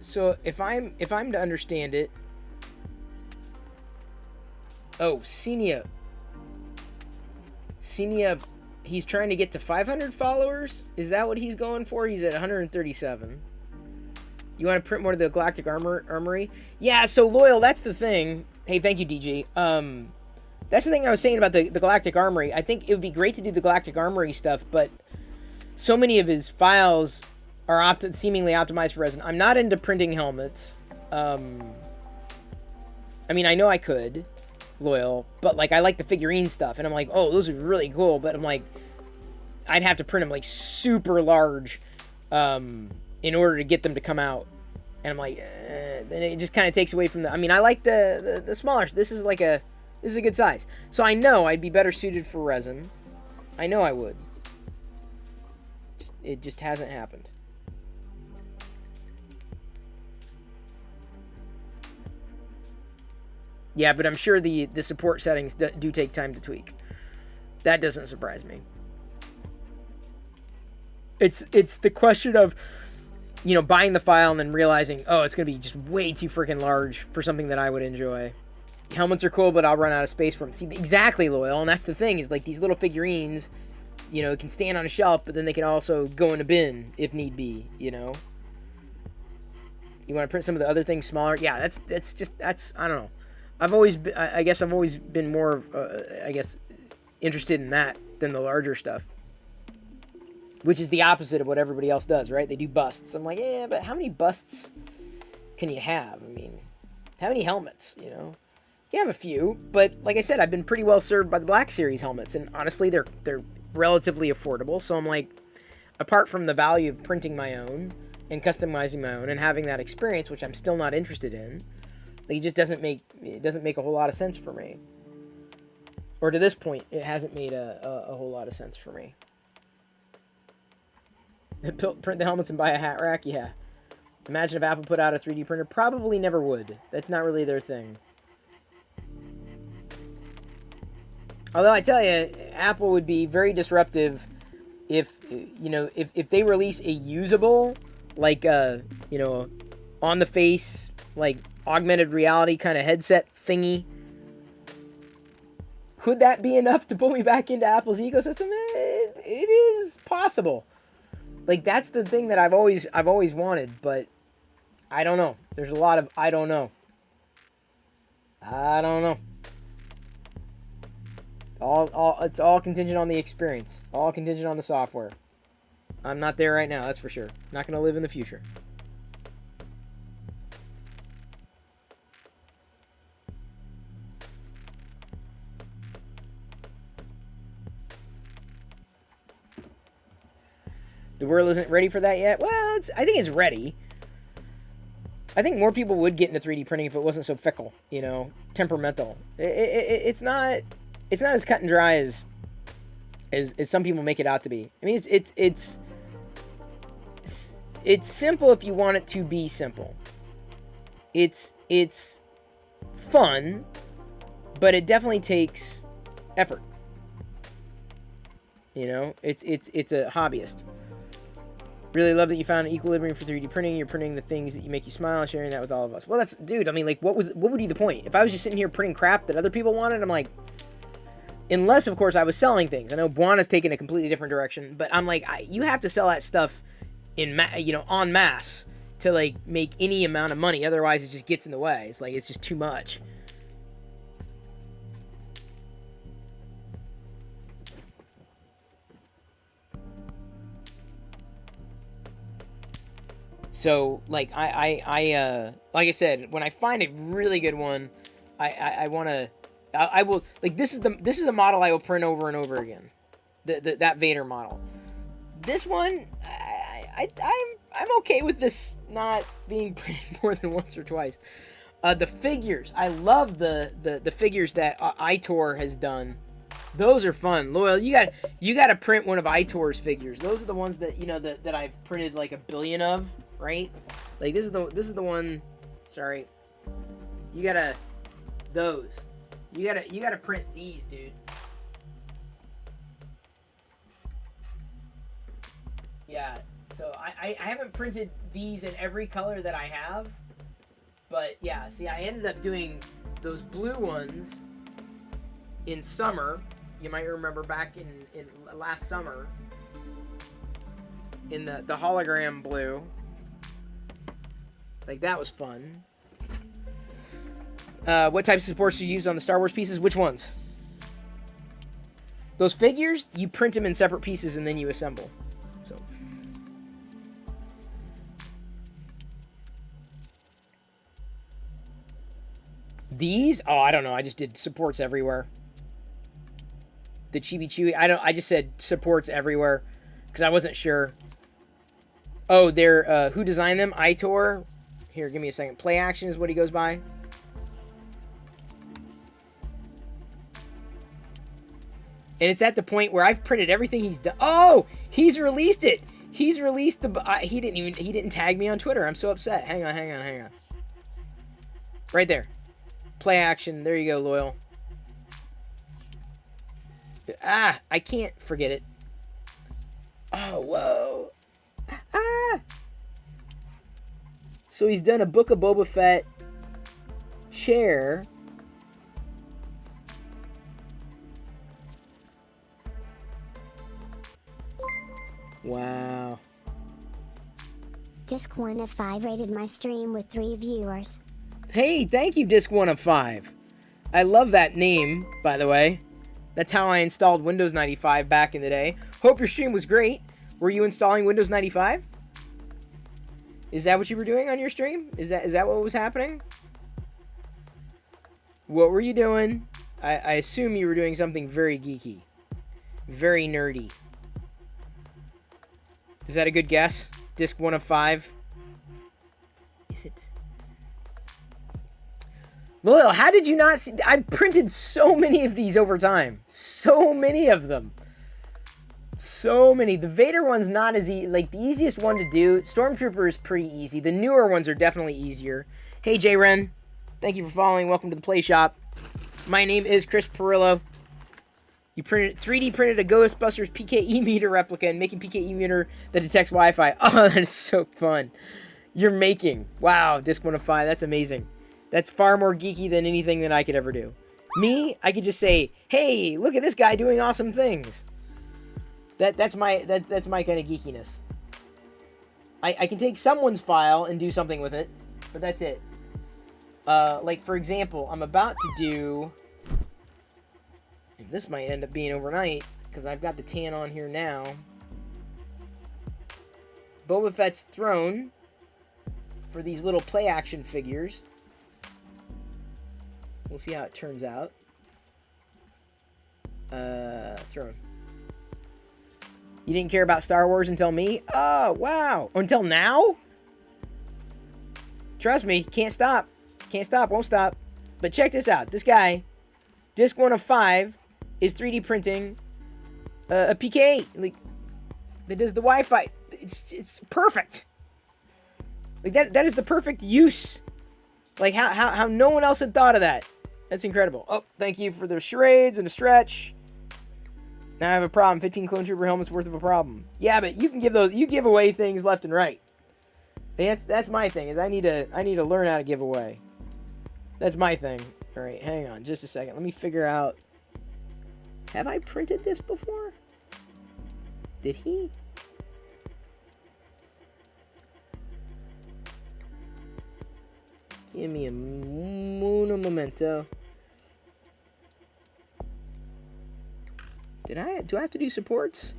So if I'm to understand it, Senia, he's trying to get to 500 followers. Is that what he's going for? He's at 137. You want to print more of the Galactic Armory? Yeah. So Loyal, that's the thing. Hey, thank you, DG. That's the thing I was saying about the Galactic Armory. I think it would be great to do the Galactic Armory stuff, but so many of his files are seemingly optimized for resin. I'm not into printing helmets. I mean, I know I could, Loyal, but like I like the figurine stuff, and I'm like, oh, those are really cool. But I'm like, I'd have to print them like super large in order to get them to come out, and I'm like, then it just kind of takes away from the. I mean, I like the smaller. This is a good size, so I know I'd be better suited for resin. I know I would. It just hasn't happened. Yeah, but I'm sure the support settings do take time to tweak. That doesn't surprise me. It's the question of, you know, buying the file and then realizing, oh, it's going to be just way too freaking large for something that I would enjoy. Helmets are cool, but I'll run out of space for them. See, exactly, Loyal, and that's the thing, is like these little figurines, you know, can stand on a shelf, but then they can also go in a bin if need be, you know? You want to print some of the other things smaller? Yeah, that's I don't know. I guess I've always been more, interested in that than the larger stuff. Which is the opposite of what everybody else does, right? They do busts. I'm like, yeah, but how many busts can you have? I mean, how many helmets, you know? You have a few, but like I said, I've been pretty well served by the Black Series helmets, and honestly, they're relatively affordable, so I'm like, apart from the value of printing my own and customizing my own and having that experience, which I'm still not interested in, like, it just doesn't make a whole lot of sense for me. Or to this point, it hasn't made a whole lot of sense for me. Print the helmets and buy a hat rack? Yeah. Imagine if Apple put out a 3D printer. Probably never would. That's not really their thing. Although I tell you, Apple would be very disruptive if, you know, if they release a usable, like, you know, on the face, like, augmented reality kind of headset thingy. Could that be enough to pull me back into Apple's ecosystem? It is possible. Like, that's the thing that I've always wanted, but I don't know. There's a lot of I don't know. I don't know. It's all contingent on the experience. All contingent on the software. I'm not there right now, that's for sure. Not going to live in the future. The world isn't ready for that yet? Well, I think it's ready. I think more people would get into 3D printing if it wasn't so fickle, you know, temperamental. It's not as cut and dry as some people make it out to be. I mean, it's simple if you want it to be simple. It's fun, but it definitely takes effort. You know, it's a hobbyist. Really love that you found an equilibrium for 3D printing. You're printing the things that make you smile, sharing that with all of us. Well, that's, dude, I mean, like, what would be the point? If I was just sitting here printing crap that other people wanted, I'm like, unless, of course, I was selling things. I know Buana's taken a completely different direction, but I'm like, you have to sell that stuff en masse to, like, make any amount of money. Otherwise, it just gets in the way. It's like, it's just too much. So, like, like I said, when I find a really good one, I will, like, this is a model I will print over and over again. That Vader model. This one, I'm okay with this not being printed more than once or twice. The figures, I love the figures that Itor has done. Those are fun. Loyal, you got to print one of Itor's figures. Those are the ones that, you know, that I've printed like a billion of, right? Like, this is the one. Sorry, you gotta print these, dude. Yeah, So I haven't printed these in every color that I have. But yeah, see, I ended up doing those blue ones in summer. You might remember back in last summer in the hologram blue. Like, that was fun. What types of supports do you use on the Star Wars pieces? Which ones? Those figures, you print them in separate pieces and then you assemble. So. These? Oh, I don't know. I just did supports everywhere. The Chibi Chewy. I just said supports everywhere because I wasn't sure. Oh, they're who designed them? Itor. Here, give me a second. Play Action is what he goes by. And it's at the point where I've printed everything he's done. Oh, he's released it. He's released the. He didn't tag me on Twitter. I'm so upset. Hang on. Right there. Play Action. There you go, Loyal. Ah, I can't forget it. Oh, whoa. Ah. So he's done a Book of Boba Fett chair. Wow. Disc 1 of 5 rated my stream with 3 viewers. Hey, thank you, Disc 1 of 5. I love that name, by the way. That's how I installed Windows 95 back in the day. Hope your stream was great. Were you installing Windows 95? Is that what you were doing on your stream? Is that what was happening? What were you doing? I assume you were doing something very geeky. Very nerdy. Is that a good guess? Disc 1 of 5? Is it? Loyal, how did you not see? I printed so many of these over time. So many of them. So many. The Vader one's not as easy. Like, the easiest one to do. Stormtrooper is pretty easy. The newer ones are definitely easier. Hey, J Ren. Thank you for following. Welcome to the Play Shop. My name is Chris Perillo. You 3D printed a Ghostbusters PKE meter replica and making PKE meter that detects Wi-Fi. Oh, that is so fun. You're making. Wow, Disc 1 of 5. That's amazing. That's far more geeky than anything that I could ever do. Me, I could just say, hey, look at this guy doing awesome things. That's my kind of geekiness. I can take someone's file and do something with it, but that's it. Like, for example, I'm about to do... And this might end up being overnight, because I've got the tan on here now. Boba Fett's throne for these little play action figures. We'll see how it turns out. Throne. You didn't care about Star Wars until me? Oh, wow. Until now? Trust me, can't stop. Can't stop, won't stop. But check this out. This guy, Disc 1 of 5, is 3D printing a PK. Like, that does the Wi-Fi. It's perfect. Like, that is the perfect use. Like, how no one else had thought of that. That's incredible. Oh, thank you for the charades and the stretch. Now I have a problem. 15 Clone Trooper helmets worth of a problem. Yeah, but you can give those. You give away things left and right. That's my thing. Is I need to learn how to give away. That's my thing. All right, hang on, just a second. Let me figure out. Have I printed this before? Did he? Give me a momento. Do I have to do supports?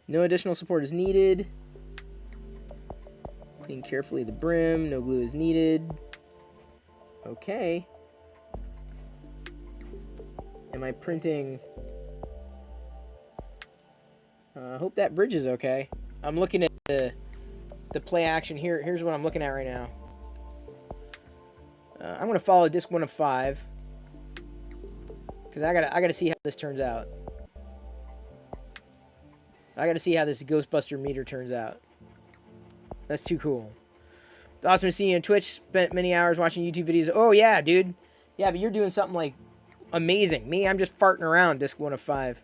No additional support is needed. Clean carefully the brim. No glue is needed. Okay. Am I printing? I hope that bridge is okay. I'm looking at the play action here. Here's what I'm looking at right now. I'm gonna follow Disc 1 of 5 because I gotta see how this turns out. I gotta see how this Ghostbuster meter turns out. That's too cool. It's awesome to see you on Twitch. Spent many hours watching YouTube videos. Oh yeah, dude. Yeah, but you're doing something like amazing. Me, I'm just farting around. Disc 1 of 5.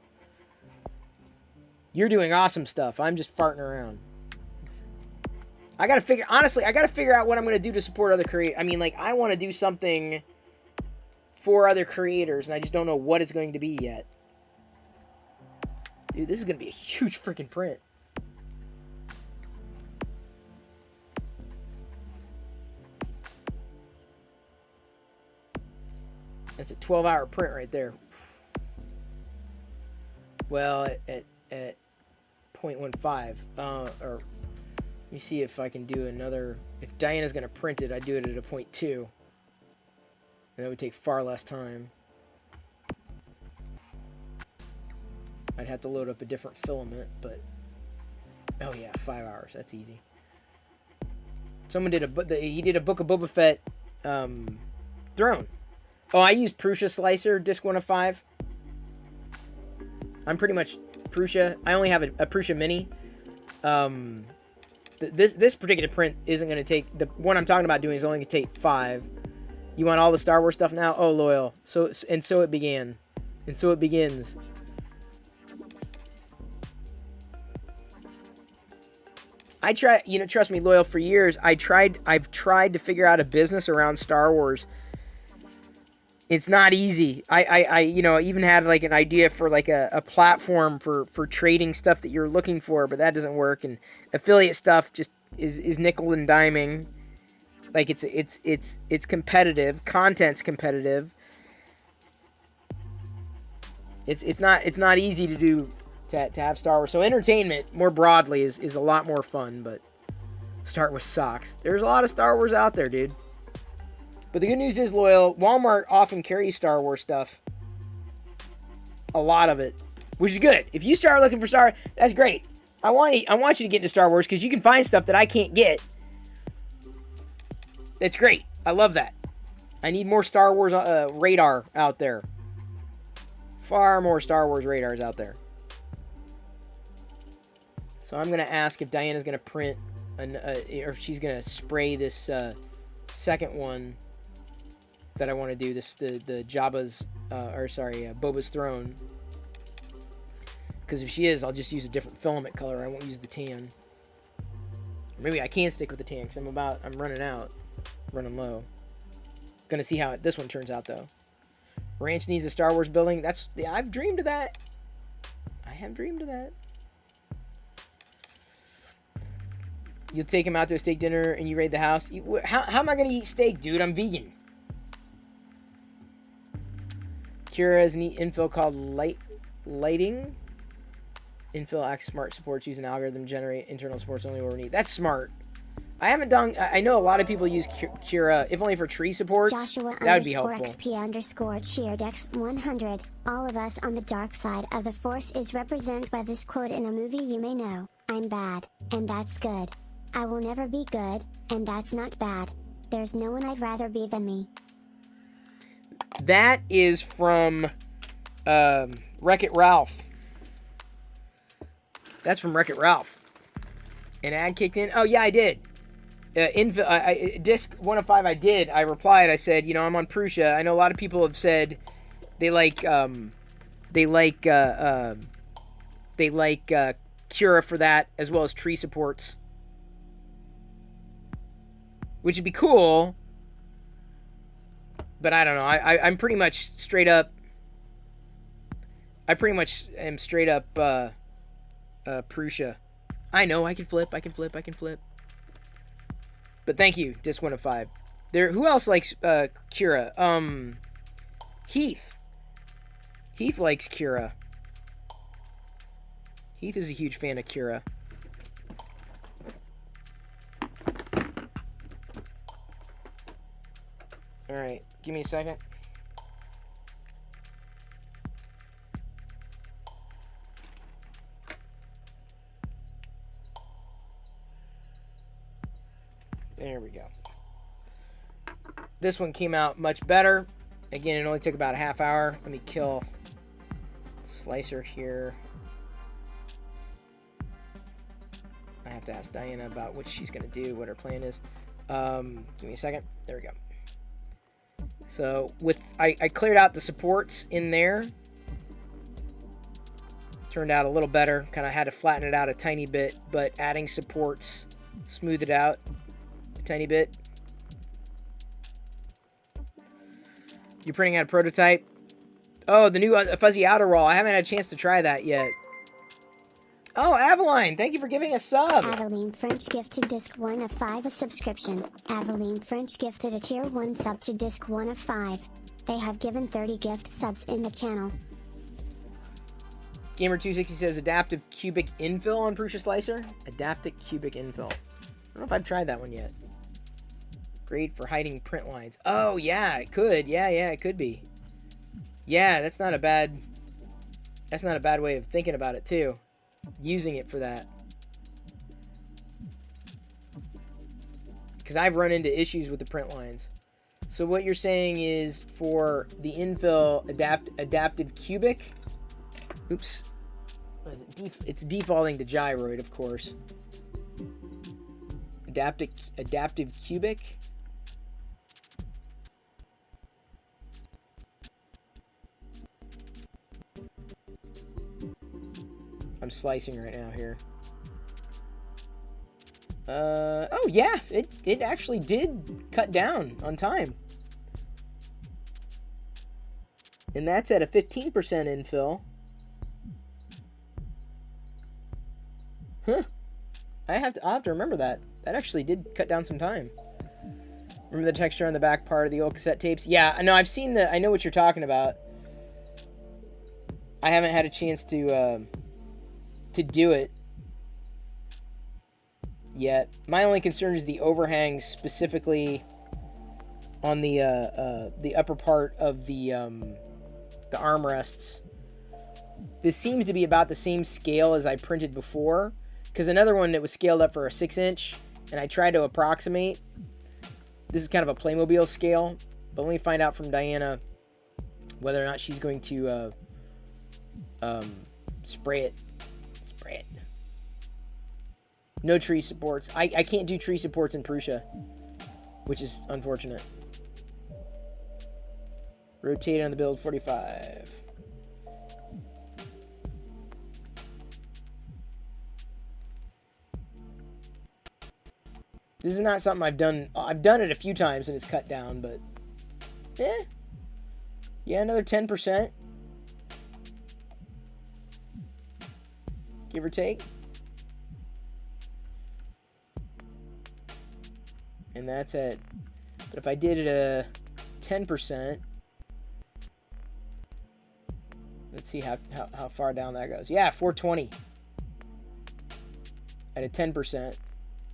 You're doing awesome stuff. I'm just farting around. I gotta figure, honestly, I gotta figure out what I'm gonna do to support other creators. I mean, like, I want to do something for other creators, and I just don't know what it's going to be yet. Dude, this is gonna be a huge freaking print. That's a 12-hour print right there. Well, at 0.15, or let me see if I can do another. If Diana's gonna print it, I'd do it at a 0.2, and that would take far less time. I'd have to load up a different filament, but oh yeah, 5 hours. That's easy. Someone did he did a Book of Boba Fett throne. Oh, I use Prusa Slicer, disc 1 of 5. I'm pretty much Prusa. I only have a Prusa Mini. This particular print isn't going to take... The one I'm talking about doing is only going to take 5. You want all the Star Wars stuff now? Oh, loyal. So it began. And so it begins. I try... You know, trust me, loyal, for years, I've tried to figure out a business around Star Wars. It's not easy. I you know, even had like an idea for like a platform for trading stuff that you're looking for, but that doesn't work. And affiliate stuff just is nickel and diming. Like it's competitive. Content's competitive. It's not easy to do to have Star Wars. So entertainment more broadly is a lot more fun. But start with socks. There's a lot of Star Wars out there, dude. But the good news is, loyal, Walmart often carries Star Wars stuff. A lot of it. Which is good. If you start looking for Star Wars, that's great. I want you to get into Star Wars because you can find stuff that I can't get. That's great. I love that. I need more Star Wars radar out there. Far more Star Wars radars out there. So I'm going to ask if Diana's going to print, or if she's going to spray this second one that I want to do, the Jabba's, Boba's throne. Because if she is, I'll just use a different filament color. I won't use the tan. Maybe I can stick with the tan because I'm running out, running low. Gonna see how this one turns out though. Ranch needs a Star Wars building. I've dreamed of that. I have dreamed of that. You'll take him out to a steak dinner and you raid the house. How am I gonna eat steak, dude? I'm vegan. Kira has a neat infill called lighting. Infill acts smart supports use an algorithm to generate internal supports only where we need. That's smart. I haven't done. I know a lot of people use Kira, if only for tree supports. Joshua that would be helpful. XP cheered X100. All of us on the dark side of the Force is represented by this quote in a movie you may know. I'm bad, and that's good. I will never be good, and that's not bad. There's no one I'd rather be than me. That is from Wreck-It Ralph. That's from Wreck-It Ralph. An ad kicked in. Oh yeah, I did. Disc 1 of 5. I did. I replied. I said, you know, I'm on Prusa. I know a lot of people have said they like Cura for that, as well as tree supports, which would be cool. But I don't know. I'm pretty much straight up. I pretty much am straight up Prusa. I know I can flip. But thank you, Disc 1 of 5. Who else likes Cura? Heath. Heath likes Cura. Heath is a huge fan of Cura. All right, give me a second. There we go. This one came out much better. Again, it only took about a half hour. Let me kill Slicer here. I have to ask Diana about what she's going to do, what her plan is. Give me a second. There we go. So I cleared out the supports in there. turned out a little better. Kind of had to flatten it out a tiny bit, but adding supports smoothed it out a tiny bit. You're printing out a prototype? Oh, the new fuzzy outer wall. I haven't had a chance to try that yet. Oh, Aveline, thank you for giving a sub. Aveline French gifted Disc 1 of 5 a subscription. Aveline French gifted a Tier 1 sub to Disc 1 of 5. They have given 30 gift subs in the channel. Gamer260 says adaptive cubic infill on Prusa Slicer. Adaptive cubic infill. I don't know if I've tried that one yet. Great for hiding print lines. Oh, yeah, it could. Yeah, it could be. Yeah, that's not a bad way of thinking about it, too. Using it for that. Because I've run into issues with the print lines. So what you're saying is for the infill adaptive cubic. Oops. What is it? It's defaulting to gyroid, of course. Adaptive cubic. I'm slicing right now here. Oh yeah, it actually did cut down on time. And that's at a 15% infill. Huh. I'll have to remember that. That actually did cut down some time. Remember the texture on the back part of the old cassette tapes? Yeah, I know. I know what you're talking about. I haven't had a chance to do it yet. My only concern is the overhangs, specifically on the upper part of the armrests. This seems to be about the same scale as I printed before, because another one that was scaled up for a 6-inch, and I tried to approximate. This is kind of a Playmobil scale, but let me find out from Diana whether or not she's going to spray it. No tree supports. I can't do tree supports in Prusa, which is unfortunate. Rotate on the build 45. This is not something I've done. I've done it a few times and it's cut down, but yeah, another 10%. Give or take. And that's at, but if I did it a 10%, let's see how far down that goes. Yeah, 420 at a 10%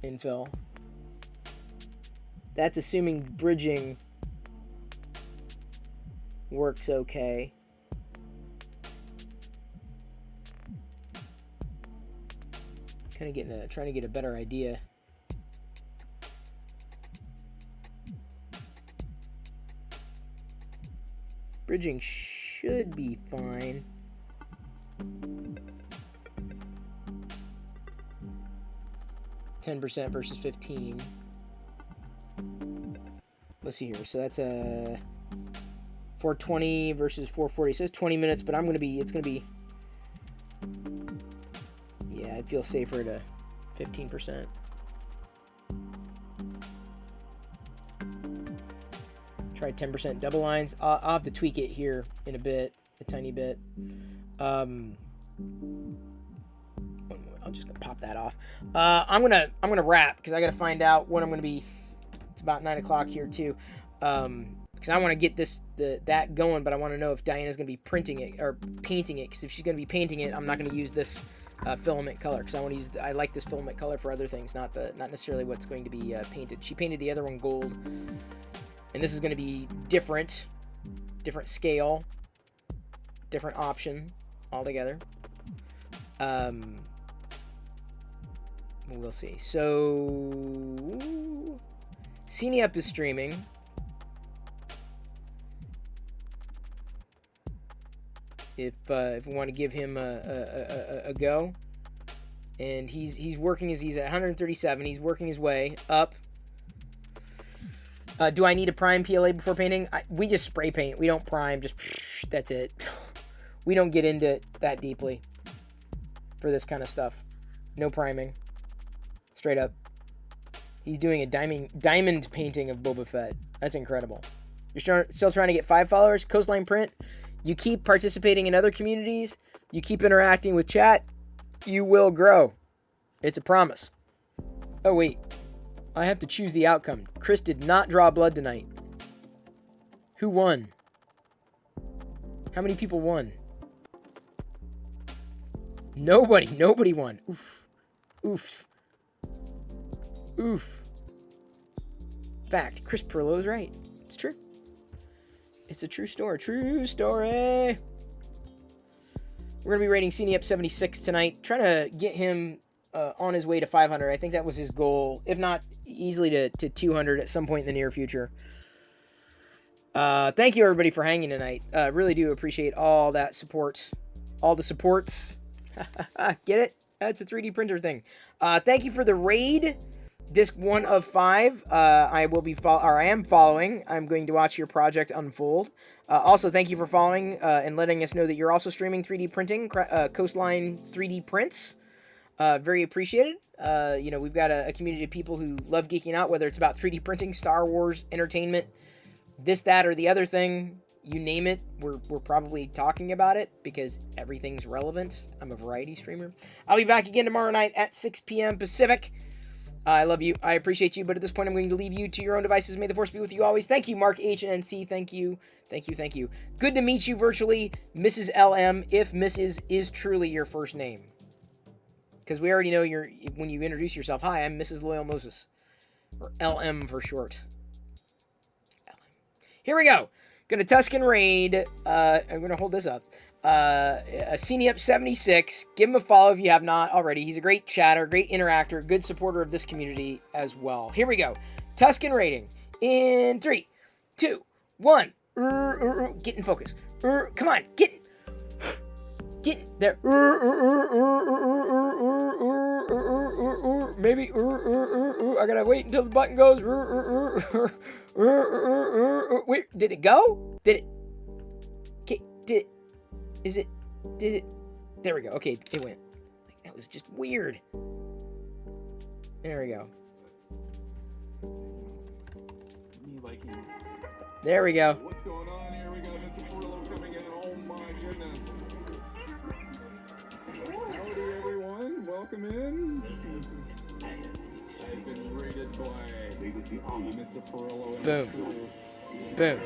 infill. That's assuming bridging works okay. Trying to get a better idea. Bridging should be fine. %10 versus 15. Let's see here. So that's a 420 versus 440. So it's 20 minutes, but it's gonna be. Yeah, I'd feel safer at a 15%. Try 10% double lines. I'll have to tweak it here in a bit, a tiny bit. I'll just gonna pop that off. I'm gonna wrap because I gotta find out when I'm gonna be. It's about 9 o'clock here too, because I want to get that going, but I want to know if Diana's gonna be printing it or painting it. Because if she's gonna be painting it, I'm not gonna use this filament color because I like this filament color for other things, not necessarily what's going to be painted. She painted the other one gold. And this is going to be different scale, different option altogether. We'll see. So, CineUp is streaming. If we want to give him a go, and he's working he's at 137. He's working his way up. Do I need a prime PLA before painting? We just spray paint. We don't prime. Just that's it. We don't get into it that deeply. for this kind of stuff. No priming. Straight up. He's doing a diamond painting of Boba Fett. That's incredible. You're still trying to get 5 followers? Coastline Print. You keep participating in other communities. You keep interacting with chat. You will grow. It's a promise. Oh, wait. I have to choose the outcome. Chris did not draw blood tonight. Who won? How many people won? Nobody. Nobody won. Oof. Oof. Oof. Fact. Chris Perlow is right. It's true. It's a true story. True story. We're going to be rating Cine up 76 tonight. Trying to get him on his way to 500. I think that was his goal. If not, easily to 200 at some point in the near future. Thank you, everybody, for hanging tonight. Really do appreciate all that support. All the supports. Get it? That's a 3D printer thing. Thank you for the raid. Disc 1 of 5. I am following. I'm going to watch your project unfold. Also, thank you for following and letting us know that you're also streaming 3D printing, Coastline 3D Prints. Very appreciated. We've got a community of people who love geeking out, whether it's about 3D printing, Star Wars, entertainment, this, that, or the other thing. You name it, we're probably talking about it because everything's relevant. I'm a variety streamer. I'll be back again tomorrow night at 6 p.m. Pacific. I love you. I appreciate you. But at this point, I'm going to leave you to your own devices. May the Force be with you always. Thank you, Mark H and NC. Thank you. Thank you. Thank you. Good to meet you virtually, Mrs. LM, if Mrs. is truly your first name. Because we already know when you introduce yourself. Hi, I'm Mrs. Loyal Moses. Or LM for short. LM. Here we go. Gonna Tuscan raid. I'm gonna hold this up. Cine up 76. Give him a follow if you have not already. He's a great chatter, great interactor, good supporter of this community as well. Here we go. Tuscan rating in 3, 2, 1. Get in focus. Come on, get in there. Maybe. I gotta wait until the button goes. Wait, did it go? Did it? Okay, did it? Is it? Did it? There we go. Okay, it went. That was just weird. There we go. There we go. What's going on here? We got Mr. Perillo coming in. Oh my goodness. Howdy everyone. Welcome in. I've been rated by Mr. Perillo. Boom. Boom.